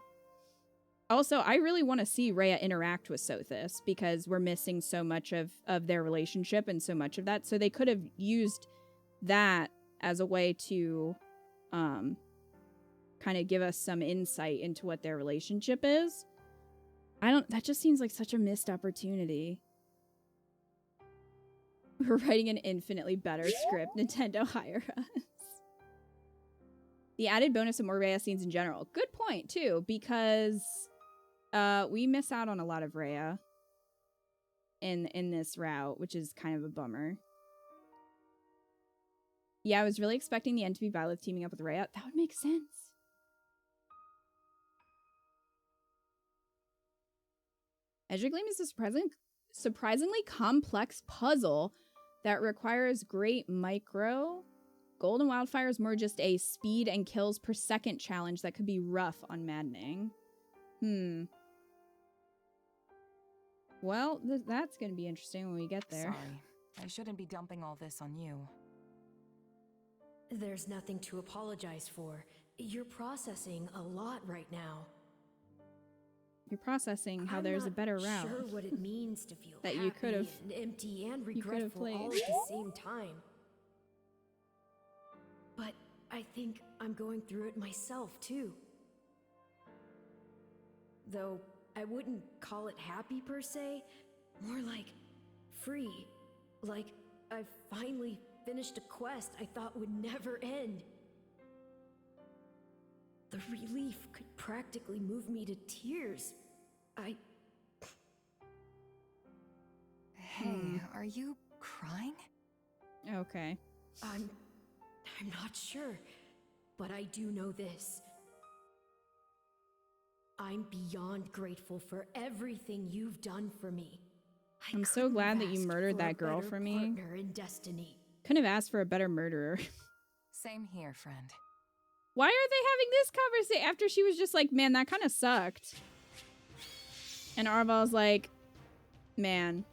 Speaker 1: Also, I really want to see Rhea interact with Sothis because we're missing so much of their relationship and so much of that. So they could have used that as a way to kind of give us some insight into what their relationship is. That just seems like such a missed opportunity. We're writing an infinitely better script. Nintendo, hire us. The added bonus of more Rhea scenes in general. Good point, too, because we miss out on a lot of Rhea in this route, which is kind of a bummer. Yeah, I was really expecting the end to be Byleth teaming up with Rhea. That would make sense. Edelgard is a surprisingly complex puzzle that requires great micro. Golden Wildfire is more just a speed and kills per second challenge that could be rough on maddening. Well, that's going to be interesting when we get there.
Speaker 17: Sorry, I shouldn't be dumping all this on you.
Speaker 2: There's nothing to apologize for. You're processing a lot right now.
Speaker 1: You're processing how there's a better route.
Speaker 2: I'm not sure what it means to feel
Speaker 1: that
Speaker 2: happy
Speaker 1: you could have
Speaker 2: and empty and regretful all at the same time. But I think I'm going through it myself too. Though I wouldn't call it happy per se, more like free. Like I've finally finished a quest I thought would never end. The relief could practically move me to tears.
Speaker 17: Hey, are you crying?
Speaker 1: Okay.
Speaker 2: I'm not sure, but I do know this. I'm beyond grateful for everything you've done for me.
Speaker 1: I'm so glad that you murdered that girl for me.
Speaker 2: Partner in destiny.
Speaker 1: Couldn't have asked for a better murderer.
Speaker 17: Same here, friend.
Speaker 1: Why are they having this conversation after she was just like, man, that kind of sucked? And Arval's like, man,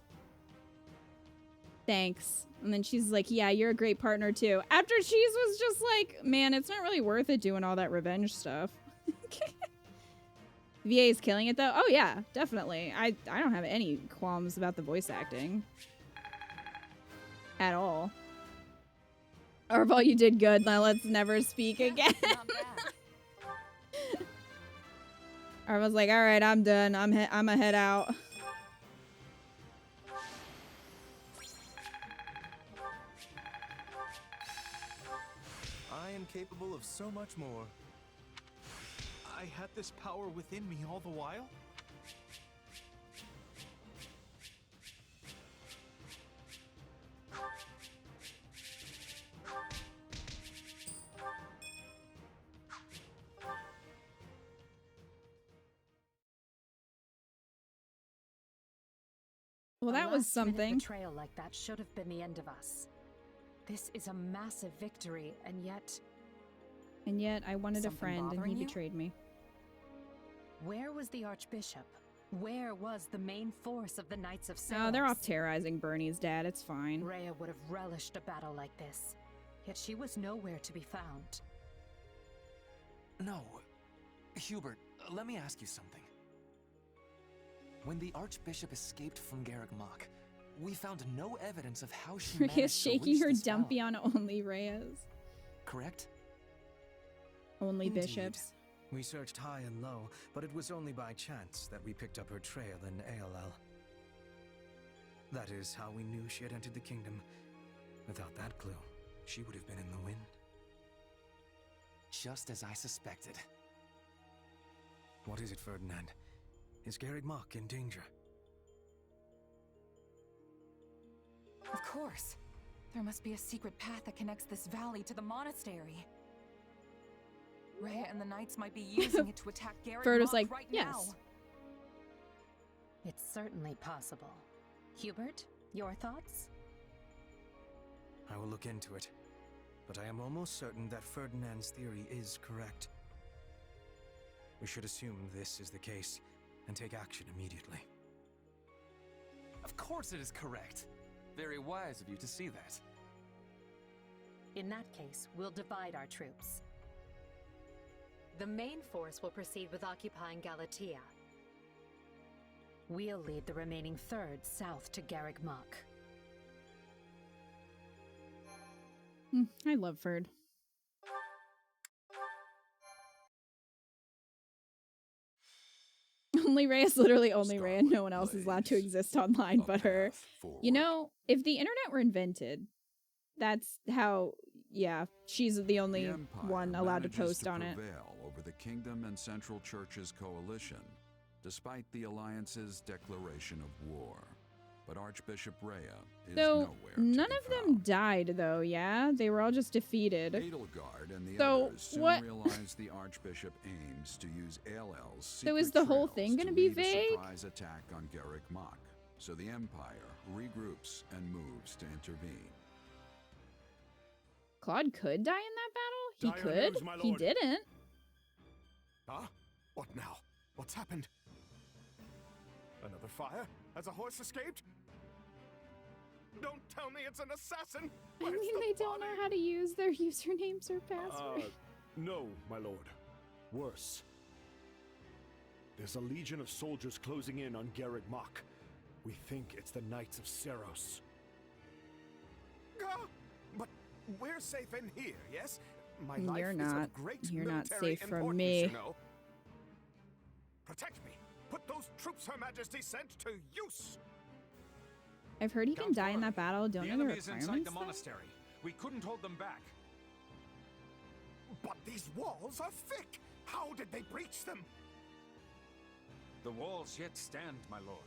Speaker 1: thanks. And then she's like, yeah, you're a great partner too. After Cheese was just like, man, it's not really worth it doing all that revenge stuff. VA is killing it though. Oh yeah, definitely. I don't have any qualms about the voice acting. At all. Arval, you did good. Now let's never speak again. Arval's like, all right, I'm done. I'm a head out.
Speaker 14: I am capable of so much more.
Speaker 5: I had this power within me all the while?
Speaker 1: Well, that was something.
Speaker 7: A betrayal like that should have been the end of us. This is a massive victory, and yet
Speaker 1: I wanted a friend, and he betrayed me.
Speaker 7: Where was the Archbishop? Where was the main force of the Knights of Saros?
Speaker 1: Oh, they're off terrorizing Bernie's dad. It's fine.
Speaker 7: Rhea would have relished a battle like this, yet she was nowhere to be found.
Speaker 12: No. Hubert, let me ask you something. When the Archbishop escaped from Garreg Mach, we found no evidence of how she managed
Speaker 1: Rhea's
Speaker 12: to
Speaker 1: shaking
Speaker 12: reach
Speaker 1: her
Speaker 12: this
Speaker 1: dumpy
Speaker 12: town.
Speaker 1: on only Rhea's.
Speaker 12: Correct?
Speaker 1: Only
Speaker 6: Indeed.
Speaker 1: bishops.
Speaker 6: We searched high and low, but it was only by chance that we picked up her trail in ALL. That is how we knew she had entered the kingdom. Without that clue, she would have been in the wind.
Speaker 12: Just as I suspected.
Speaker 6: What is it, Ferdinand? Is Garreg Mach in danger?
Speaker 17: Of course. There must be a secret path that connects this valley to the monastery. Rhea and the Knights might be using it to attack Garreg
Speaker 1: Ferd was
Speaker 17: Mach
Speaker 1: like,
Speaker 17: right
Speaker 1: yes.
Speaker 17: now.
Speaker 7: It's certainly possible. Hubert, your thoughts?
Speaker 6: I will look into it, but I am almost certain that Ferdinand's theory is correct. We should assume this is the case and take action immediately.
Speaker 12: Of course it is correct. Very wise of you to see that.
Speaker 7: In that case, we'll divide our troops. The main force will proceed with occupying Galatea. We'll lead the remaining third south to Garreg Mach.
Speaker 1: I love Ferd. Only Rhea is literally only Rhea. No one else is allowed to exist online but her. You know, if the internet were invented, that's how, yeah, she's the only one allowed to post on it.
Speaker 21: Prevail over the Kingdom and Central Church's coalition, despite the Alliance's declaration of war. But Archbishop Rhea is nowhere
Speaker 1: none of them died, though, yeah? They were all just defeated.
Speaker 21: Edelgard and the others soon realized the Archbishop aims to use Aelel's secret
Speaker 1: is the whole thing going to be vague?
Speaker 21: A surprise attack on Garrick Mach, so the Empire regroups and moves to intervene.
Speaker 1: Claude could die in that battle? He could. He didn't.
Speaker 18: Huh? What now? What's happened? Another fire? Has a horse escaped? Don't tell me it's an assassin!
Speaker 1: I mean, they don't know how to use their usernames or passwords.
Speaker 18: No, my lord. Worse. There's a legion of soldiers closing in on Garrick Mach. We think it's the Knights of Seros. But we're safe in here, yes? My life
Speaker 1: You're
Speaker 18: is
Speaker 1: not.
Speaker 18: of great
Speaker 1: You're not
Speaker 18: military
Speaker 1: safe from
Speaker 18: importance,
Speaker 1: me.
Speaker 18: you know. Protect me! Put those troops Her Majesty sent to use!
Speaker 1: I've heard he can die in that battle. Don't know the
Speaker 8: enemy is inside
Speaker 1: requirements,
Speaker 8: the
Speaker 1: though?
Speaker 8: monastery. We couldn't hold them back.
Speaker 18: But these walls are thick! How did they breach them?
Speaker 8: The walls yet stand, my lord.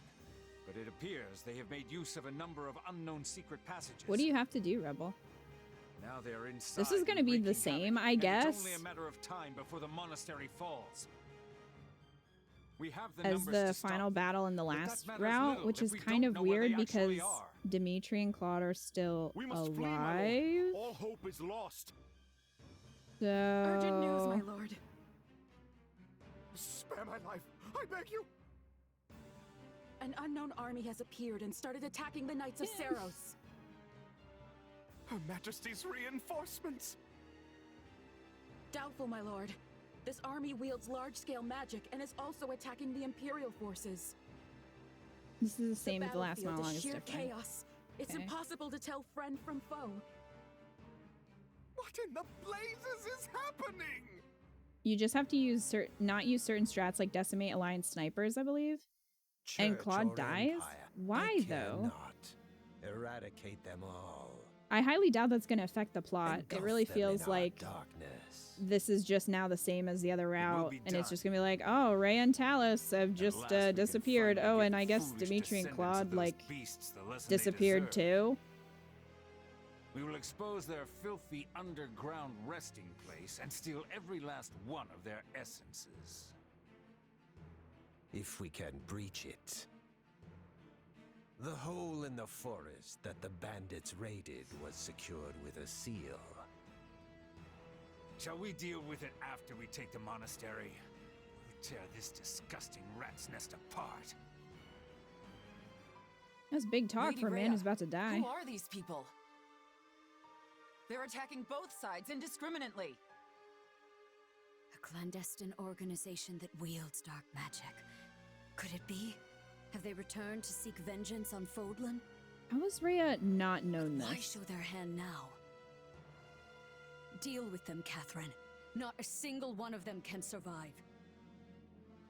Speaker 8: But it appears they have made use of a number of unknown secret passages.
Speaker 1: What do you have to do, Rebel?
Speaker 8: Now they're inside.
Speaker 1: This is going to be the same, I guess,
Speaker 8: it's only a matter of time before the monastery falls. We have the
Speaker 1: as the final battle in the last route, which is kind of weird because Dimitri and Claude are still alive.
Speaker 18: All hope is lost.
Speaker 1: So...
Speaker 20: Urgent news, my lord.
Speaker 18: Spare my life, I beg you.
Speaker 20: An unknown army has appeared and started attacking the Knights of Seros.
Speaker 18: Her Majesty's reinforcements.
Speaker 20: Doubtful, my lord. This army wields large-scale magic and is also attacking the Imperial forces.
Speaker 1: This is the same as the last monologue.
Speaker 20: Is sheer
Speaker 1: different.
Speaker 20: chaos. It's
Speaker 1: Okay.
Speaker 20: impossible to tell friend from foe.
Speaker 18: What in the blazes is happening?
Speaker 1: You just have to use not use certain strats like decimate Alliance snipers, I believe. And Claude dies? Why though?
Speaker 22: Eradicate them all.
Speaker 1: I highly doubt that's going to affect the plot. It really
Speaker 22: Engulf them
Speaker 1: feels
Speaker 22: in our
Speaker 1: like
Speaker 22: darkness.
Speaker 1: this is just now the same as the other route, and it's just going to be like, oh, Rhea and Talos have just disappeared. Oh, and I guess Dimitri and Claude like disappeared too.
Speaker 8: We will expose their filthy underground resting place and steal every last one of their essences.
Speaker 22: If we can breach it. The hole in the forest that the bandits raided was secured with a seal.
Speaker 8: Shall we deal with it after we take the monastery? We'll tear this disgusting rat's nest apart.
Speaker 1: That's big talk
Speaker 17: Lady
Speaker 1: for a man
Speaker 17: Rhea,
Speaker 1: who's about to die.
Speaker 17: Who are these people? They're attacking both sides indiscriminately.
Speaker 2: A clandestine organization that wields dark magic. Could it be? Have they returned to seek vengeance on Fodlan?
Speaker 1: How has Rhea not known
Speaker 2: Why
Speaker 1: this?
Speaker 2: show their hand now? Deal with them, Catherine. Not a single one of them can survive.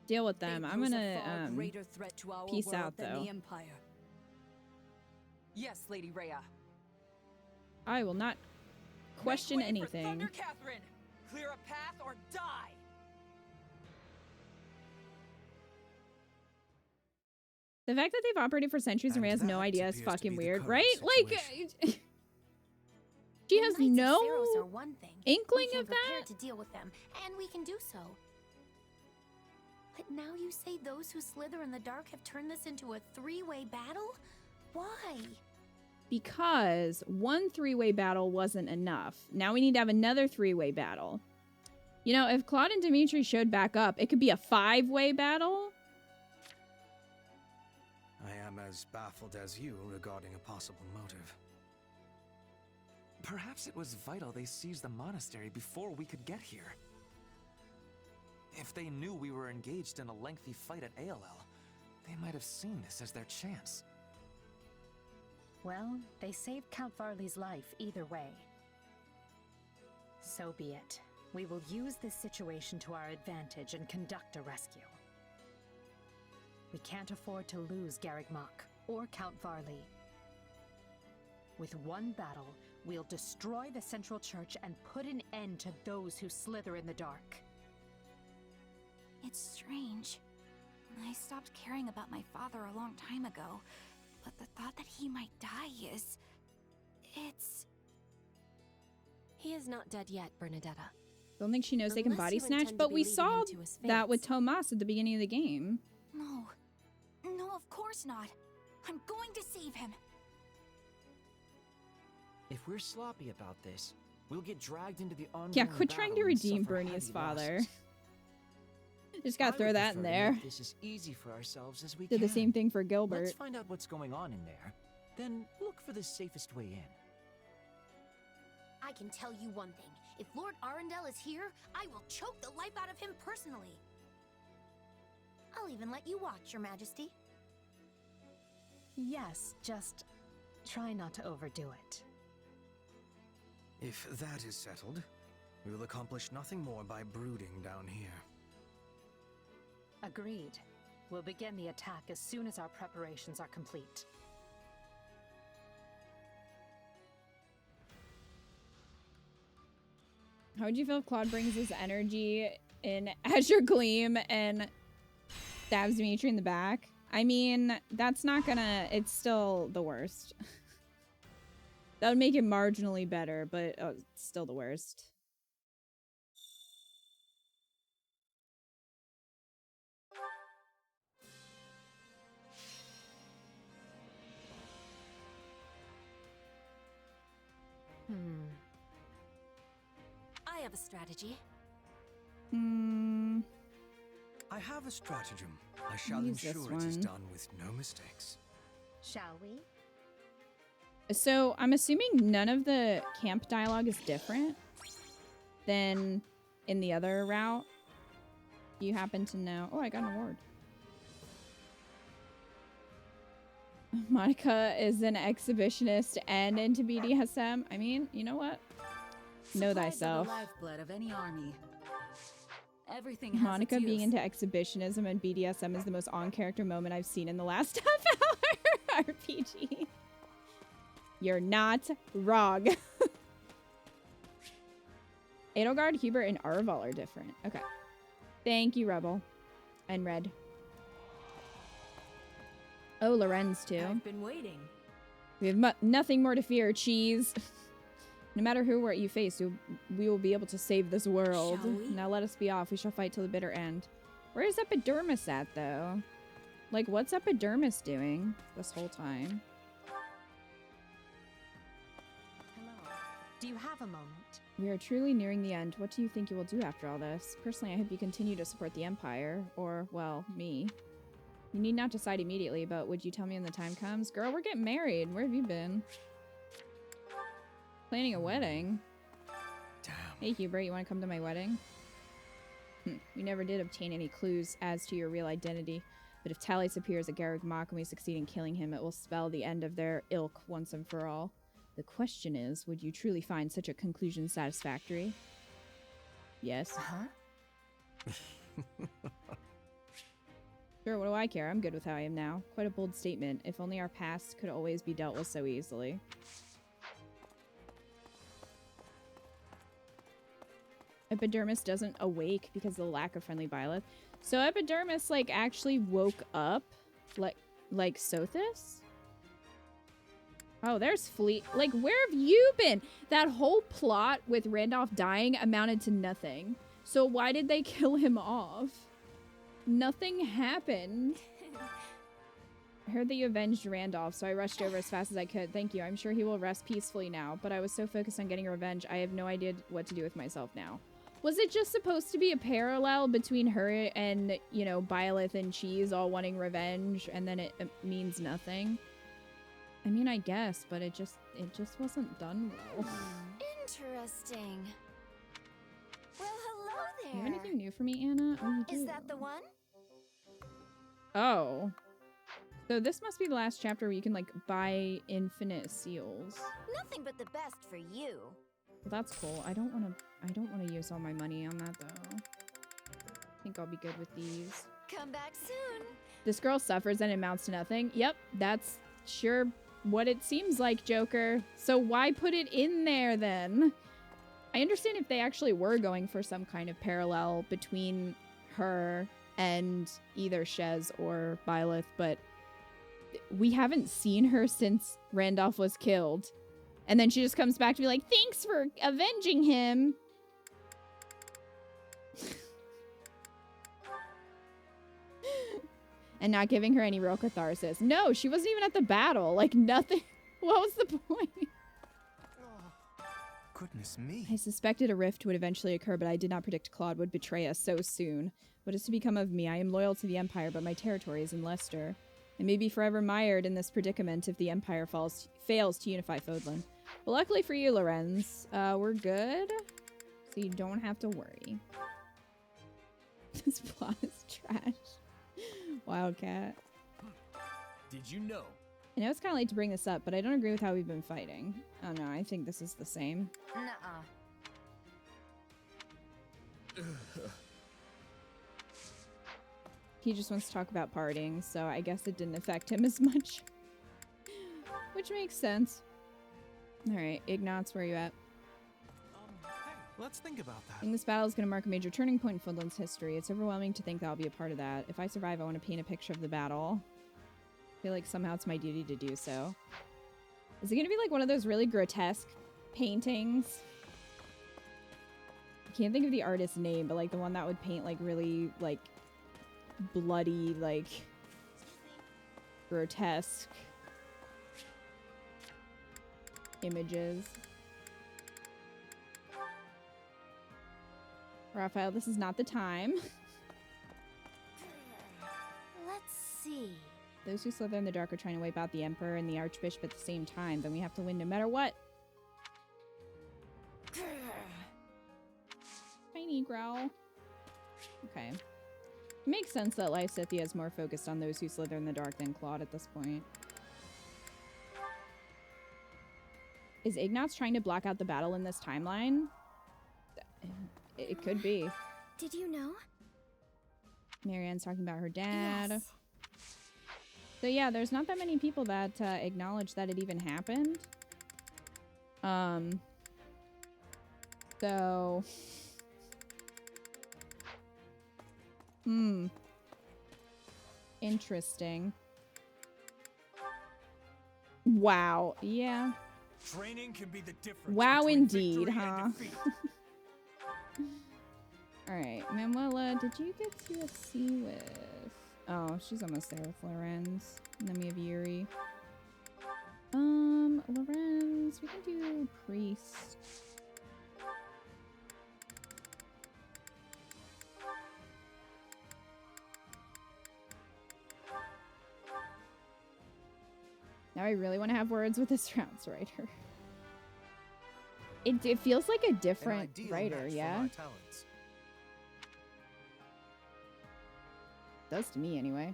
Speaker 1: Deal with them. I'm
Speaker 2: Pose a
Speaker 1: gonna
Speaker 2: far greater threat to our
Speaker 1: peace
Speaker 2: world
Speaker 1: out
Speaker 2: than
Speaker 1: though.
Speaker 2: the Empire.
Speaker 17: Yes, Lady Rhea.
Speaker 1: I will not question
Speaker 17: Make way for
Speaker 1: anything.
Speaker 17: Thunder Catherine! Clear a path or die!
Speaker 1: The fact that they've operated for centuries and Rhea has no idea is fucking weird, right? Like, she has
Speaker 9: The Knights
Speaker 1: no
Speaker 9: of Seros are one thing.
Speaker 1: inkling
Speaker 9: we came
Speaker 1: of that.
Speaker 9: prepared to deal with them, and we can do so. But now you say those who slither in the dark have turned this into a three-way battle? Why?
Speaker 1: Because one three-way battle wasn't enough. Now we need to have another three-way battle. You know, if Claude and Dimitri showed back up, it could be a five-way battle.
Speaker 6: I am as baffled as you regarding a possible motive.
Speaker 12: Perhaps it was vital they seized the monastery before we could get here. If they knew we were engaged in a lengthy fight at ALL, they might have seen this as their chance.
Speaker 7: Well, they saved Count Varley's life either way. So be it. We will use this situation to our advantage and conduct a rescue. We can't afford to lose Garreg Mach or Count Varley. With one battle, we'll destroy the Central Church and put an end to those who slither in the dark.
Speaker 4: It's strange. I stopped caring about my father a long time ago, but the thought that he might die is... it's...
Speaker 13: He is not dead yet, Bernadetta.
Speaker 1: Don't think she knows they can body snatch, but we saw that with Tomas at the beginning of the game.
Speaker 4: No. No, of course not. I'm going to save him.
Speaker 19: If we're sloppy about this, we'll get dragged into the ongoing
Speaker 1: Yeah, quit trying to
Speaker 19: battle and
Speaker 1: redeem
Speaker 19: suffer
Speaker 1: Bernie's
Speaker 19: heavy
Speaker 1: father.
Speaker 19: losses.
Speaker 1: Just gotta throw that in there.
Speaker 19: This is easy for ourselves as we
Speaker 1: Did
Speaker 19: can.
Speaker 1: the same thing for Gilbert.
Speaker 19: Let's find out what's going on in there, then look for the safest way in.
Speaker 9: I can tell you one thing. If Lord Arundel is here, I will choke the life out of him personally. I'll even let you watch, Your Majesty.
Speaker 7: Yes, just try not to overdo it.
Speaker 6: If that is settled, we will accomplish nothing more by brooding down here.
Speaker 7: Agreed. We'll begin the attack as soon as our preparations are complete.
Speaker 1: How would you feel if Claude brings his energy in Azure Gleam and stabs Dimitri in the back? I mean, that's not gonna... It's still the worst. That would make it marginally better, but it's still the worst.
Speaker 9: I have a strategy.
Speaker 6: I have a stratagem. I shall
Speaker 1: Use this
Speaker 6: ensure it is
Speaker 1: one.
Speaker 6: done with no mistakes.
Speaker 7: Shall we?
Speaker 1: So I'm assuming none of the camp dialogue is different than in the other route. Do you happen to know? Oh, I got an award. Monica is an exhibitionist and into BDSM. I mean, you know what? Know
Speaker 10: Supplies are
Speaker 1: thyself.
Speaker 10: the lifeblood of any army. Everything has
Speaker 1: Monica
Speaker 10: its
Speaker 1: being
Speaker 10: use.
Speaker 1: into exhibitionism and BDSM is the most on-character moment I've seen in the last half-hour RPG. You're not wrong. Edelgard, Hubert, and Arval are different. Okay. Thank you, Rebel. And Red. Oh, Lorenz, too.
Speaker 15: I've been waiting.
Speaker 1: We have nothing more to fear, Cheese. No matter who you face, we will be able to save this world.
Speaker 15: Shall we?
Speaker 1: Now let us be off. We shall fight till the bitter end. Where is Epidermis at, though? Like, what's Epidermis doing this whole time?
Speaker 7: Hello. Do you have a moment?
Speaker 1: We are truly nearing the end. What do you think you will do after all this? Personally, I hope you continue to support the Empire. Or, well, me. You need not decide immediately, but would you tell me when the time comes? Girl, we're getting married. Where have you been? Planning a wedding.
Speaker 6: Damn.
Speaker 1: Hey, Hubert, you want to come to my wedding? We never did obtain any clues as to your real identity, but if Talus appears at Garreg Mach and we succeed in killing him, it will spell the end of their ilk once and for all. The question is, would you truly find such a conclusion satisfactory? Yes. Sure, what do I care? I'm good with how I am now. Quite a bold statement. If only our past could always be dealt with so easily. Epidermis doesn't awake because of the lack of friendly Byleth. So Epidermis, like, actually woke up? Like Sothis? Oh, there's Fleet. Like, where have you been? That whole plot with Randolph dying amounted to nothing. So why did they kill him off? Nothing happened. I heard that you avenged Randolph, so I rushed over as fast as I could. Thank you. I'm sure he will rest peacefully now, but I was so focused on getting revenge, I have no idea what to do with myself now. Was it just supposed to be a parallel between her and, you know, Byleth and Cheese all wanting revenge, and then it means nothing? I mean, I guess, but it just wasn't done well.
Speaker 9: Interesting. Well, hello there.
Speaker 1: Do you have anything new for me, Anna? Oh, you
Speaker 9: Is
Speaker 1: do.
Speaker 9: that the one?
Speaker 1: Oh. So this must be the last chapter where you can, like, buy infinite seals.
Speaker 9: Nothing but the best for you.
Speaker 1: Well, that's cool. I don't want to use all my money on that, though. I think I'll be good with these.
Speaker 9: Come back soon.
Speaker 1: This girl suffers and it amounts to nothing. Yep, that's sure what it seems like, Joker. So why put it in there then? I understand if they actually were going for some kind of parallel between her and either Shez or Byleth, but we haven't seen her since Randolph was killed. And then she just comes back to be like, thanks for avenging him. And not giving her any real catharsis. No, she wasn't even at the battle. Like, nothing. What was the point?
Speaker 14: Goodness me.
Speaker 1: I suspected a rift would eventually occur, but I did not predict Claude would betray us so soon. What is to become of me? I am loyal to the Empire, but my territory is in Leicester. I may be forever mired in this predicament if the Empire fails to unify Fodlan. But luckily for you, Lorenz, we're good, so you don't have to worry. This plot is trash. Wildcat.
Speaker 3: Did you know?
Speaker 1: I know it's kind of late to bring this up, but I don't agree with how we've been fighting. Oh no, I think this is the same.
Speaker 4: Nuh-uh.
Speaker 1: He just wants to talk about partying, so I guess it didn't affect him as much. Which makes sense. Alright, Ignatz, where are you at?
Speaker 5: Hey, let's think about that.
Speaker 1: I think this battle is going to mark a major turning point in Fodlan's history. It's overwhelming to think that I'll be a part of that. If I survive, I want to paint a picture of the battle. I feel like somehow it's my duty to do so. Is it going to be like one of those really grotesque paintings? I can't think of the artist's name, but like the one that would paint like really like bloody, like grotesque images. Raphael, this is not the time.
Speaker 9: Let's see.
Speaker 1: Those who slither in the dark are trying to wipe out the Emperor and the Archbishop at the same time. Then we have to win no matter what. Tiny growl. Okay. It makes sense that Lysithea is more focused on those who slither in the dark than Claude at this point. Is Ignatz trying to block out the battle in this timeline? It could be.
Speaker 9: Did you know?
Speaker 1: Marianne's talking about her dad.
Speaker 9: Yes.
Speaker 1: So yeah, there's not that many people that acknowledge that it even happened. So... Interesting. Wow. Yeah.
Speaker 5: Training can be the difference.
Speaker 1: Wow,
Speaker 5: between
Speaker 1: indeed,
Speaker 5: victory
Speaker 1: huh?
Speaker 5: and defeat.
Speaker 1: Alright, Manuela, did you get to see with... Oh, she's almost there with Lorenz. And then we have Yuri. Lorenz, we can do Priest. Now I really want to have words with this rounds writer. It feels like a different writer, yeah? Does to me, anyway.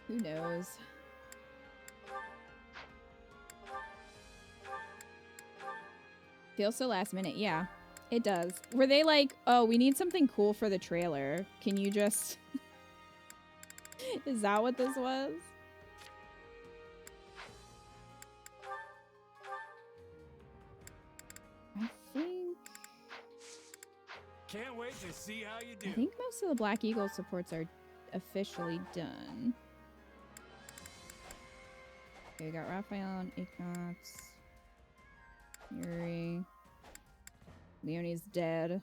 Speaker 1: Who knows? Feels so last minute, yeah. It does. Were they like, oh, we need something cool for the trailer. Can you just... Is that what this was? I think...
Speaker 19: Can't wait to see how you do.
Speaker 1: I think most of the Black Eagle supports are officially done. Okay, we got Raphael and Ignatz. Yuri. Leonie's dead.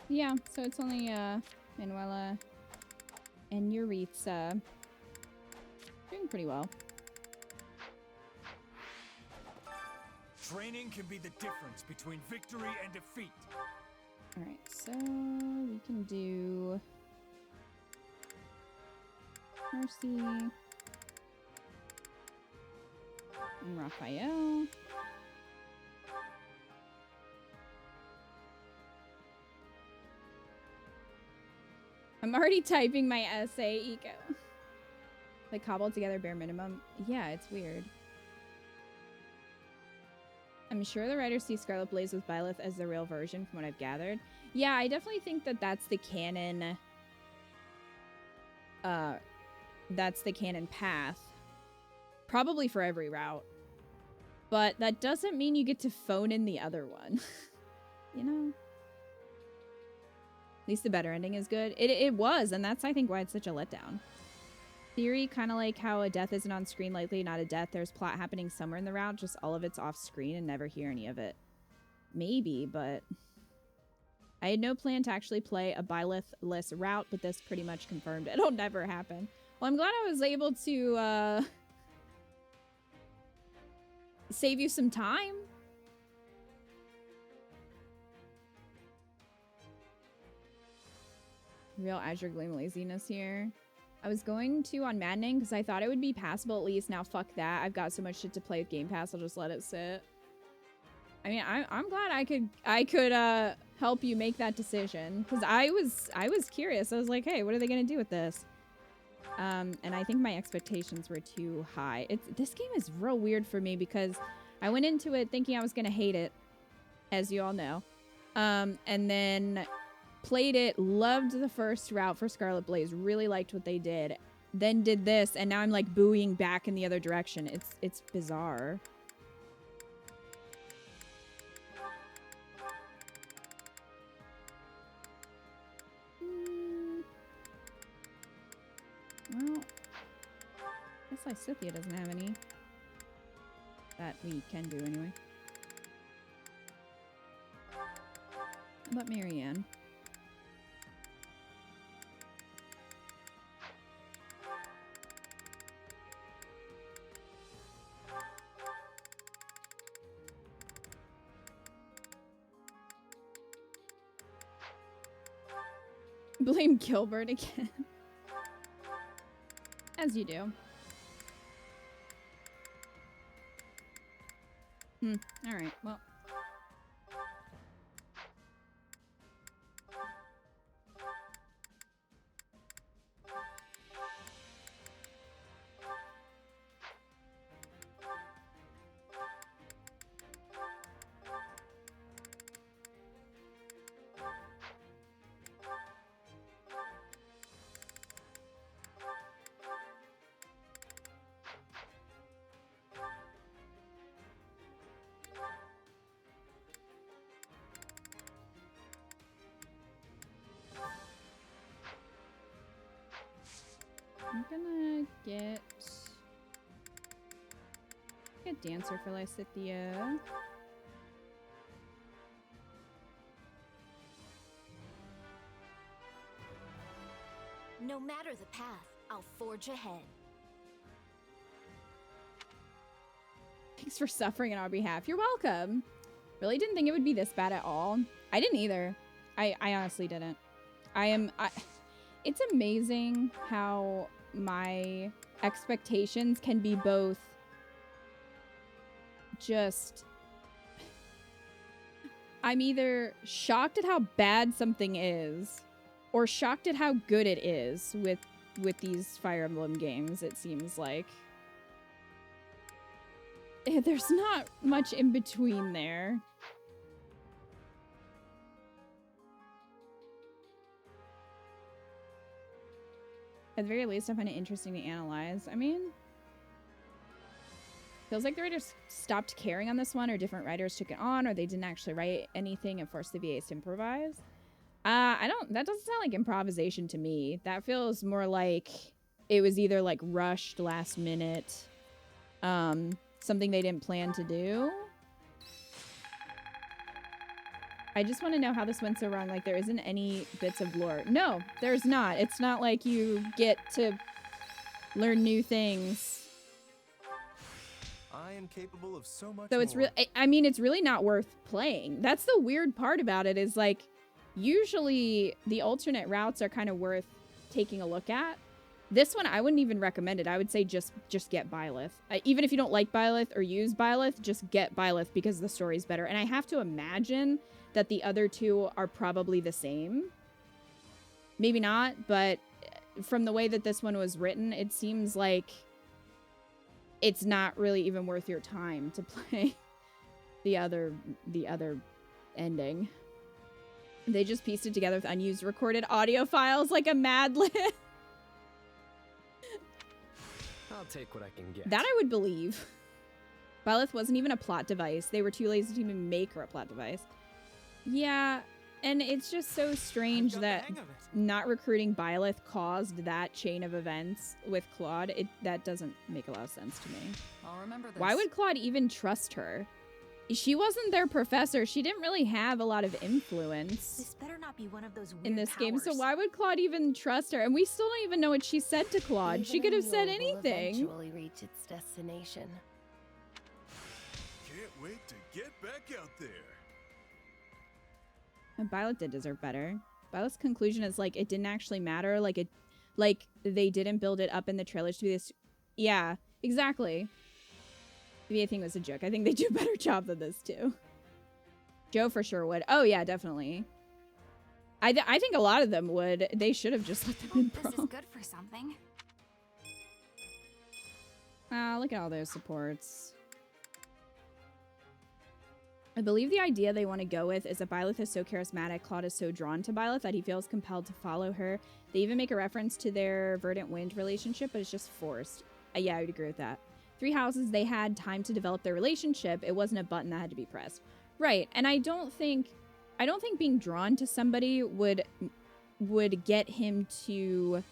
Speaker 1: Yeah, so it's only Manuela and Yuritsa. Doing pretty well.
Speaker 19: Training can be the difference between victory and defeat.
Speaker 1: Alright, so we can do Mercy and Raphael. I'm already typing my essay, Eco. Like cobbled together bare minimum. Yeah, it's weird. I'm sure the writers see Scarlet Blaze with Byleth as the real version from what I've gathered. Yeah, I definitely think that that's the canon. That's the canon path. Probably for every route. But that doesn't mean you get to phone in the other one. You know? At least the better ending is good. It was, and that's, I think, why it's such a letdown. Theory, kind of like how a death isn't on screen, likely not a death. There's plot happening somewhere in the route, just all of it's off screen and never hear any of it. Maybe, but... I had no plan to actually play a Byleth-less route, but this pretty much confirmed it'll never happen. Well, I'm glad I was able to, save you some time. Real Azure Gleam laziness here. I was going to on Maddening because I thought it would be passable at least. Now fuck that. I've got so much shit to play with Game Pass. I'll just let it sit. I mean, I'm glad I could help you make that decision because I was curious. I was like, hey, what are they gonna do with this? And I think my expectations were too high. This game is real weird for me because I went into it thinking I was gonna hate it, as you all know, and then played it, loved the first route for Scarlet Blaze, really liked what they did, then did this, and now I'm like booing back in the other direction. It's bizarre. Well, I guess Lysithea doesn't have any that we can do anyway. How about Marianne? Blame Gilbert again. As you do. Alright, well. I'm gonna get a dancer for Lysithea.
Speaker 9: No matter the path, I'll forge ahead.
Speaker 1: Thanks for suffering on our behalf. You're welcome. Really didn't think it would be this bad at all. I didn't either. I honestly didn't. It's amazing how my expectations can be both just... I'm either shocked at how bad something is or shocked at how good it is with these Fire Emblem games, it seems like. There's not much in between there. At the very least, I find it interesting to analyze. I mean, feels like the writers stopped caring on this one, or different writers took it on, or they didn't actually write anything and forced the VAs to improvise. That doesn't sound like improvisation to me. That feels more like it was either like rushed last minute, something they didn't plan to do. I just want to know how this went so wrong. Like, there isn't any bits of lore. No, there's not. It's not like you get to learn new things.
Speaker 14: I am capable of so much
Speaker 1: So it's
Speaker 14: more.
Speaker 1: I mean, it's really not worth playing. That's the weird part about it is like, usually the alternate routes are kind of worth taking a look at. This one, I wouldn't even recommend it. I would say just get Byleth. Even if you don't like Byleth or use Byleth, just get Byleth because the story's better. And I have to imagine that the other two are probably the same. Maybe not, but from the way that this one was written, it seems like it's not really even worth your time to play the other ending. They just pieced it together with unused recorded audio files like a Mad Lib.
Speaker 3: I'll take what I can get.
Speaker 1: That I would believe. Byleth wasn't even a plot device. They were too lazy to even make her a plot device. Yeah, and it's just so strange that not recruiting Byleth caused that chain of events with Claude. That doesn't make a lot of sense to me.
Speaker 17: I'll remember this.
Speaker 1: Why would Claude even trust her? She wasn't their professor. She didn't really have a lot of influence
Speaker 9: This better not be one of those weird
Speaker 1: in this game. So
Speaker 9: powers.
Speaker 1: why would Claude even trust her? And we still don't even know what she said to Claude.
Speaker 13: Even
Speaker 1: She could have
Speaker 13: a
Speaker 1: said
Speaker 13: mule will
Speaker 1: anything.
Speaker 13: eventually reach its destination.
Speaker 18: Can't wait to get back out there.
Speaker 1: And Byleth did deserve better. Byleth's conclusion is like it didn't actually matter. Like they didn't build it up in the trailers to be this. Yeah, exactly. The VA thing was a joke. I think they do a better job than this too. Joe for sure would. Oh yeah, definitely. I think a lot of them would. They should have just let them in pro.
Speaker 4: This is good for something.
Speaker 1: Ah, look at all those supports. I believe the idea they want to go with is that Byleth is so charismatic, Claude is so drawn to Byleth that he feels compelled to follow her. They even make a reference to their Verdant Wind relationship, but it's just forced. Yeah, I would agree with that. 3 houses, they had time to develop their relationship. It wasn't a button that had to be pressed. Right, and I don't think being drawn to somebody would get him to,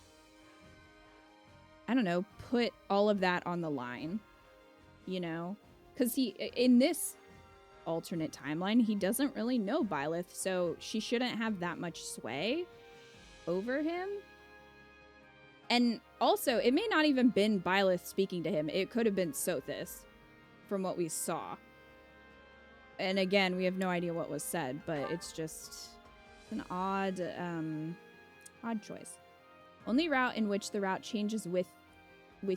Speaker 1: I don't know, put all of that on the line, you know? Because in this alternate timeline, he doesn't really know Byleth, so she shouldn't have that much sway over him. And also, it may not even been Byleth speaking to him. It could have been Sothis, from what we saw. And again, we have no idea what was said, but it's just an odd choice. Only route in which the route changes with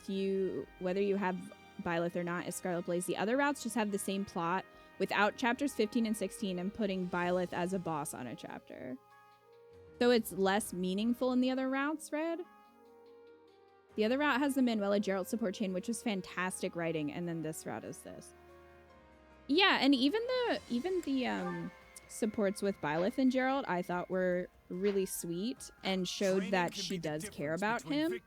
Speaker 1: you, whether you have Byleth or not, is Scarlet Blaze. The other routes just have the same plot without chapters 15 and 16 and putting Byleth as a boss on a chapter. So it's less meaningful in the other routes, Red? The other route has the Manuela Geralt support chain, which was fantastic writing, and then this route is this. Yeah, and even the supports with Byleth and Geralt I thought were really sweet and showed that she does care about him.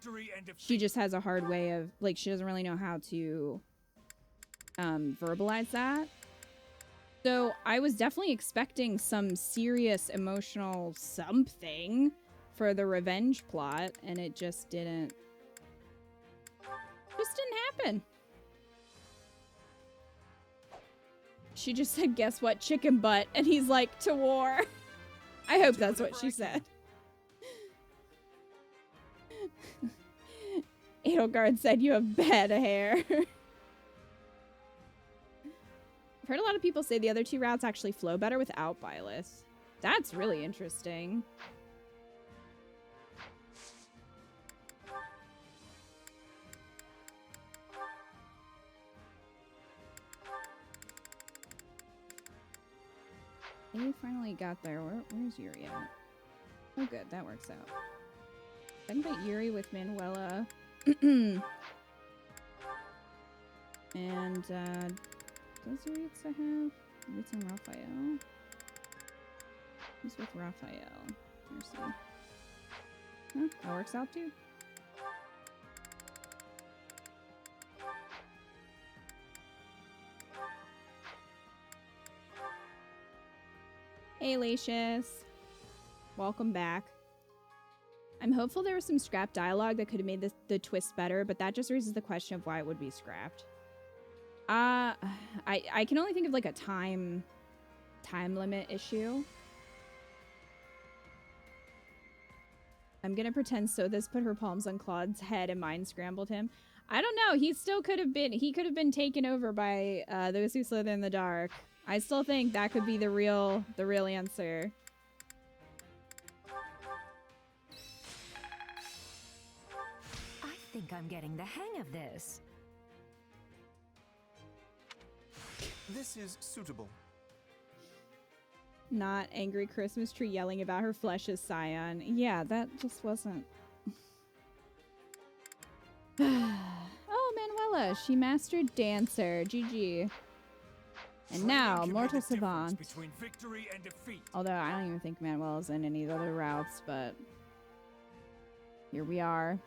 Speaker 1: She just has a hard way of, like, she doesn't really know how to verbalize that. So I was definitely expecting some serious emotional something for the revenge plot, and it just didn't happen. She just said, guess what, chicken butt, and he's like, to war. I hope that's what she said. Edelgard said you have bad hair. I've heard a lot of people say the other 2 routes actually flow better without Byleth. That's really interesting. We finally got there. Where's Yuri at? Oh good, that works out. I can put Yuri with Manuela. And does Yuritsa have? Yuritsa and Raphael? Who's with Raphael? Let's see. Huh, that works out too. Hey, Lacius. Welcome back. I'm hopeful there was some scrapped dialogue that could have made the twist better, but that just raises the question of why it would be scrapped. I can only think of like a time limit issue. I'm gonna pretend Sothis put her palms on Claude's head and mind scrambled him. I don't know. He still could have been. He could have been taken over by those who slither in the dark. I still think that could be the real answer.
Speaker 10: I think I'm getting the hang of this.
Speaker 14: This is suitable.
Speaker 1: Not angry Christmas tree yelling about her flesh as Scion. Yeah, that just wasn't. Oh, Manuela, she mastered Dancer. GG. And now, Mortal Savant.
Speaker 19: Between victory and defeat.
Speaker 1: Although I don't even think Manuela's in any of the other routes, but here we are.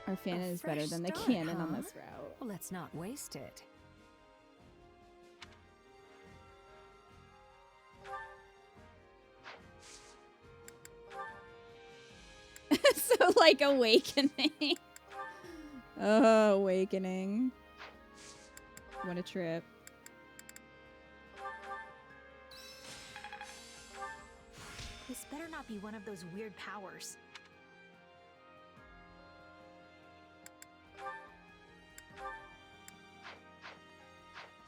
Speaker 1: Our fan is better than the canon on this route.
Speaker 10: Well, let's not waste it.
Speaker 1: So, like, awakening. Oh, awakening. What a trip.
Speaker 9: This better not be one of those weird powers.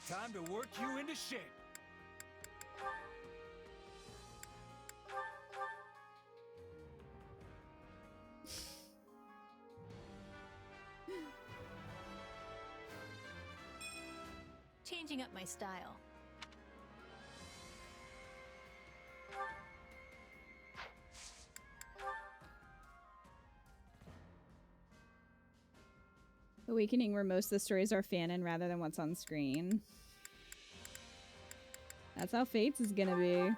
Speaker 19: Time to work you into shape.
Speaker 9: Changing up my style.
Speaker 1: Awakening, where most of the stories are fanon rather than what's on screen. That's how Fates is gonna be.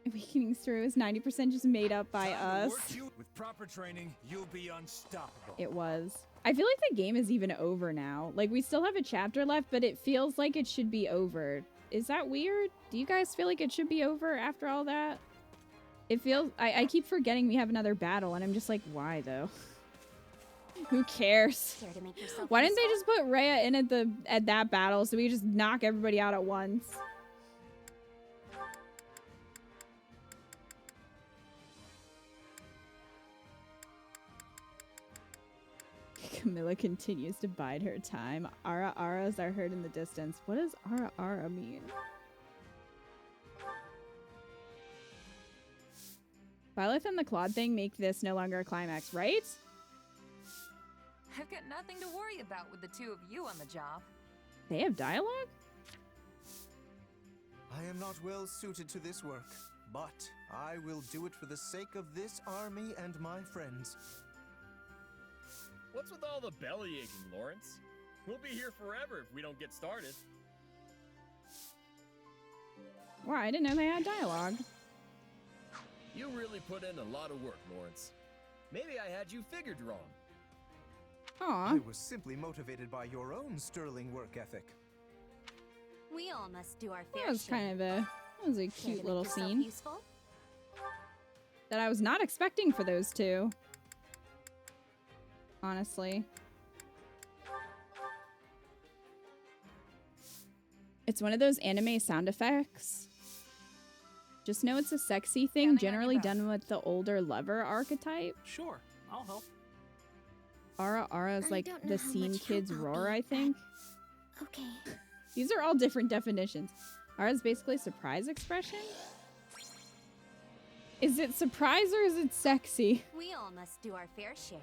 Speaker 1: Awakening story was 90% just made up by us.
Speaker 19: With proper training, you'll be unstoppable.
Speaker 1: It was. I feel like the game is even over now. Like, we still have a chapter left, but it feels like it should be over. Is that weird? Do you guys feel like it should be over after all that? It feels... I keep forgetting we have another battle, and I'm just like, why, though? Who cares? Why didn't they just put Rhea in at that battle so we just knock everybody out at once? Camilla continues to bide her time. Aras are heard in the distance. What does Ara mean? Byleth and the Claude thing make this no longer a climax, right?
Speaker 17: I've got nothing to worry about with the two of you on the job.
Speaker 1: They have dialogue?
Speaker 14: I am not well suited to this work, but I will do it for the sake of this army and my friends.
Speaker 11: What's with all the belly aching, Lawrence? We'll be here forever if we don't get started.
Speaker 1: Wow, I didn't know they had dialogue.
Speaker 11: You really put in a lot of work, Lawrence. Maybe I had you figured wrong.
Speaker 1: Aw.
Speaker 14: I was simply motivated by your own sterling work ethic.
Speaker 9: We all must do our fair
Speaker 1: That was kind of a cute little scene
Speaker 9: useful?
Speaker 1: that I was not expecting for those two. Honestly. It's one of those anime sound effects. Just know it's a sexy thing generally done with the older lover archetype.
Speaker 5: Sure, I'll help.
Speaker 1: Ara's like the scene kids roar, I think.
Speaker 9: Okay.
Speaker 1: These are all different definitions. Ara's basically surprise expression? Is it surprise or is it sexy?
Speaker 9: We all must do our fair share.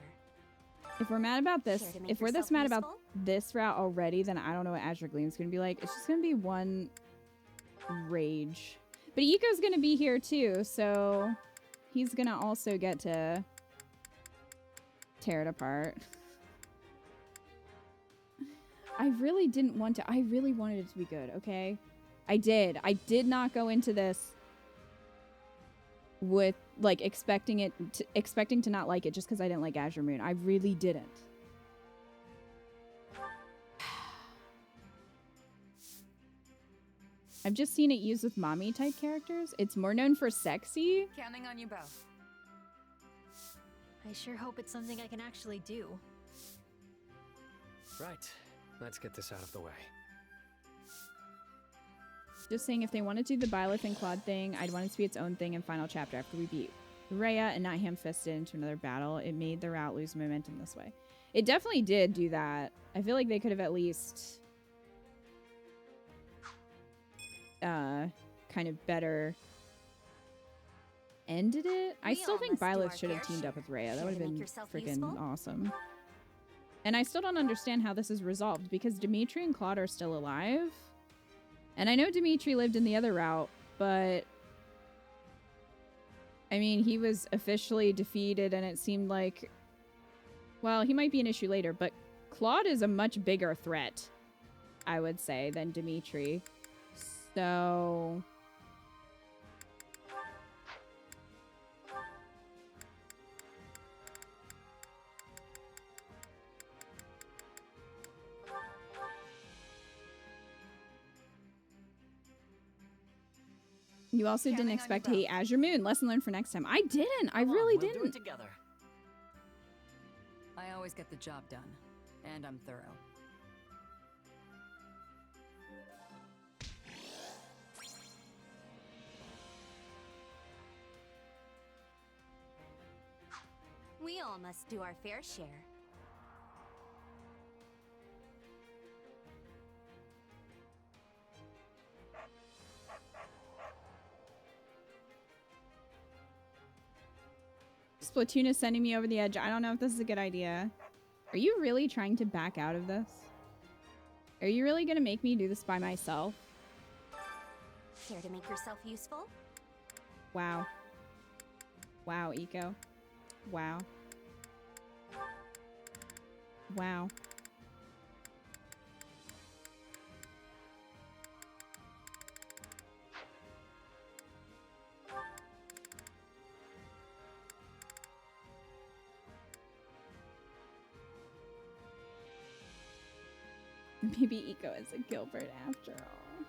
Speaker 1: If we're mad about this,
Speaker 9: Care to make
Speaker 1: if we're this
Speaker 9: yourself
Speaker 1: mad about
Speaker 9: useful?
Speaker 1: this route already, then I don't know what Azure Gleam's gonna be like. It's just gonna be one rage. But Iko's gonna be here too, so he's gonna also get to tear it apart. I really didn't want to. I really wanted it to be good, okay? I did. I did not go into this with like expecting to not like it just because I didn't like Azure Moon. I really didn't. I've just seen it used with mommy type characters. It's more known for sexy.
Speaker 17: Counting on you both.
Speaker 9: I sure hope it's something I can actually do.
Speaker 12: Right. Let's get this out of the way.
Speaker 1: Just saying, if they wanted to do the Byleth and Claude thing, I'd want it to be its own thing in final chapter. After we beat Rhea and not ham-fisted into another battle, it made the route lose momentum this way. It definitely did do that. I feel like they could have at least kind of better ended it. I still think Byleth should have teamed up with Rhea. That would have been freaking awesome. And I still don't understand how this is resolved, because Dimitri and Claude are still alive. And I know Dimitri lived in the other route, but I mean, he was officially defeated and it seemed like, well, he might be an issue later, but Claude is a much bigger threat, I would say, than Dimitri. So you also didn't expect to hate Azure Moon. Lesson learned for next time. I didn't. I really didn't.
Speaker 10: Do it together. I always get the job done, and I'm thorough.
Speaker 9: We all must do our fair share.
Speaker 1: Splatoon is sending me over the edge. I don't know if this is a good idea. Are you really trying to back out of this? Are you really gonna make me do this by myself?
Speaker 9: Care to make yourself useful?
Speaker 1: Wow. Wow, Eco. Wow. Wow. Maybe Eco is a Gilbert after all.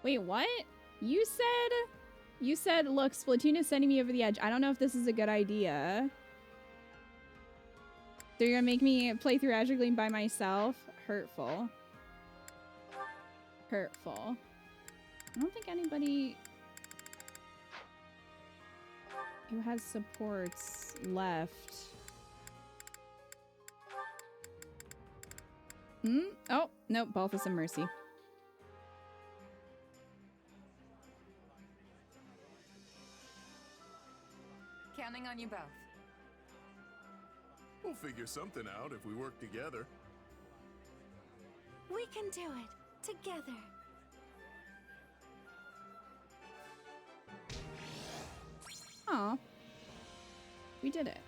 Speaker 1: Wait, what? You said, look, Splatoon is sending me over the edge. I don't know if this is a good idea. So you're gonna make me play through Azure Gleam by myself? Hurtful. Hurtful. I don't think anybody who has supports left. Oh, nope, Balthus and Mercy.
Speaker 17: Counting on you both.
Speaker 18: We'll figure something out if we work together.
Speaker 9: We can do it together.
Speaker 1: Aw. We did it.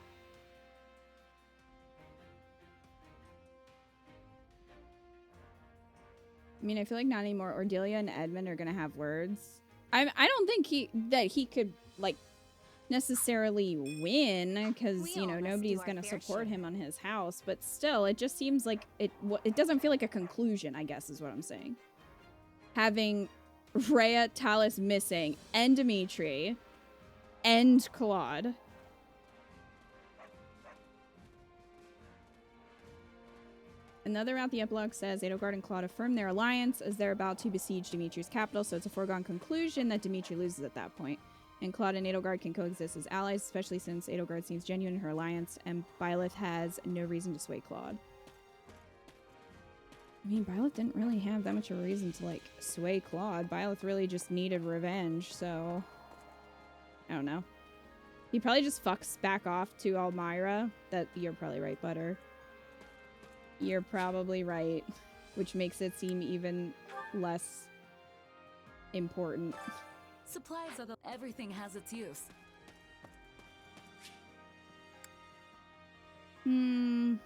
Speaker 1: I mean, I feel like not anymore. Ordelia and Edmund are gonna have words. I don't think he could like necessarily win, because you know nobody's gonna support him on his house. But still, it just seems like it doesn't feel like a conclusion, I guess is what I'm saying. Having Rhea, Talus missing, and Dimitri, and Claude. Another route, the epilogue says, Edelgard and Claude affirm their alliance as they're about to besiege Dimitri's capital, so it's a foregone conclusion that Dimitri loses at that point. And Claude and Edelgard can coexist as allies, especially since Edelgard seems genuine in her alliance, and Byleth has no reason to sway Claude. I mean, Byleth didn't really have that much of a reason to, like, sway Claude. Byleth really just needed revenge, so I don't know. He probably just fucks back off to Almyra. You're probably right, Butter. You're probably right, which makes it seem even less important.
Speaker 10: Supplies are everything has its use.
Speaker 1: I don't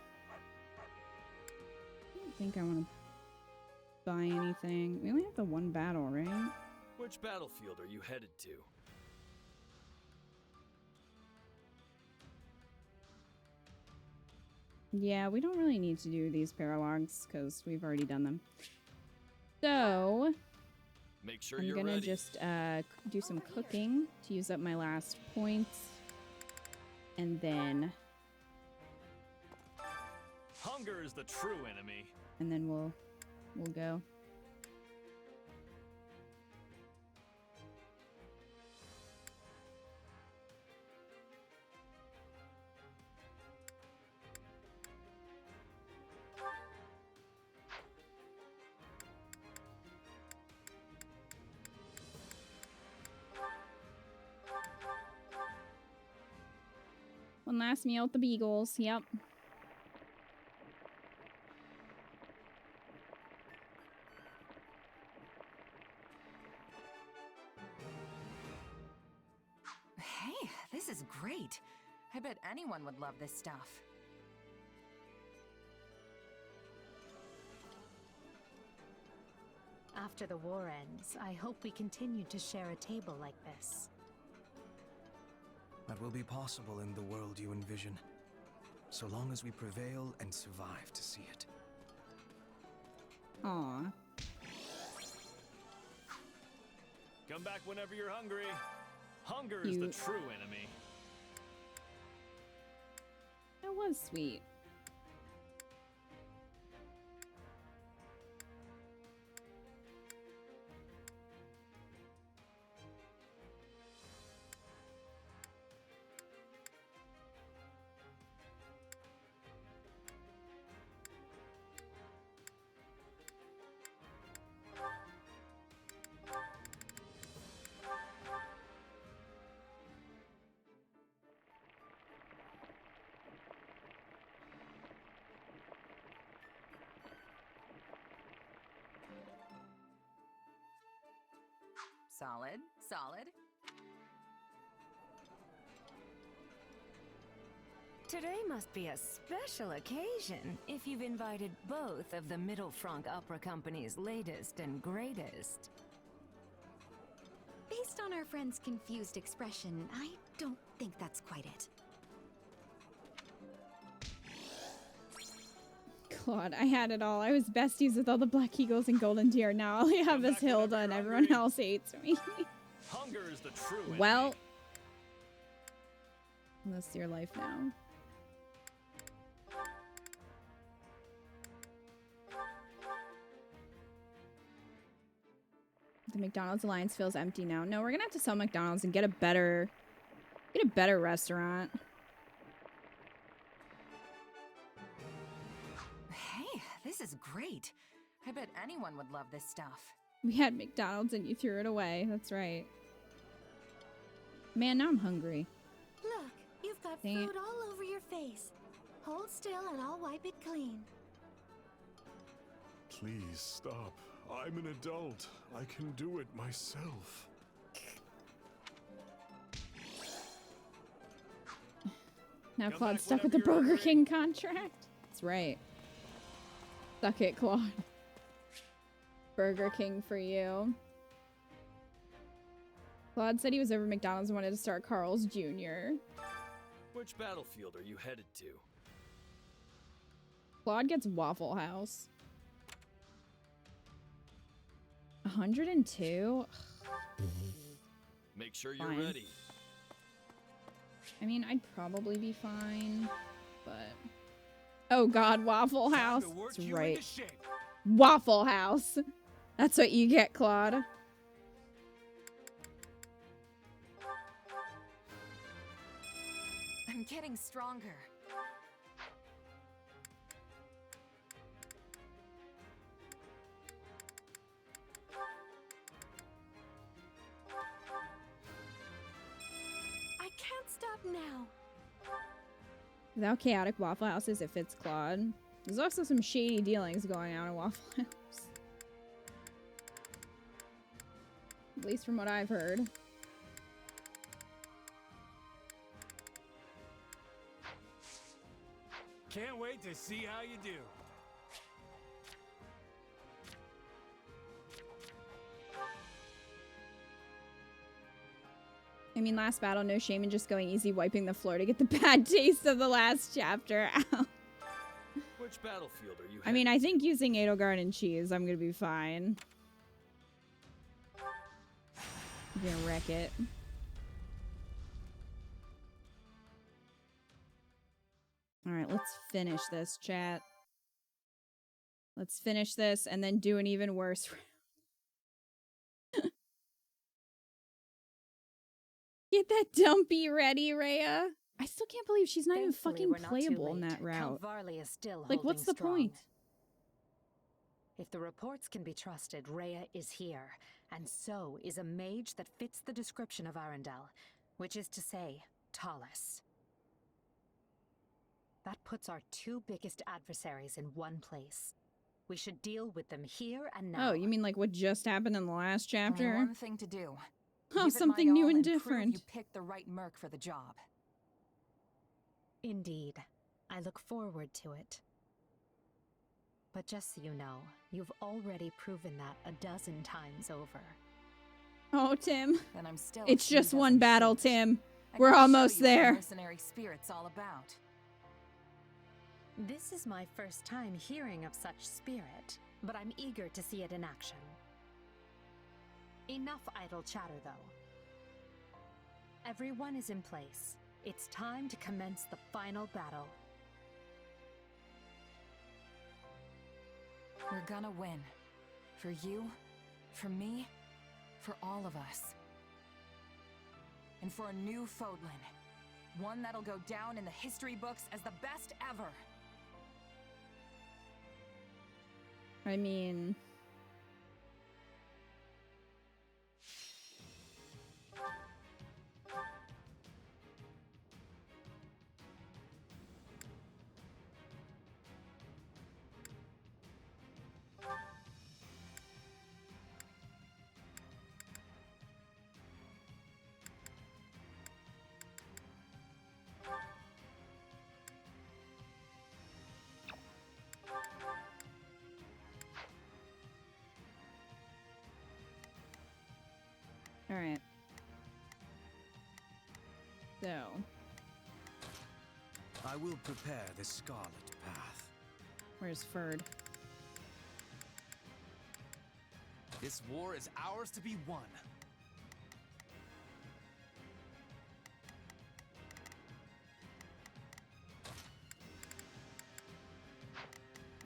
Speaker 1: think I want to buy anything. We only have the one battle, right?
Speaker 19: Which battlefield are you headed to?
Speaker 1: Yeah, we don't really need to do these paralogs because we've already done them. So
Speaker 19: make sure
Speaker 1: I'm gonna just do some cooking to use up my last points, and then
Speaker 19: Hunger is the true enemy.
Speaker 1: we'll go. One last meal with the beagles. Yep.
Speaker 17: Hey, this is great. I bet anyone would love this stuff.
Speaker 7: After the war ends, I hope we continue to share a table like this.
Speaker 6: That will be possible in the world you envision, so long as we prevail and survive to see it.
Speaker 1: Aw.
Speaker 19: Come back whenever you're hungry. Hunger is the true enemy.
Speaker 1: That was sweet.
Speaker 17: Solid, solid.
Speaker 10: Today must be a special occasion if you've invited both of the Middle Franc Opera Company's latest and greatest.
Speaker 4: Based on our friend's confused expression, I don't think that's quite it.
Speaker 1: Claude, I had it all. I was besties with all the Black Eagles and Golden Deer. Now all I have is Hilda and everyone else hates me.
Speaker 19: Hunger is the true enemy.
Speaker 1: Well, that's your life now. The McDonald's alliance feels empty now. No, we're gonna have to sell McDonald's and get a better restaurant.
Speaker 17: Hey, this is great. I bet anyone would love this stuff.
Speaker 1: We had McDonald's and you threw it away. That's right. Man, now I'm hungry.
Speaker 9: Look, you've got
Speaker 1: Dang it.
Speaker 9: food all over your face. Hold still and I'll wipe it clean.
Speaker 18: Please stop. I'm an adult. I can do it myself.
Speaker 1: Now Claude's stuck with the Burger King contract. That's right. Suck it, Claude. Burger King for you. Claude said he was over McDonald's and wanted to start Carl's Jr.
Speaker 19: Which battlefield are you headed to?
Speaker 1: Claude gets Waffle House. 102?
Speaker 19: Make sure you're
Speaker 1: Fine.
Speaker 19: ready.
Speaker 1: I mean, I'd probably be fine, but... Oh god, Waffle House. That's right. Waffle House. That's what you get, Claude.
Speaker 17: I'm getting stronger.
Speaker 9: I can't stop now.
Speaker 1: Without chaotic Waffle Houses, it fits Claude. There's also some shady dealings going on in Waffle House. At least from what I've heard.
Speaker 19: Can't wait to see how you do.
Speaker 1: I mean, last battle, no shame in just going easy, wiping the floor to get the bad taste of the last chapter out.
Speaker 19: Which battlefield are you
Speaker 1: I mean, I think using Edelgard and cheese, I'm gonna be fine. I'm gonna wreck it. Alright, let's finish this, chat. Let's finish this and then do an even worse round. Get that dumpy ready, Rhea. I still can't believe she's not even
Speaker 7: Thankfully,
Speaker 1: fucking
Speaker 7: we're not too
Speaker 1: playable in
Speaker 7: late.
Speaker 1: that route.
Speaker 7: Count Varley is still
Speaker 1: Like, what's the
Speaker 7: holding strong.
Speaker 1: point?
Speaker 7: If the reports can be trusted, Rhea is here, and so is a mage that fits the description of Arundel, which is to say, Talus. That puts our two biggest adversaries in one place. We should deal with them here and now.
Speaker 1: Oh, you mean like what just happened in the last chapter?
Speaker 17: Only one thing to do.
Speaker 1: Oh,
Speaker 17: Give it
Speaker 1: something
Speaker 17: my
Speaker 1: new
Speaker 17: all
Speaker 1: and
Speaker 17: prove
Speaker 1: different.
Speaker 17: You picked the right merc for the job.
Speaker 7: Indeed. I look forward to it. But just so you know, you've already proven that a dozen times over.
Speaker 1: Oh, Tim.
Speaker 17: Then I'm still
Speaker 1: It's just one battle, Tim.
Speaker 17: I
Speaker 1: We're
Speaker 17: gotta show
Speaker 1: almost
Speaker 17: you what
Speaker 1: there.
Speaker 17: Mercenary spirit's all about.
Speaker 7: This is my first time hearing of such spirit, but I'm eager to see it in action. Enough idle chatter, though. Everyone is in place. It's time to commence the final battle.
Speaker 17: We're gonna win. For you, for me, for all of us. And for a new Fodlan. One that'll go down in the history books as the best ever.
Speaker 1: I mean... Alright. So.
Speaker 6: I will prepare the Scarlet Path.
Speaker 1: Where's Ferd?
Speaker 12: This war is ours to be won.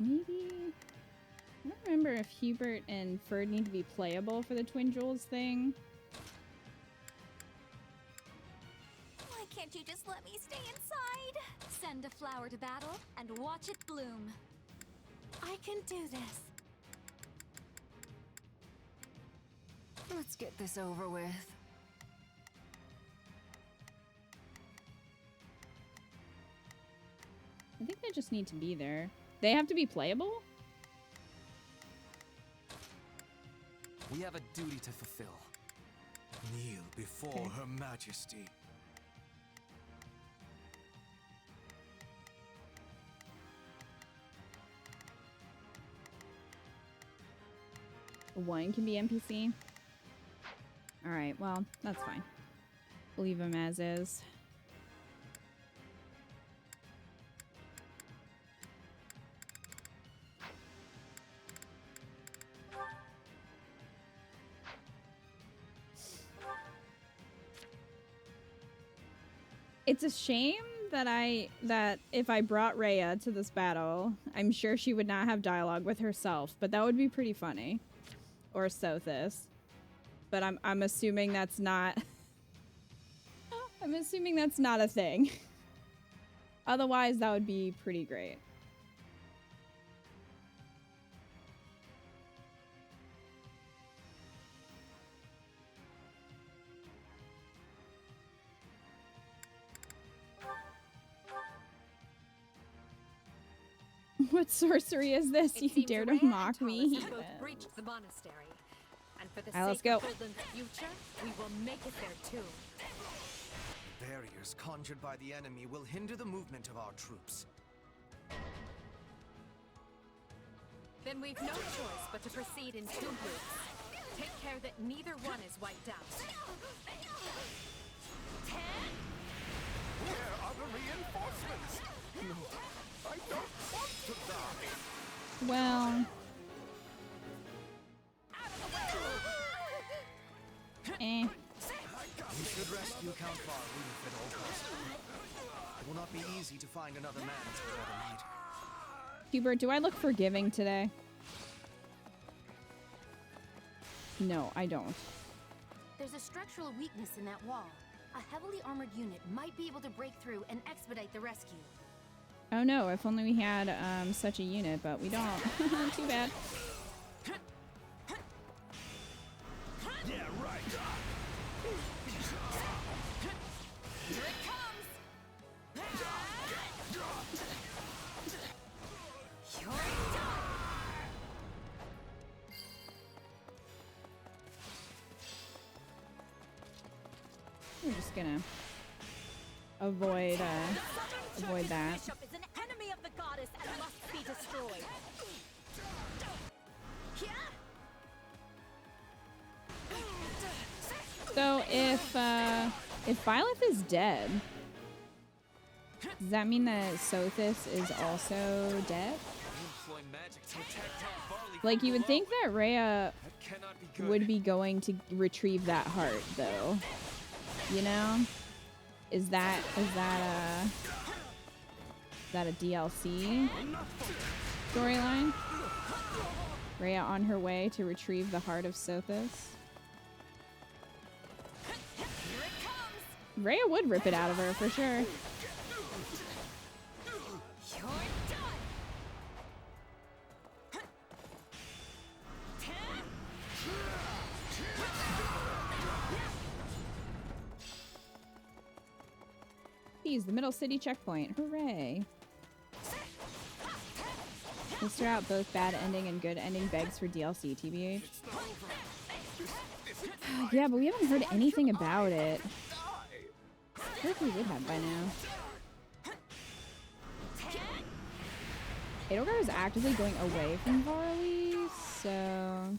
Speaker 1: Maybe... I don't remember if Hubert and Ferd need to be playable for the Twin Jewels thing.
Speaker 4: Why can't you just let me stay inside? Send a flower to battle and watch it bloom. I can do this.
Speaker 10: Let's get this over with.
Speaker 1: I think they just need to be there. They have to be playable?
Speaker 12: We have a duty to fulfill.
Speaker 6: Kneel before Her Majesty.
Speaker 1: One can be NPC. Alright, well, that's fine. Leave him as is. It's a shame that if I brought Rhea to this battle, I'm sure she would not have dialogue with herself, but that would be pretty funny. Or Sothis. But I'm assuming that's not I'm assuming that's not a thing. Otherwise, that would be pretty great. What sorcery is this? You dare to mock me?
Speaker 20: Both breached the monastery, and for the
Speaker 1: Alright, let's
Speaker 20: sake of
Speaker 1: go.
Speaker 20: Fodlan's future, we will make it there too.
Speaker 6: Barriers conjured by the enemy will hinder the movement of our troops.
Speaker 20: Then we've no choice but to proceed in two groups. Take care that neither one is wiped out.
Speaker 18: Where are the reinforcements? No, I don't want to die.
Speaker 1: Well. Eh.
Speaker 6: We should rescue Count Byleth at all costs. It will not be easy to find another man to bear the need.
Speaker 1: Hubert, do I look forgiving today? No, I don't.
Speaker 9: There's a structural weakness in that wall. A heavily armored unit might be able to break through and expedite the rescue.
Speaker 1: Oh no, if only we had such a unit, but we don't. Too bad.
Speaker 19: Yeah, right.
Speaker 4: Here it comes!
Speaker 1: We're just gonna avoid that.
Speaker 9: Bishop is an enemy of the goddess and must be destroyed.
Speaker 1: So if Byleth is dead, does that mean that Sothis is also dead? Like, you would think that Rhea would be going to retrieve that heart, though. You know? Is that a DLC storyline? Rhea on her way to retrieve the heart of Sothis. Rhea would rip it out of her for sure. He's the middle city checkpoint. Hooray. Mr. Out both bad ending and good ending begs for DLC, TBH. Yeah, but we haven't heard anything about it. I feel like we would have by now. Edelgard is actively going away from Varley, so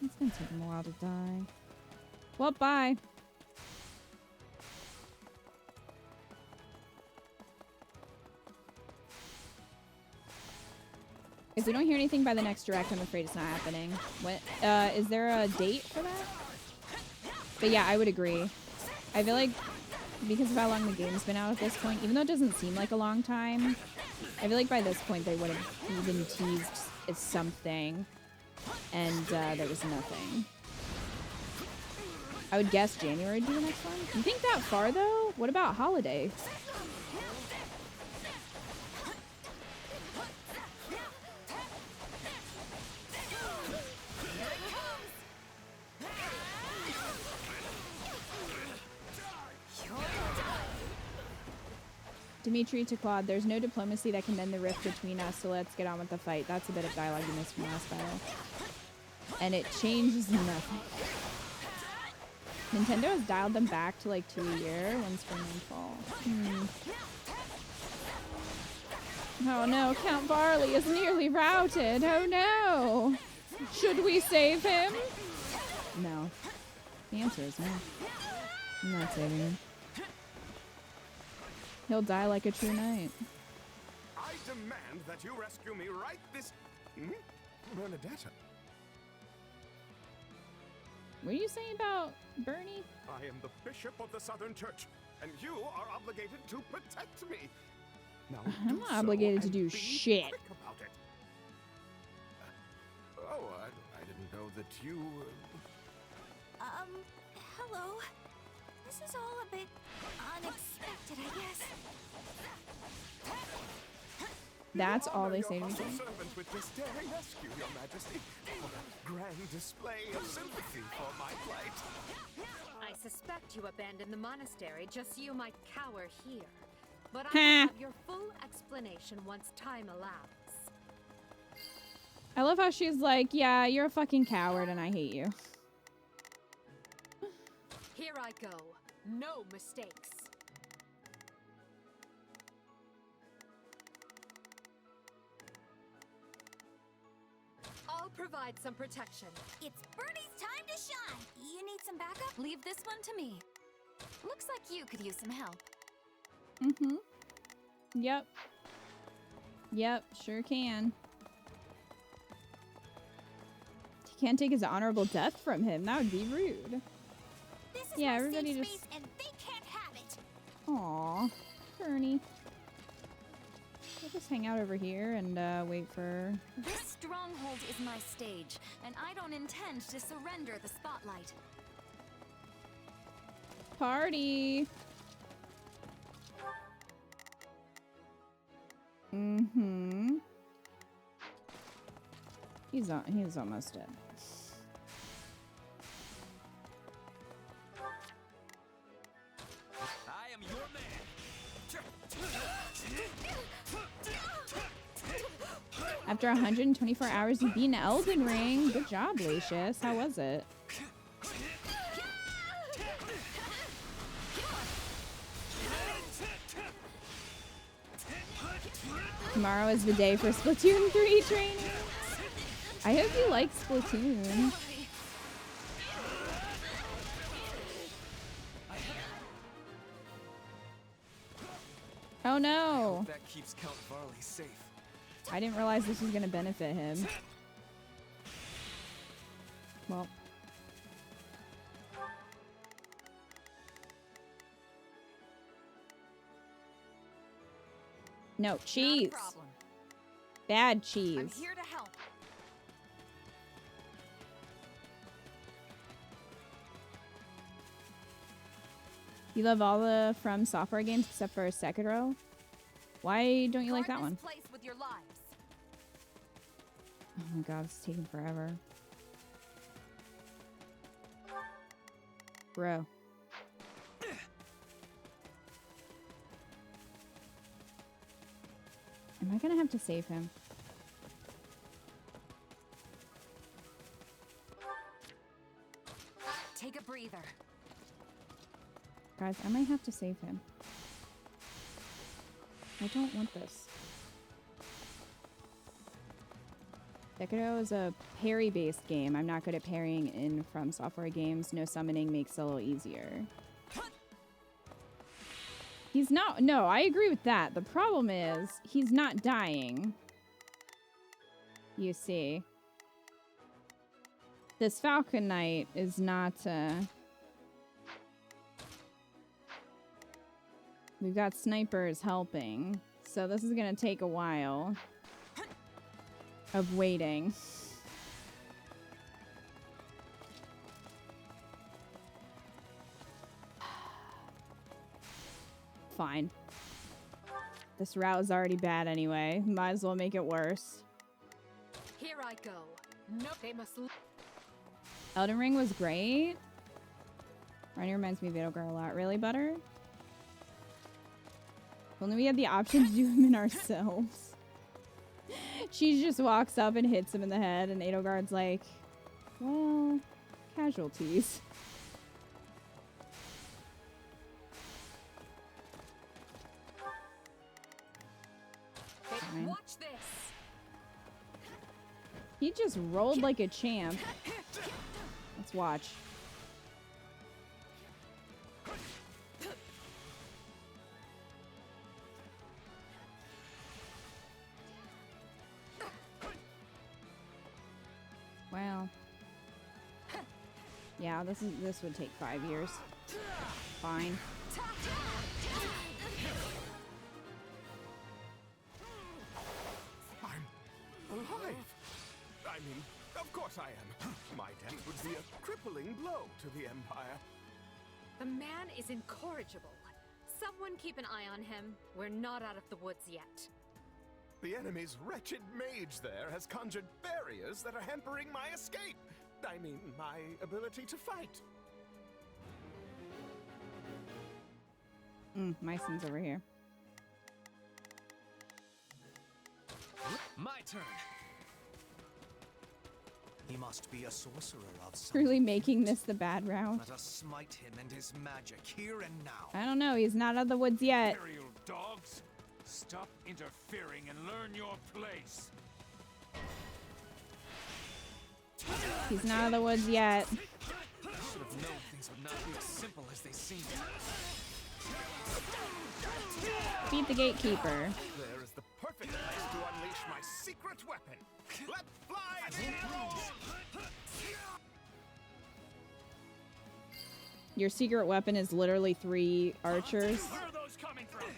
Speaker 1: it's gonna take him a while to die. Well, bye. If we don't hear anything by the next direct, I'm afraid it's not happening. What? Is there a date for that? But yeah, I would agree. I feel like because of how long the game's been out at this point, even though it doesn't seem like a long time, I feel like by this point they would have even teased it's something, and there was nothing. I would guess January would be the next one. You think that far though? What about holiday? Dimitri to Claude, there's no diplomacy that can mend the rift between us, so let's get on with the fight. That's a bit of dialogue you missed from last battle. And it changes nothing. Nintendo has dialed them back to like 2 a year, one spring and fall. Oh no, Count Barley is nearly routed. Oh no! Should we save him? No. The answer is no. I'm not saving him. He'll die like a true knight.
Speaker 18: I demand that you rescue me right this... Bernadetta.
Speaker 1: What are you saying about Bernie?
Speaker 18: I am the Bishop of the Southern Church, and you are obligated to protect me. Now,
Speaker 1: I'm not obligated to do shit.
Speaker 18: Quick about it. I didn't know that you...
Speaker 4: Hello. This is all a bit unexpected, I guess.
Speaker 1: That's all they say to me.
Speaker 18: Servant with this daring rescue, Your Majesty. For a grand display of sympathy for my plight.
Speaker 20: I suspect you abandoned the monastery just so you might cower here. But I will have your full explanation once time allows.
Speaker 1: I love how she's like, yeah, you're a fucking coward and I hate you.
Speaker 20: Here I go. No mistakes. I'll provide some protection.
Speaker 4: It's Bernie's time to shine. You need some backup? Leave this one to me. Looks like you could use some help.
Speaker 1: Yep. Yep, sure can. He can't take his honorable death from him. That would be rude.
Speaker 4: This is
Speaker 1: yeah,
Speaker 4: my
Speaker 1: everybody
Speaker 4: safe
Speaker 1: just...
Speaker 4: space and they can't have it.
Speaker 1: Aww, Bernie. We'll just hang out over here and wait for...
Speaker 4: This stronghold is my stage, and I don't intend to surrender the spotlight.
Speaker 1: Party! He's almost dead.
Speaker 12: I am your man.
Speaker 1: After 124 hours, you beat an Elden Ring. Good job, Lucius. How was it? Tomorrow is the day for Splatoon 3 training. I hope you like Splatoon. Oh no!
Speaker 12: That keeps Count Varley safe.
Speaker 1: I didn't realize this was gonna benefit him. Well. No, cheese. Bad cheese.
Speaker 17: I'm here to help.
Speaker 1: You love all the From Software games except for Sekiro? Why don't you like that one?
Speaker 17: Place with your lives.
Speaker 1: Oh my god, it's taking forever. Bro. Am I gonna have to save him?
Speaker 17: Take a breather.
Speaker 1: Guys, I might have to save him. I don't want this. Sekiro is a parry-based game. I'm not good at parrying in From Software games. No summoning makes it a little easier. He's not... No, I agree with that. The problem is, he's not dying. You see. This Falcon Knight is not... We've got snipers helping. So this is going to take a while of waiting. Fine. This route is already bad anyway. Might as well make it worse.
Speaker 20: Here I go. Nope, they must.
Speaker 1: Elden Ring was great. Ronnie reminds me of Edelgard a lot. Really, Butter? If only we had the option to do him in ourselves. She just walks up and hits him in the head, and Edelgard's like, well, casualties. Fine.
Speaker 20: Watch this.
Speaker 1: He just rolled like a champ. Let's watch. Wow. Yeah, this would take 5 years. Fine.
Speaker 18: I'm alive. I mean, of course I am. My death would be a crippling blow to the Empire.
Speaker 20: The man is incorrigible. Someone keep an eye on him. We're not out of the woods yet.
Speaker 18: The enemy's wretched mage there has conjured barriers that are hampering my escape. I mean, my ability to fight.
Speaker 1: My son's over here.
Speaker 6: My turn. He must be a sorcerer of some
Speaker 1: Really making this the bad round.
Speaker 6: Let us smite him and his magic here and now.
Speaker 1: I don't know. He's not out of the woods yet.
Speaker 8: Imperial dogs, stop interfering and learn your place.
Speaker 1: He's not out of the woods yet.
Speaker 6: I should have known things would not be as simple as they seem.
Speaker 1: Beat the gatekeeper.
Speaker 18: There is the perfect place to unleash my secret weapon. Let fly the arrows!
Speaker 1: Your secret weapon is literally 3 archers.
Speaker 19: Where are those coming from?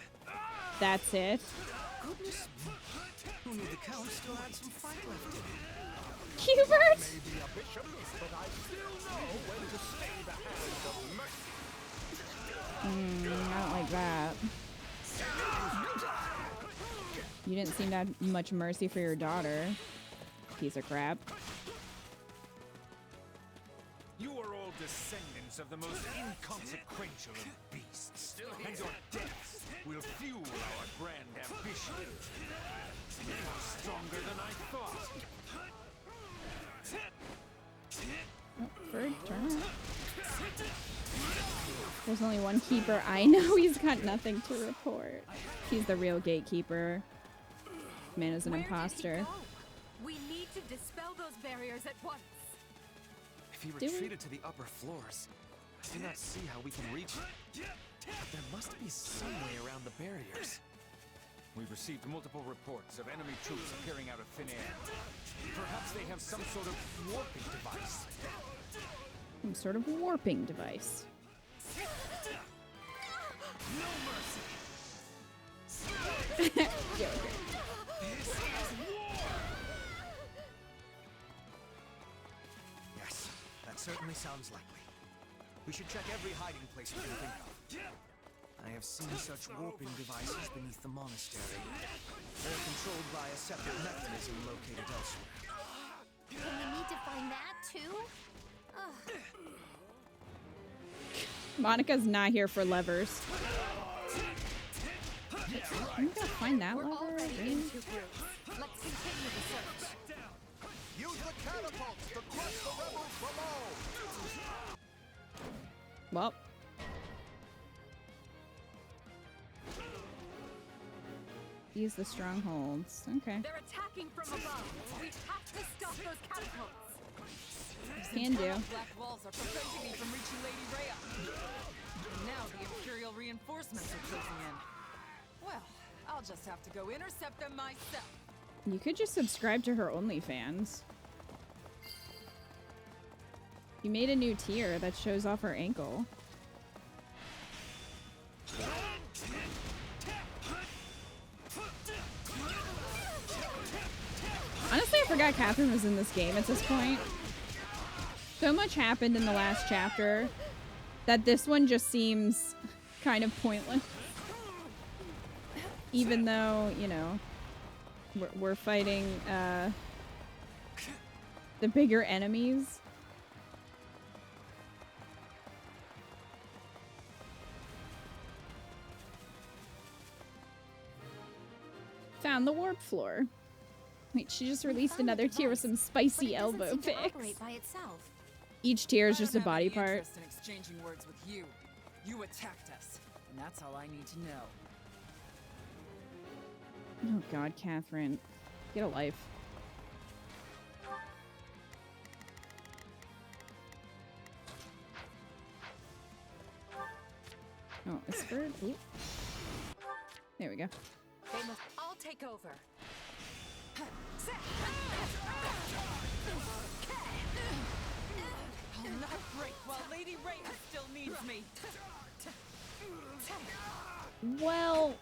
Speaker 1: That's it.
Speaker 6: Goodness me. Who knew the Count still had some fight left in him?
Speaker 1: Hubert!
Speaker 18: Maybe a bishop, but I still know when to stay the hand of mercy.
Speaker 1: I don't like that. You didn't seem to have much mercy for your daughter. Piece of crap.
Speaker 8: You are all descendants of the most inconsequential of beasts, and your deaths will fuel our grand ambition. You're stronger than I thought.
Speaker 1: Bird, turn around. There's only one keeper. I know he's got nothing to report. He's the real gatekeeper. man is an
Speaker 20: Where did he
Speaker 1: imposter.
Speaker 20: go? We need to dispel those barriers at once.
Speaker 12: If he
Speaker 1: Do we?
Speaker 12: retreated to the upper floors, I do not see how we can reach it. But there must be some way around the barriers.
Speaker 8: We've received multiple reports of enemy troops appearing out of thin air. Perhaps they have some sort of warping device.
Speaker 1: Some sort of warping device.
Speaker 8: No mercy!
Speaker 6: Yes, that certainly sounds likely. We should check every hiding place we can think of. I have seen such warping devices beneath the monastery. They're controlled by a separate mechanism located elsewhere.
Speaker 9: And we need to find that too? Ugh.
Speaker 1: Monica's not here for levers. I'm gonna find that lever. Really?
Speaker 20: Let's continue the search.
Speaker 14: Use the catapults to crush the rebels below!
Speaker 1: Well. Use the strongholds. Okay.
Speaker 20: They're attacking from above. We have to stop those catapults.
Speaker 1: Can do.
Speaker 17: Black walls are preventing me from reaching Lady Rhea. And now the Imperial reinforcements are closing in. Well, I'll just have to go intercept them myself.
Speaker 1: You could just subscribe to her OnlyFans. You made a new tier that shows off her ankle. Honestly, I forgot Catherine was in this game at this point. So much happened in the last chapter that this one just seems kind of pointless. Even though, you know, we're fighting the bigger enemies. Found the warp floor. Wait, she just released another tier with some spicy elbow picks.
Speaker 9: By itself.
Speaker 1: Each tier is just a body part.
Speaker 17: Interest in exchanging words with you. You attacked us, and that's all I need to know.
Speaker 1: Oh God, Catherine, get a life. Oh, it's for. Ooh. There we go.
Speaker 20: They must all take over.
Speaker 17: I'll not break while Lady Rhea still needs me.
Speaker 1: Well.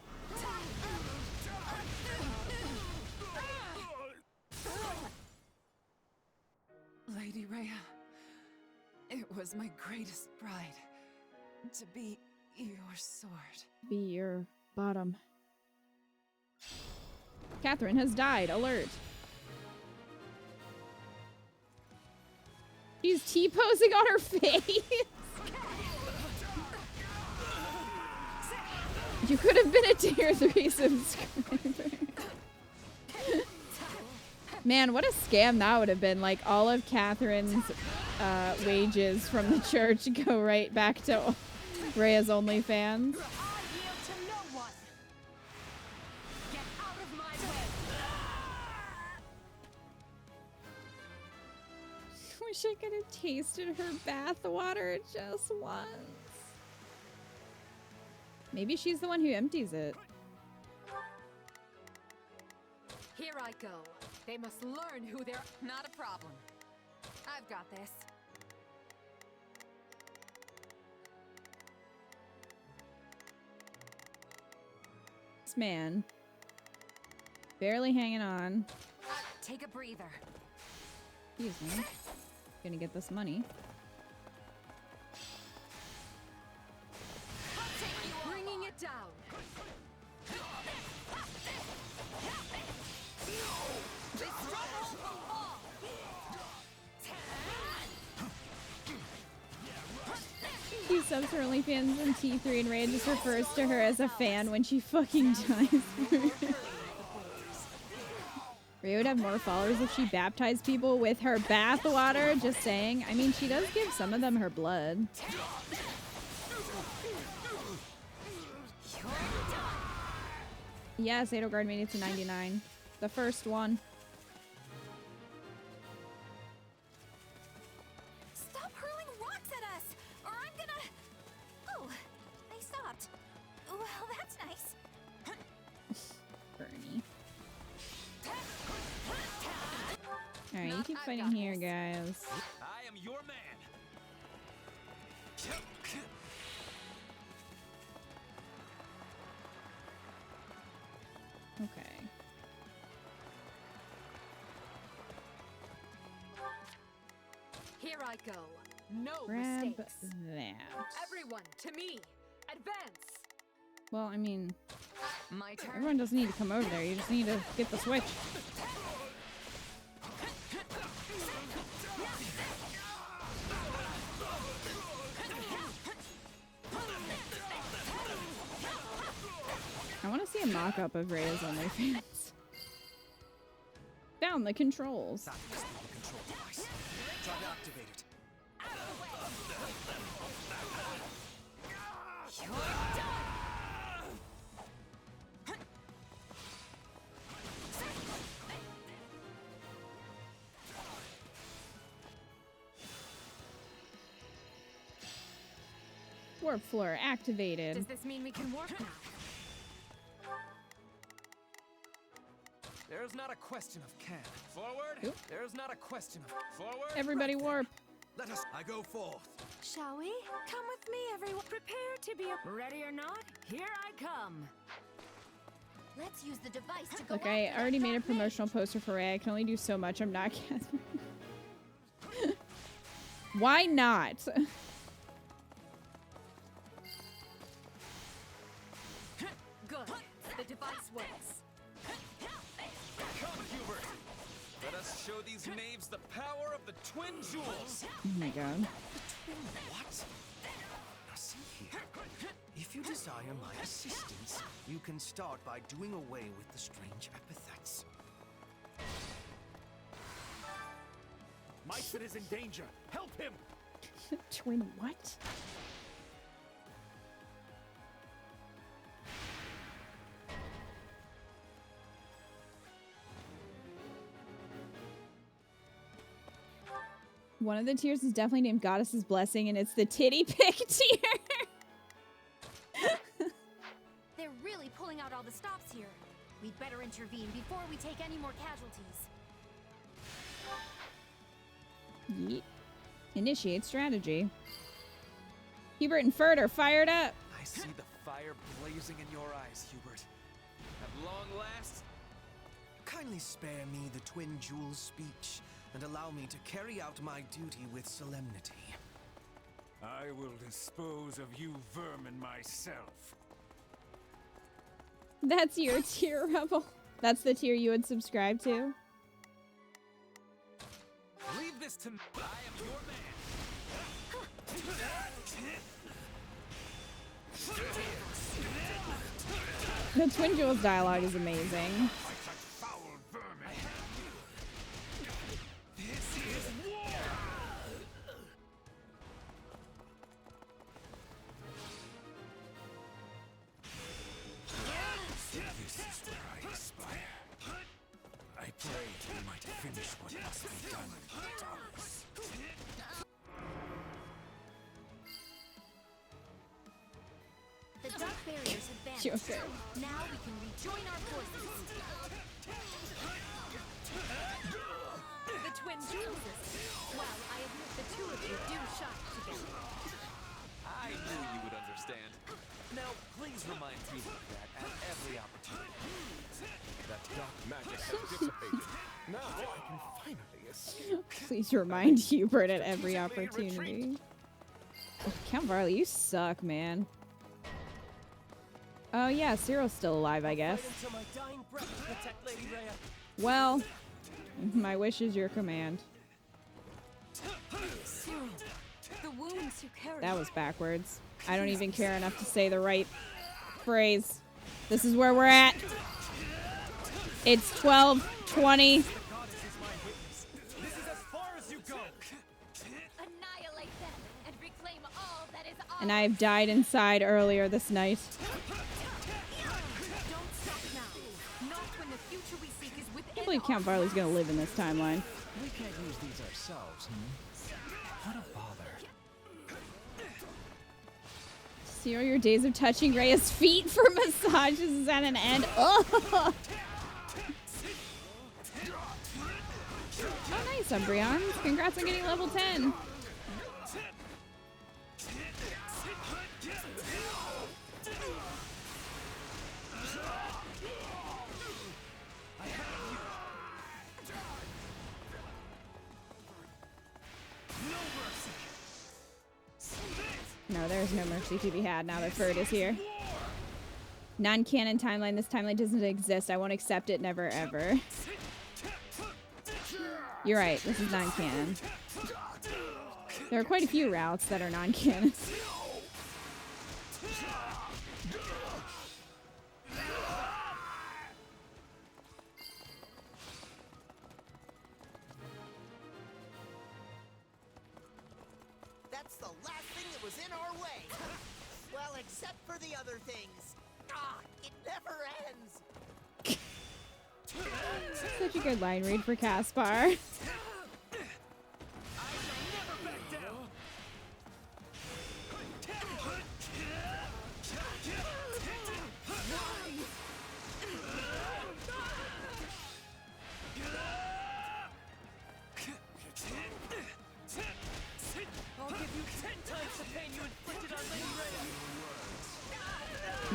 Speaker 17: Lady Rhea, it was my greatest pride to be your sword.
Speaker 1: Be your bottom. Catherine has died. Alert. She's T-posing on her face. You could have been a tier 3 subscriber. Man, what a scam that would have been. Like, all of Catherine's wages from the church go right back to Rhea's OnlyFans. Wish I could have tasted her bath water just once. Maybe she's the one who empties it.
Speaker 20: Here I go. They must learn who they're...
Speaker 17: Not a problem. I've got this.
Speaker 1: This man. Barely hanging on.
Speaker 9: Take a breather.
Speaker 1: Excuse me. Gonna get this money.
Speaker 20: Bringing it down.
Speaker 1: She subs her OnlyFans in T3 and Ray just refers to her as a fan when she fucking dies. Ray would have more followers if she baptized people with her bath water, just saying. I mean, she does give some of them her blood. Yes, Edelgard made it to 99. The first one.
Speaker 4: Stop hurling rocks at us, or I'm gonna... Oh, they stopped. Well, that's nice.
Speaker 1: Bernie. Alright, you keep fighting here, guys.
Speaker 19: I am your man.
Speaker 1: Okay.
Speaker 20: Here I go. No
Speaker 1: Grab
Speaker 20: mistakes.
Speaker 1: that.
Speaker 20: Everyone, to me. Advance.
Speaker 1: Well, I mean,
Speaker 17: My turn.
Speaker 1: everyone doesn't need to come over there. You just need to get the switch. I want to see a mock-up of Rhea's OnlyFans. Found the controls.
Speaker 6: That must be the control device. Try to activate it.
Speaker 1: Warp floor activated.
Speaker 20: Does this mean we can warp now?
Speaker 12: There's not a question of can. Forward.
Speaker 1: Oop.
Speaker 12: There's not a question of forward.
Speaker 1: Everybody warp.
Speaker 6: Let us. I go forth.
Speaker 10: Shall we? Come with me, everyone. Prepare to be ready or not. Here I come.
Speaker 4: Let's use the device to go
Speaker 1: Look, I
Speaker 4: after
Speaker 1: already
Speaker 4: that
Speaker 1: made a
Speaker 4: dark
Speaker 1: promotional poster for Rhea. I can only do so much. I'm not Catherine. Why not?
Speaker 20: Good. The device works.
Speaker 12: Come, Hubert. Let us show these knaves the power of the twin jewels.
Speaker 1: Oh my god.
Speaker 6: What? Now see here. If you desire my assistance, you can start by doing away with the strange epithets.
Speaker 19: Mycen is in danger. Help him!
Speaker 1: Twin what? One of the tiers is definitely named Goddess's Blessing, and it's the titty pick tier.
Speaker 4: They're really pulling out all the stops here. We'd better intervene before we take any more casualties.
Speaker 1: Yeet. Initiate strategy. Hubert and Ferd are fired up.
Speaker 12: I see the fire blazing in your eyes, Hubert. At long last,
Speaker 6: Kindly spare me the twin jewels speech and allow me to carry out my duty with solemnity.
Speaker 8: I will dispose of you vermin myself.
Speaker 1: That's your tier, Rebel. That's the tier you would subscribe to.
Speaker 12: leave this to me. I am your man.
Speaker 1: The Twin Jewels dialogue is amazing.
Speaker 4: The dark barriers have vanished.
Speaker 1: Okay.
Speaker 4: Now we can rejoin our forces.
Speaker 20: The twin jewels. Well, I admit the two of you do shine together.
Speaker 12: I knew you would understand. Now, please remind me of that at every opportunity.
Speaker 18: That dark magic has dissipated. Now I can finally escape.
Speaker 1: Please remind Hubert at every opportunity. Oh, Count Varley, you suck, man. Oh yeah, Cyril's still alive, I guess.
Speaker 11: Until my dying breath to protect Lady Rhea.
Speaker 1: Well, my wish is your command.
Speaker 17: Cyril, the wounds you carry.
Speaker 1: That was backwards. I don't even care enough to say the right phrase. This is where we're at. It's 12:20.
Speaker 11: This is as far as you go.
Speaker 4: Annihilate them and reclaim all that is ours.
Speaker 1: And I have died inside earlier this night.
Speaker 20: Don't stop now. Not when the future we seek is
Speaker 1: believe Count Barley's gonna live in this timeline.
Speaker 19: We can't use these ourselves, What a bother.
Speaker 1: See all your days of touching Rhea's feet for massages is at an end. Oh, oh nice, Umbreons. Congrats on getting level 10. No, there's no mercy to be had now that Ferd is here. Non-canon timeline. This timeline doesn't exist. I won't accept it. Never, ever. You're right. This is non-canon. There are quite a few routes that are non-canon.
Speaker 16: That's the last thing that was in our way. Well, except for the other things. Ah, it never ends.
Speaker 1: Such a good line read for Caspar.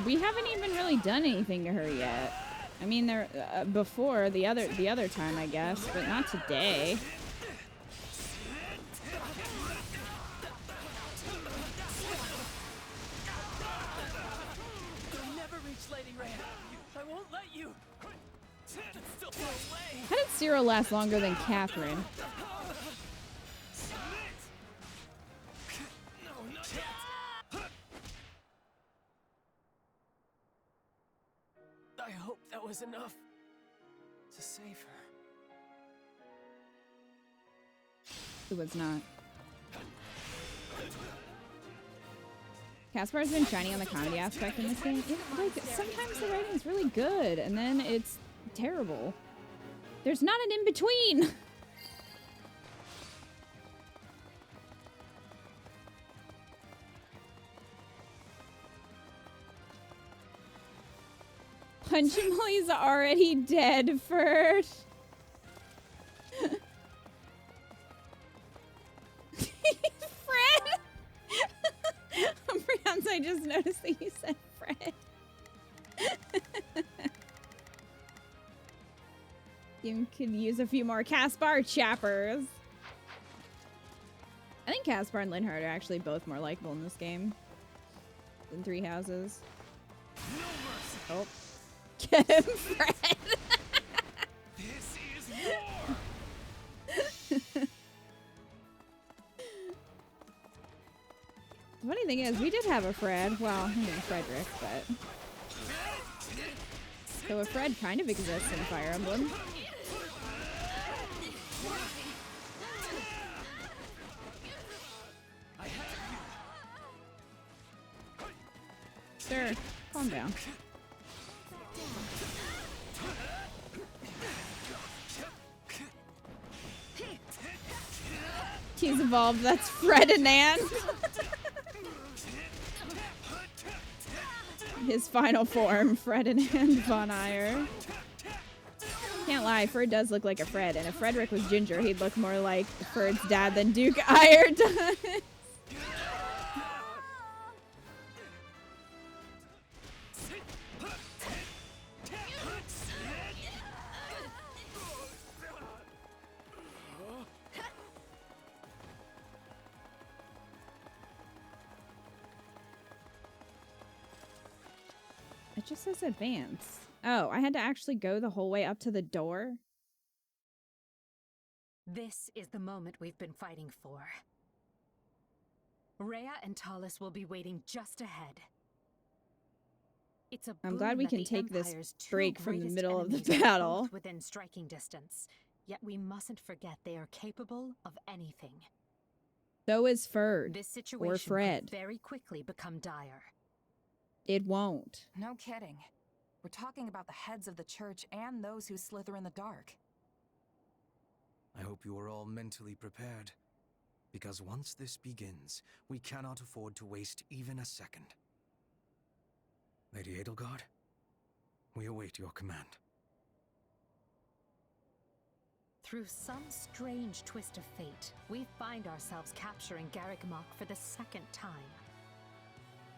Speaker 1: We haven't even really done anything to her yet. I mean, there before the other time, I guess, but not today.
Speaker 19: You'll never reach Lady Rhea. I won't let you. Still far away.
Speaker 1: How did Cyril last longer than Catherine?
Speaker 19: I hope that was enough to save her.
Speaker 1: It was not. Caspar's been shining on the comedy aspect in this game. Like, sometimes the writing is really good, and then it's terrible. There's not an in-between! Punchimoli's already dead, Ferd. Fred! Brian's, I just noticed that you said Fred. You could use a few more Caspar chappers. I think Caspar and Linhardt are actually both more likable in this game than Three Houses. Oh. Get him, Fred!
Speaker 19: This is war!
Speaker 1: The funny thing is, we did have a Fred. Well, I mean Frederick, but... So a Fred kind of exists in Fire Emblem. Sir, calm down. He's evolved. That's Ferdinand. His final form, Ferdinand von Eyre. Can't lie, Ferd does look like a Fred, and if Frederick was ginger, he'd look more like Ferd's dad than Duke Eyre does. It just says advance. Oh, I had to actually go the whole way up to the door?
Speaker 7: This is the moment we've been fighting for. Rhea and Talus will be waiting just ahead. It's a
Speaker 1: I'm glad we
Speaker 7: boon that
Speaker 1: can
Speaker 7: the
Speaker 1: take this
Speaker 7: Empire's two
Speaker 1: break from the
Speaker 7: greatest
Speaker 1: middle of the
Speaker 7: enemies are
Speaker 1: battle.
Speaker 7: both within striking distance. Yet we mustn't forget they are capable of anything.
Speaker 1: So is Ferd.
Speaker 7: This situation
Speaker 1: or Fred.
Speaker 7: could very quickly become dire.
Speaker 1: It won't.
Speaker 17: No kidding. We're talking about the heads of the church and those who slither in the dark.
Speaker 6: I hope you are all mentally prepared. Because once this begins, we cannot afford to waste even a second. Lady Edelgard, we await your command.
Speaker 7: Through some strange twist of fate, we find ourselves capturing Garreg Mach for the second time.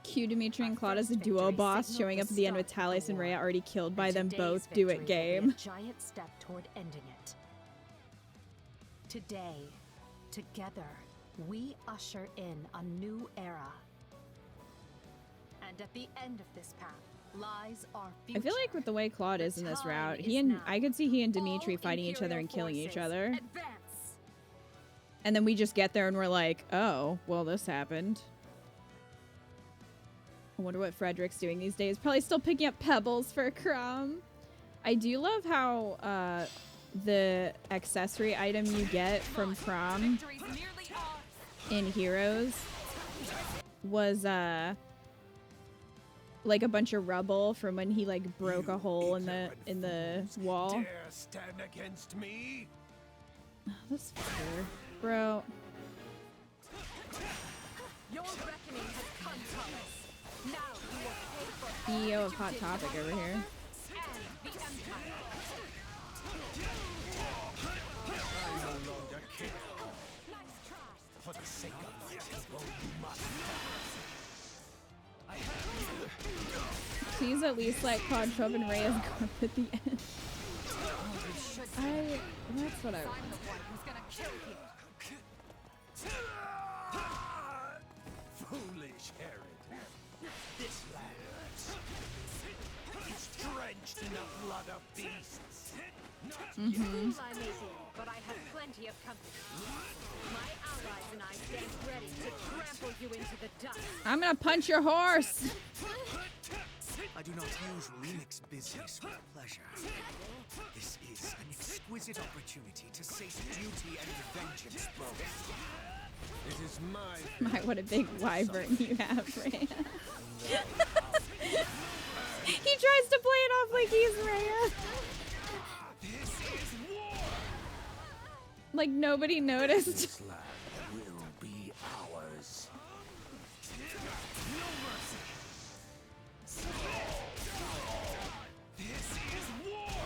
Speaker 1: Cue Dimitri and Claude as a duo boss, showing up at the end with Talis and Rhea already killed by them both. Do it game.
Speaker 7: A giant step toward ending it. Today, together, we usher in a new era. And at the end of this path lies our future.
Speaker 1: I feel like with the way Claude is in this route, I could see he and Dimitri fighting each other and killing each other.
Speaker 7: Advance.
Speaker 1: And then we just get there and we're like, oh, well, this happened. I wonder what Frederick's doing these days. Probably still picking up pebbles for Crumb. I do love how the accessory item you get from Crumb in Heroes was like a bunch of rubble from when he like broke a hole in the wall.
Speaker 8: Dare stand against me?
Speaker 1: Oh, this fucker, bro.
Speaker 20: Your reckoning has come, Thomas. Now you will pay for
Speaker 1: CEO of Hot Topic over here.
Speaker 20: and the Empire.
Speaker 8: I no longer care. For the sake of my people, you must die.
Speaker 1: Please at least let Claude show up and Rhea's go up at the end. That's what I want.
Speaker 20: I'm the one who's gonna kill you.
Speaker 8: Foolish Herod. This land is drenched in the blood of beasts.
Speaker 20: Fool I may be, but I have plenty of company. My allies and I stand ready to trample you into the dust.
Speaker 1: I'm gonna punch your horse.
Speaker 6: I do not usually mix business with pleasure. This is an exquisite opportunity to sate duty and vengeance both.
Speaker 8: It is my
Speaker 1: What a big wyvern you have, Rhea. He tries to play it off like he's Rhea.
Speaker 8: This is war.
Speaker 1: Like nobody noticed.
Speaker 8: This land will be ours. No mercy. This is war.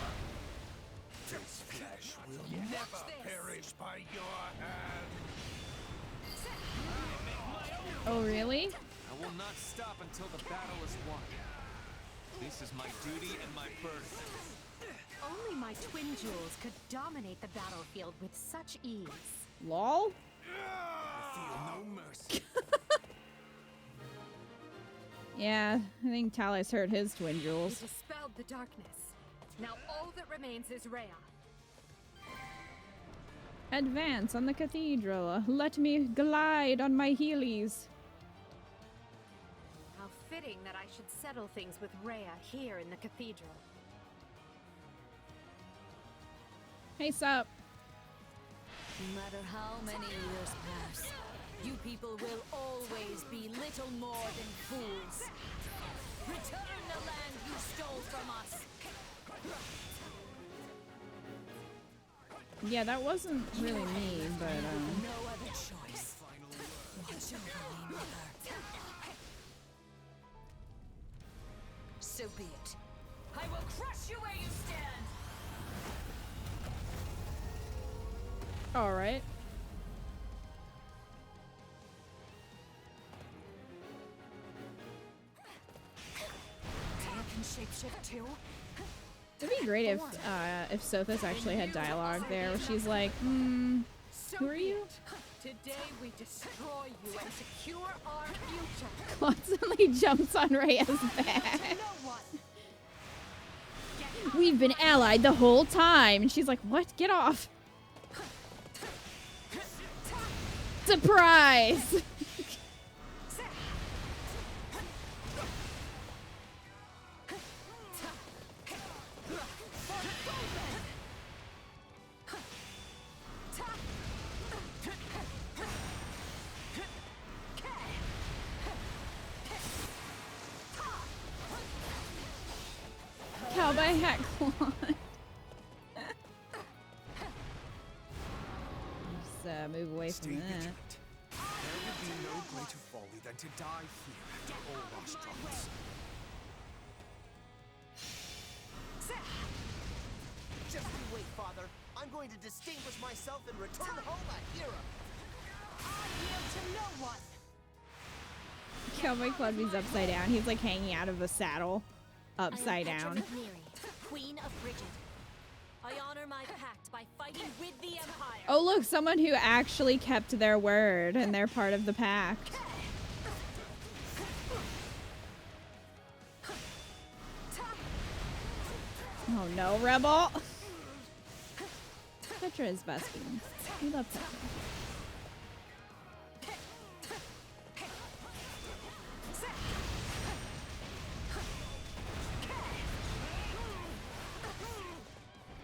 Speaker 8: This flesh will never perish by your hand.
Speaker 1: Oh, really?
Speaker 12: I will not stop until the battle is won. This is my duty and my burden.
Speaker 7: Only my twin jewels could dominate the battlefield with such ease.
Speaker 1: Lol?
Speaker 8: Feel no mercy.
Speaker 1: Yeah, I think Talis hurt his twin
Speaker 20: You
Speaker 1: jewels.
Speaker 20: dispelled the darkness. Now all that remains is Rhea.
Speaker 1: Advance on the cathedral. Let me glide on my heelys.
Speaker 20: How fitting that I should settle things with Rhea here in the cathedral.
Speaker 1: Hey, sup?
Speaker 10: No matter how many years pass, you people will always be little more than fools. Return the land you stole from us.
Speaker 1: Yeah, that wasn't really me, but
Speaker 10: No other choice. Watch over me, Mother. So be it. I will crush you where you stand.
Speaker 1: all right.
Speaker 10: Rhea can shapeshift too.
Speaker 1: It'd be great if Sothis actually had dialogue there, where she's like, who are you?
Speaker 20: Today we destroy you and secure our future.
Speaker 1: Constantly jumps on Rhea's back. We've been allied the whole time. And she's like, what? Get off. Surprise! Cowboy hat Claude. move away from that.
Speaker 18: Vigilant. There would be no greater folly than to die here after all our struggles.
Speaker 16: Just you wait, Father. I'm going to distinguish myself and return home a hero.
Speaker 20: I yield to no one.
Speaker 1: Cowboy Claude is upside down. He's like hanging out of the saddle, upside down.
Speaker 10: Queen of Brigid. I honor my pact by fighting with the Empire.
Speaker 1: Oh look, someone who actually kept their word and they're part of the pact. Oh no, Rebel! Petra is busking. We love Petra.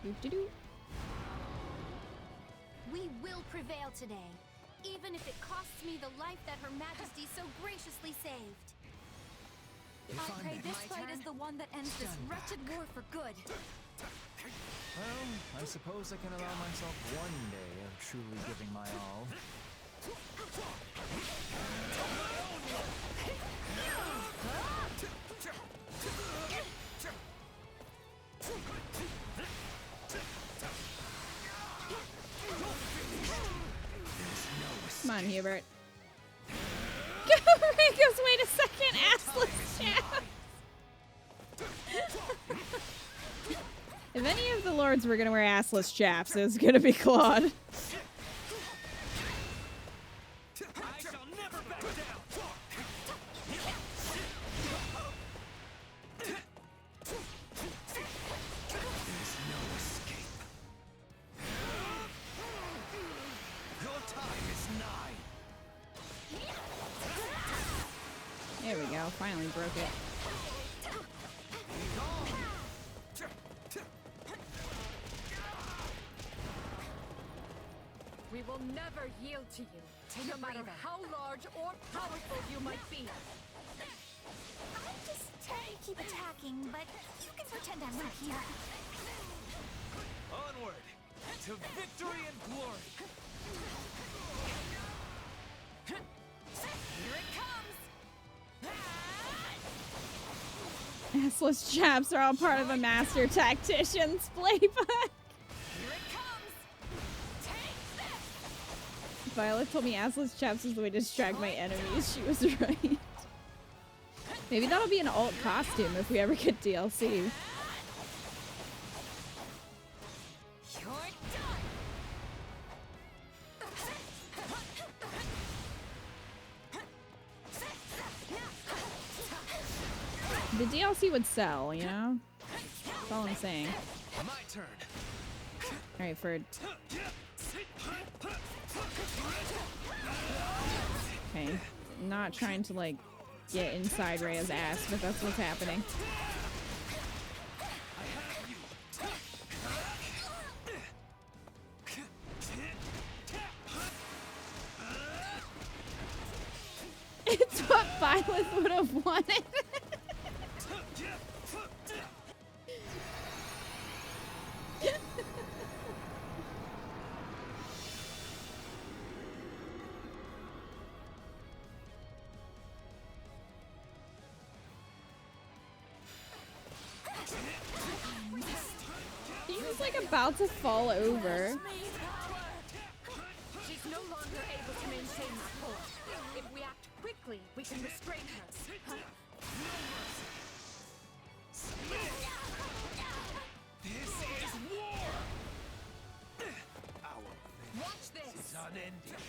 Speaker 1: Doo-doo-doo.
Speaker 9: We will prevail today, even if it costs me the life that Her Majesty so graciously saved.
Speaker 4: I pray this fight is the one that ends this wretched war for good.
Speaker 6: Well, I suppose I can allow myself one day of truly giving my all.
Speaker 1: Come on, Hubert. Rico's, wait a second, assless chaps. If any of the lords were gonna wear assless chaps, it was gonna be Claude.
Speaker 19: I shall never back down.
Speaker 6: There's no escape. Your time is nigh.
Speaker 1: There we go, finally broke it.
Speaker 20: We will never yield to you, no matter how large or powerful you might be.
Speaker 4: I'm just trying to keep attacking, but you can pretend I'm not here.
Speaker 19: Onward to victory and glory.
Speaker 4: Here it comes!
Speaker 1: Assless chaps are all part of the Master Tactician's playbook. Byleth told me assless chaps is the way to distract my enemies. She was right. Maybe that'll be an alt costume if we ever get DLC. The DLC would sell, you know? That's all I'm saying.
Speaker 6: My turn.
Speaker 1: Alright, Ferd. Okay, not trying to like get inside Rhea's ass, but that's what's happening. It's what Byleth would have wanted. He was like about to fall over.
Speaker 20: She's no longer able to maintain her hold. If we act quickly, we can restrain her.
Speaker 8: This is war! Our
Speaker 20: Watch this!
Speaker 8: is unending.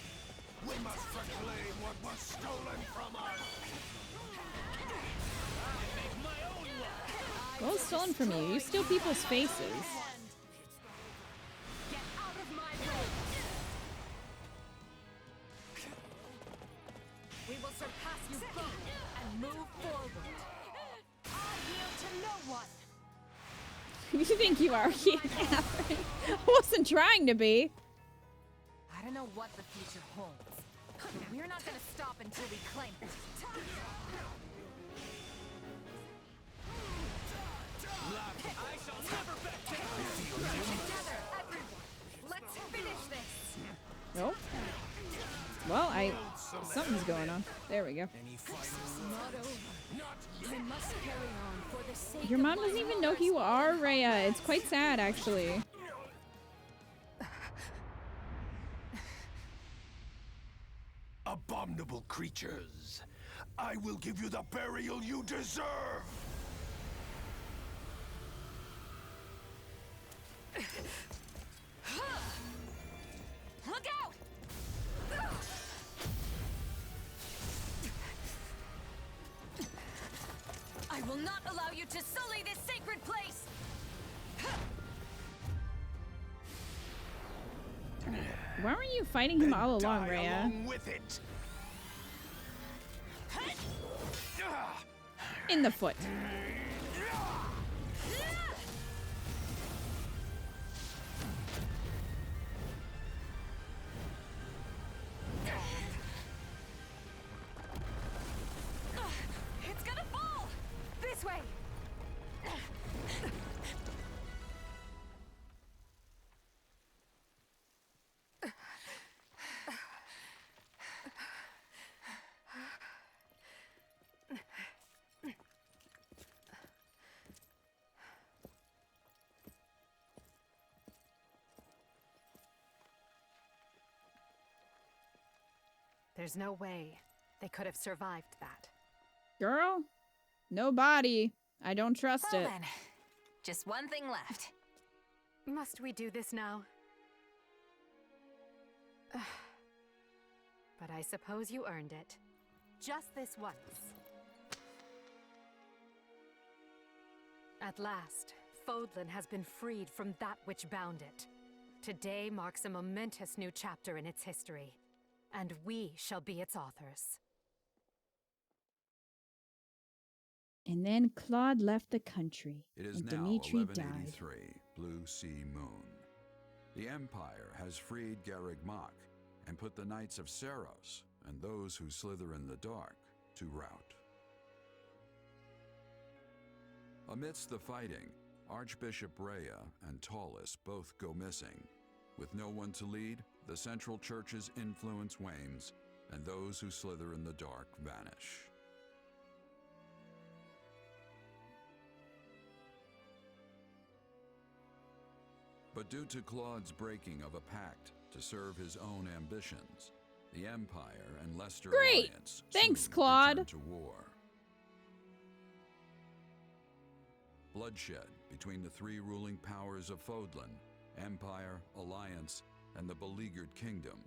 Speaker 8: We must reclaim what was stolen from us. I make my own law.
Speaker 1: Well stolen from you. You steal people's faces.
Speaker 20: Get out of my way! We will surpass you both and move forward. I yield to no one.
Speaker 1: Who do you think you are, Catherine? I wasn't trying to be.
Speaker 17: I don't know what the future holds, but we're not gonna stop until we claim it.
Speaker 19: I shall never back down.
Speaker 20: Together, everyone. Let's finish this.
Speaker 1: Nope. Well, something's going on. There we go. Your mom doesn't even know who you are, Rhea. It's quite sad, actually.
Speaker 8: Abominable creatures, I will give you the burial you deserve!
Speaker 10: Look out! I will not allow you to sully this sacred place!
Speaker 1: Why weren't you fighting him all along, Rhea?
Speaker 8: Along with it.
Speaker 1: In the foot.
Speaker 10: It's gonna fall! This way!
Speaker 7: There's no way they could have survived that.
Speaker 1: Girl, no body. I don't trust
Speaker 4: Well
Speaker 1: it.
Speaker 4: then, just one thing left.
Speaker 7: Must we do this now? But I suppose you earned it. Just this once. At last, Fodlan has been freed from that which bound it. Today marks a momentous new chapter in its history, and we shall be its authors.
Speaker 1: And then Claude left the country,
Speaker 21: It is
Speaker 1: and
Speaker 21: now
Speaker 1: Dimitri died.
Speaker 21: 1183, Blue Sea Moon. The Empire has freed Garreg Mach and put the Knights of Seiros and those who slither in the dark to rout. Amidst the fighting, Archbishop Rhea and Taulus both go missing. With no one to lead, the Central Church's influence wanes, and those who slither in the dark vanish. But due to Claude's breaking of a pact to serve his own ambitions, the Empire and Leicester
Speaker 1: Great!
Speaker 21: Alliance
Speaker 1: Thanks,
Speaker 21: soon
Speaker 1: Claude.
Speaker 21: return to war. Bloodshed between the three ruling powers of Fodlan, Empire, Alliance, and the beleaguered kingdom.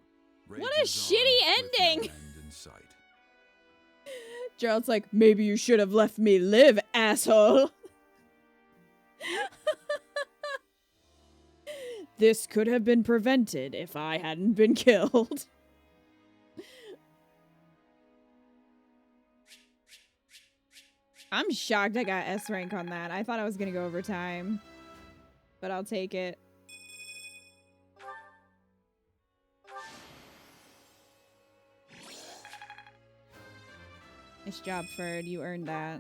Speaker 1: What a
Speaker 21: rages on
Speaker 1: shitty
Speaker 21: with no
Speaker 1: ending!
Speaker 21: end in sight.
Speaker 1: Gerald's like, maybe you should have left me live, asshole. This could have been prevented if I hadn't been killed. I'm shocked I got S rank on that. I thought I was gonna go overtime, but I'll take it. Nice job, Ferd. You earned that.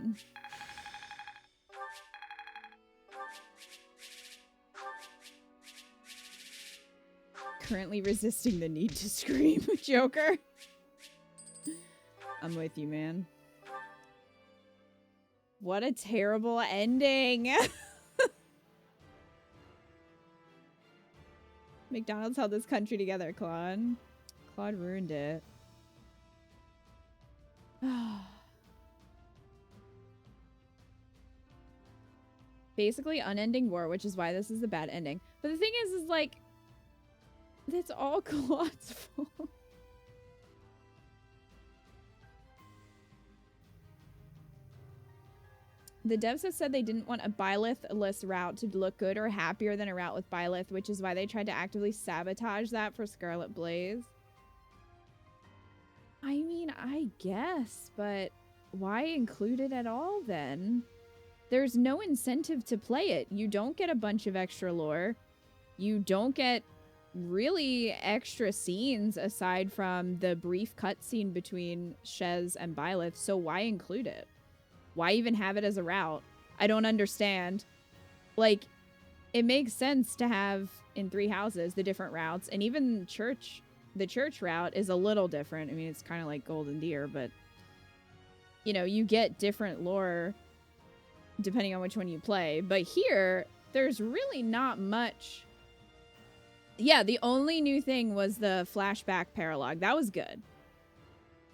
Speaker 1: Currently resisting the need to scream, Joker. I'm with you, man. What a terrible ending. McDonald's held this country together, Claude. Claude ruined it. Basically, unending war, which is why this is a bad ending. But the thing is like, it's all Claude's fault. The devs have said they didn't want a Byleth-less route to look good or happier than a route with Byleth, which is why they tried to actively sabotage that for Scarlet Blaze. I mean, I guess, but why include it at all then? There's no incentive to play it. You don't get a bunch of extra lore. You don't get really extra scenes aside from the brief cutscene between Shez and Byleth, so why include it? Why even have it as a route? I don't understand. Like, it makes sense to have in 3 houses the different routes, and even church the church route is a little different. I mean, it's kind of like Golden Deer, but you know, you get different lore depending on which one you play. But here, there's really not much. Yeah, the only new thing was the flashback paralogue. That was good.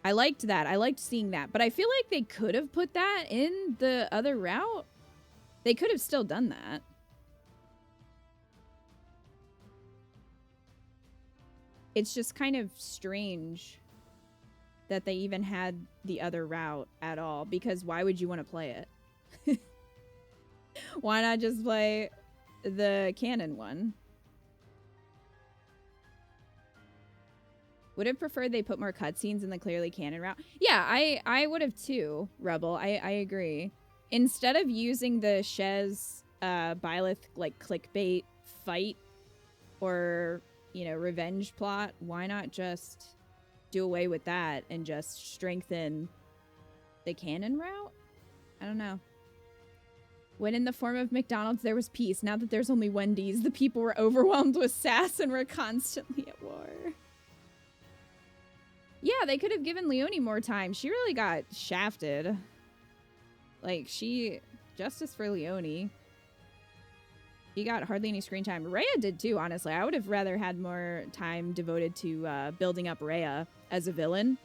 Speaker 1: I liked that. I liked seeing that. But I feel like they could have put that in the other route. They could have still done that. It's just kind of strange that they even had the other route at all, because why would you want to play it? Why not just play the canon one? Would have preferred they put more cutscenes in the clearly canon route. Yeah, I would have too, Rebel. I agree. Instead of using the Shez Byleth like clickbait fight or, you know, revenge plot, why not just do away with that and just strengthen the canon route? I don't know. When in the form of McDonald's there was peace, now that there's only Wendy's, the people were overwhelmed with sass and were constantly at war. Yeah, they could have given Leonie more time. She really got shafted. Like, justice for Leonie. She got hardly any screen time. Rhea did too, honestly. I would have rather had more time devoted to building up Rhea as a villain.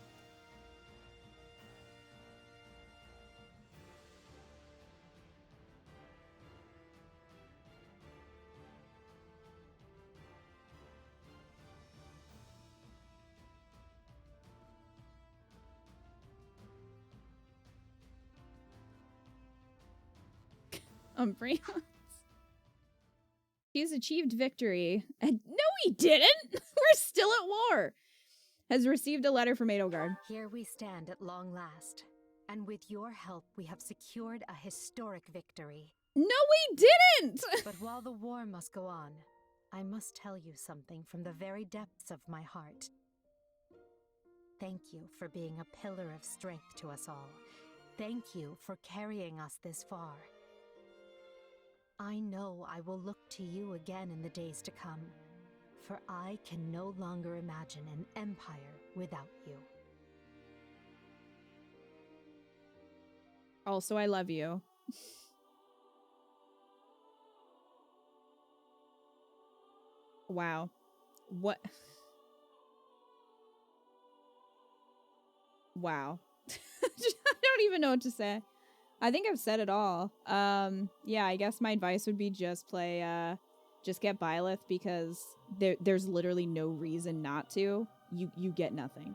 Speaker 1: Umbreons. He's achieved victory. And no, he didn't! We're still at war! Has received a letter from Edelgard.
Speaker 7: Here we stand at long last. And with your help, we have secured a historic victory.
Speaker 1: No, we didn't!
Speaker 7: But while the war must go on, I must tell you something from the very depths of my heart. Thank you for being a pillar of strength to us all. Thank you for carrying us this far. I know I will look to you again in the days to come, for I can no longer imagine an empire without you.
Speaker 1: Also, I love you. Wow. What? Wow. I don't even know what to say. I think I've said it all. Yeah, I guess my advice would be just get Byleth, because there's literally no reason not to. You get nothing.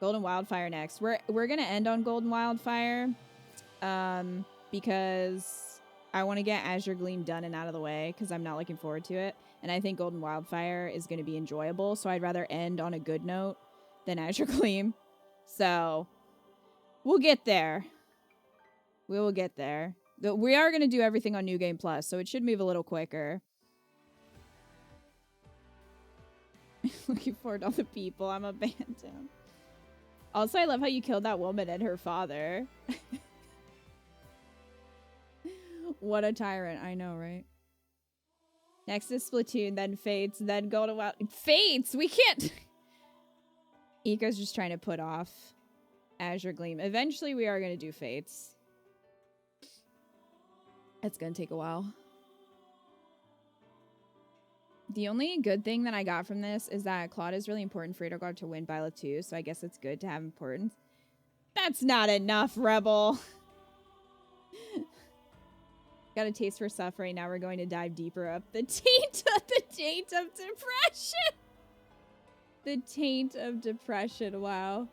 Speaker 1: Golden Wildfire next. We're gonna end on Golden Wildfire, because I want to get Azure Gleam done and out of the way, because I'm not looking forward to it. And I think Golden Wildfire is going to be enjoyable, so I'd rather end on a good note than Azure Gleam. So we'll get there. We will get there. We are going to do everything on New Game Plus, so it should move a little quicker. Looking forward to all the people. I'm abandoned. Also, I love how you killed that woman and her father. What a tyrant. I know, right? Next is Splatoon, then Fates, then Golden Wild... Fates! We can't... Eco's just trying to put off Azure Gleam. Eventually, we are going to do Fates. It's going to take a while. The only good thing that I got from this is that Claude is really important for Edelgard to win Byleth too, so I guess it's good to have importance. That's not enough, Rebel! Got a taste for suffering. Now we're going to dive deeper up the taint of depression! The taint of depression, wow.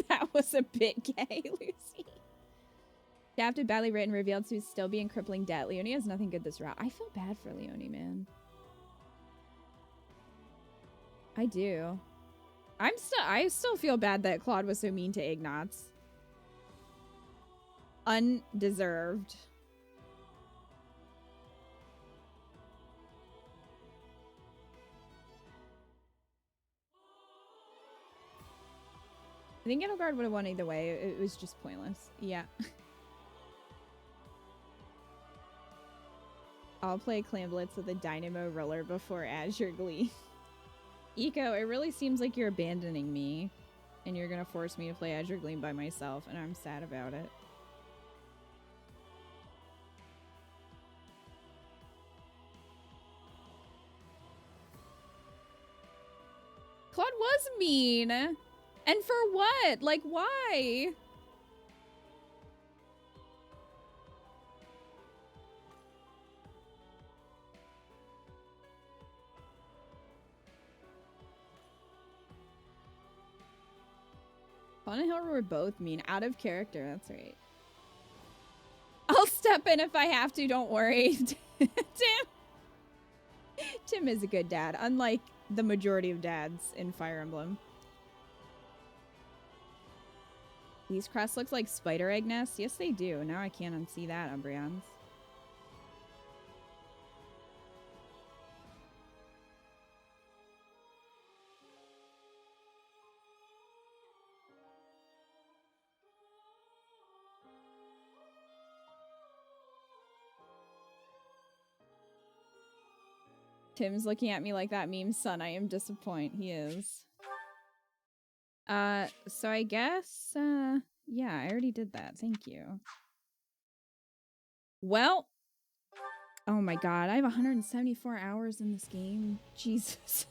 Speaker 1: That was a bit gay, Lucy. Adapted, badly written, revealed to still be in crippling debt. Leonie has nothing good this route. I feel bad for Leonie, man. I do. I still feel bad that Claude was so mean to Ignatz. Undeserved. I think Edelgard would have won either way. It was just pointless. Yeah. I'll play Clan Blitz with a Dynamo Roller before Azure Glee. Eco, it really seems like you're abandoning me. And you're gonna force me to play Azure Gleam by myself, and I'm sad about it. Claude was mean! And for what? Like, why? Fawn and Hill were both mean. Out of character, that's right. I'll step in if I have to, don't worry. Tim is a good dad, unlike the majority of dads in Fire Emblem. These crests look like spider egg nests. Yes, they do. Now I can't unsee that, Umbreons. Tim's looking at me like that meme, son. I am disappointed. He is. So I guess, yeah, I already did that. Thank you. Well, oh my god, I have 174 hours in this game. Jesus.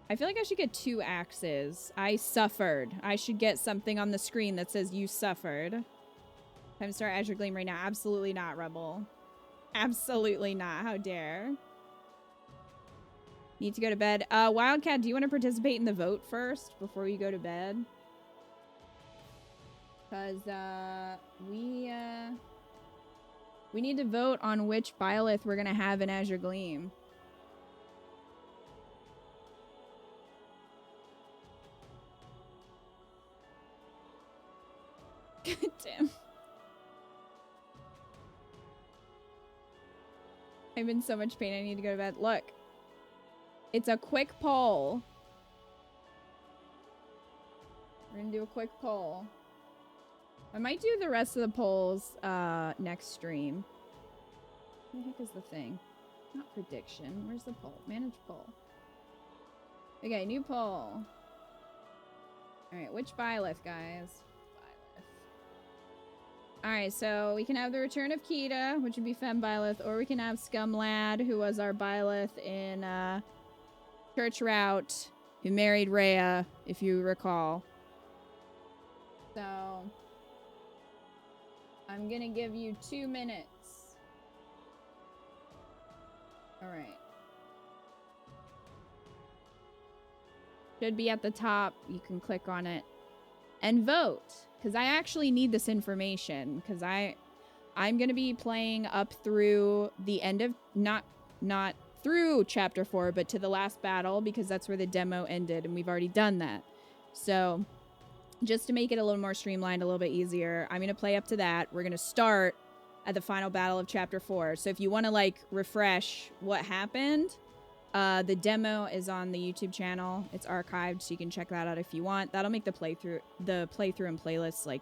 Speaker 1: I feel like I should get 2 axes. I suffered. I should get something on the screen that says you suffered. Time to start Azure Gleam right now. Absolutely not, Rebel. Absolutely not. How dare. Need to go to bed. Wildcat, do you want to participate in the vote first before you go to bed? Because, we need to vote on which Byleth we're going to have in Azure Gleam. God damn. I'm in so much pain. I need to go to bed. Look. It's a quick poll. We're gonna do a quick poll. I might do the rest of the polls next stream. What the heck is the thing? Not prediction. Where's the poll? Manage poll. Okay, new poll. Alright, which Byleth, guys? Alright, so we can have the return of Kita, which would be Fem Byleth, or we can have Scumlad, who was our Byleth in Church Route, who married Rhea, if you recall. So, I'm gonna give you 2 minutes. Alright. Should be at the top. You can click on it and vote. Because I actually need this information. Because I'm going to be playing up through the end of... Not through Chapter 4, but to the last battle. Because that's where the demo ended. And we've already done that. So, just to make it a little more streamlined, a little bit easier, I'm going to play up to that. We're going to start at the final battle of Chapter 4. So, if you want to, like, refresh what happened... the demo is on the YouTube channel. It's archived, so you can check that out if you want. That'll make the playthrough and playlists like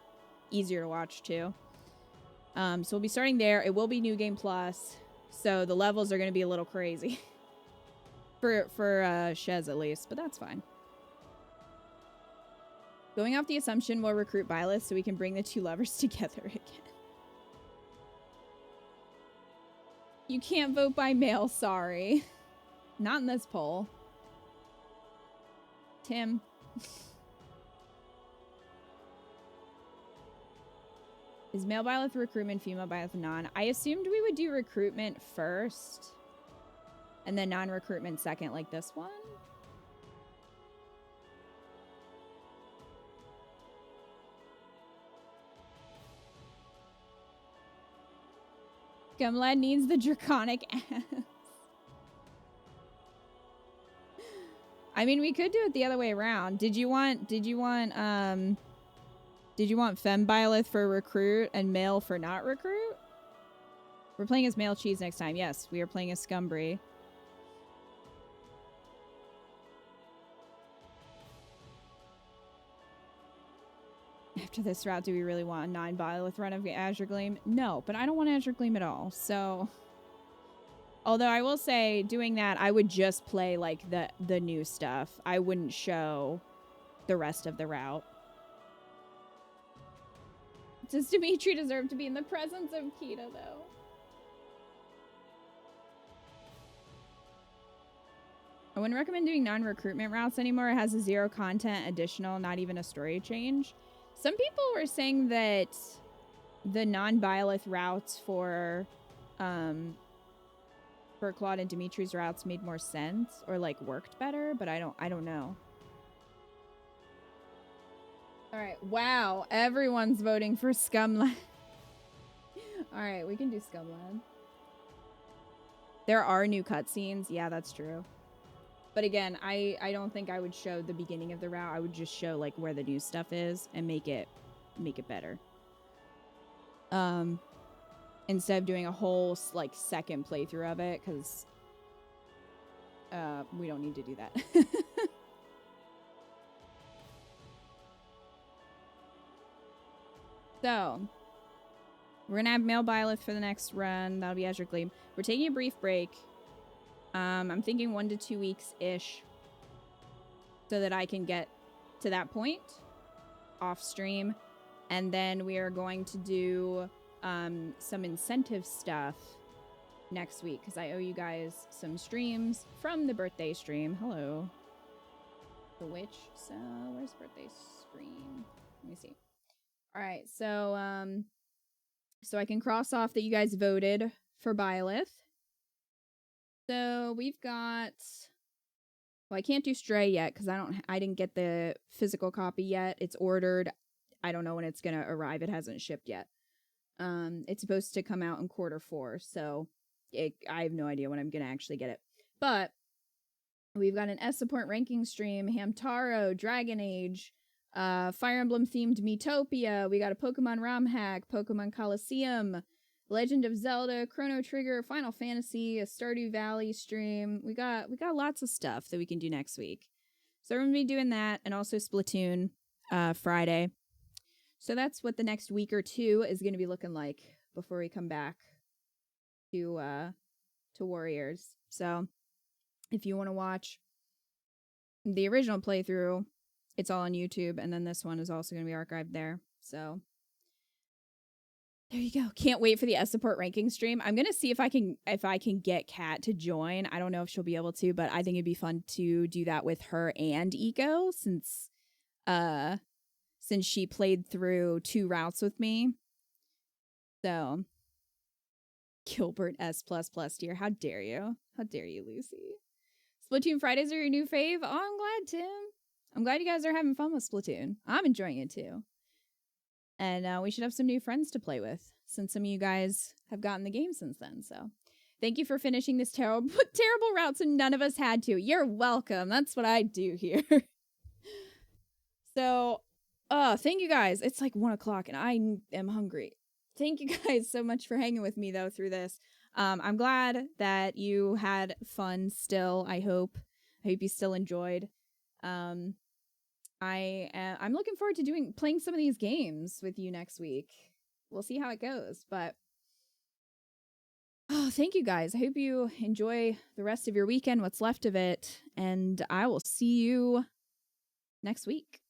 Speaker 1: easier to watch too. So we'll be starting there. It will be New Game Plus, so the levels are going to be a little crazy for Shez at least, but that's fine. Going off the assumption we'll recruit Byleth so we can bring the 2 lovers together again. You can't vote by mail, sorry. Not in this poll. Tim. Is male Byleth recruitment, female Byleth non? I assumed we would do recruitment first. And then non-recruitment second, like this one. Gumlad needs the draconic ass. I mean, we could do it the other way around. Did you want Fem Byleth for recruit and male for not recruit? We're playing as male cheese next time. Yes, we are playing as Scumbry. after this route, do we really want a non-Byleth run of Azure Gleam? No, but I don't want Azure Gleam at all, so... Although I will say, doing that, I would just play, like, the new stuff. I wouldn't show the rest of the route. Does Dimitri deserve to be in the presence of Kita, though? I wouldn't recommend doing non-recruitment routes anymore. It has a 0 content additional, not even a story change. Some people were saying that the non-Byleth routes for Claude and Dimitri's routes made more sense or like worked better, but I don't know. All right, wow, everyone's voting for Scumlad. All right, we can do Scumlad. There are new cutscenes. Yeah, that's true. But again, I don't think I would show the beginning of the route. I would just show like where the new stuff is and make it better. Instead of doing a whole like second playthrough of it, because we don't need to do that. So we're gonna have male Byleth for the next run. That'll be Azure Gleam. We're taking a brief break. I'm thinking 1 to 2 weeks ish, so that I can get to that point off stream, and then we are going to do some incentive stuff next week, because I owe you guys some streams from the birthday stream. Hello. The witch. So where's birthday stream? Let me see. All right, so so I can cross off that you guys voted for Byleth. So we've got, well, I can't do Stray yet because I didn't get the physical copy yet. It's ordered. I don't know when it's gonna arrive. It hasn't shipped yet. It's supposed to come out in Q4, so I have no idea when I'm gonna actually get it. But we've got an S support ranking stream, Hamtaro, Dragon Age, Fire Emblem themed Miitopia. We got a Pokemon ROM hack, Pokemon Coliseum, Legend of Zelda, Chrono Trigger, Final Fantasy, a Stardew Valley stream. We got lots of stuff that we can do next week. So we're gonna be doing that, and also Splatoon Friday. So that's what the next week or two is gonna be looking like before we come back to Warriors. So if you want to watch the original playthrough, it's all on YouTube, and then this one is also gonna be archived there. So there you go. Can't wait for the S support ranking stream. I'm gonna see if I can get Kat to join. I don't know if she'll be able to, but I think it'd be fun to do that with her and Eco, since she played through 2 routes with me. So Gilbert S++ dear, how dare you? How dare you, Lucy? Splatoon Fridays are your new fave? Oh, I'm glad, Tim. I'm glad you guys are having fun with Splatoon. I'm enjoying it too. And we should have some new friends to play with, since some of you guys have gotten the game since then. So thank you for finishing this terrible route so none of us had to. You're welcome. That's what I do here. So, thank you guys. It's like 1 o'clock and I am hungry. Thank you guys so much for hanging with me, though, through this. I'm glad that you had fun still, I hope. I hope you still enjoyed. I'm looking forward to playing some of these games with you next week. We'll see how it goes, but thank you guys. I hope you enjoy the rest of your weekend, what's left of it, and I will see you next week.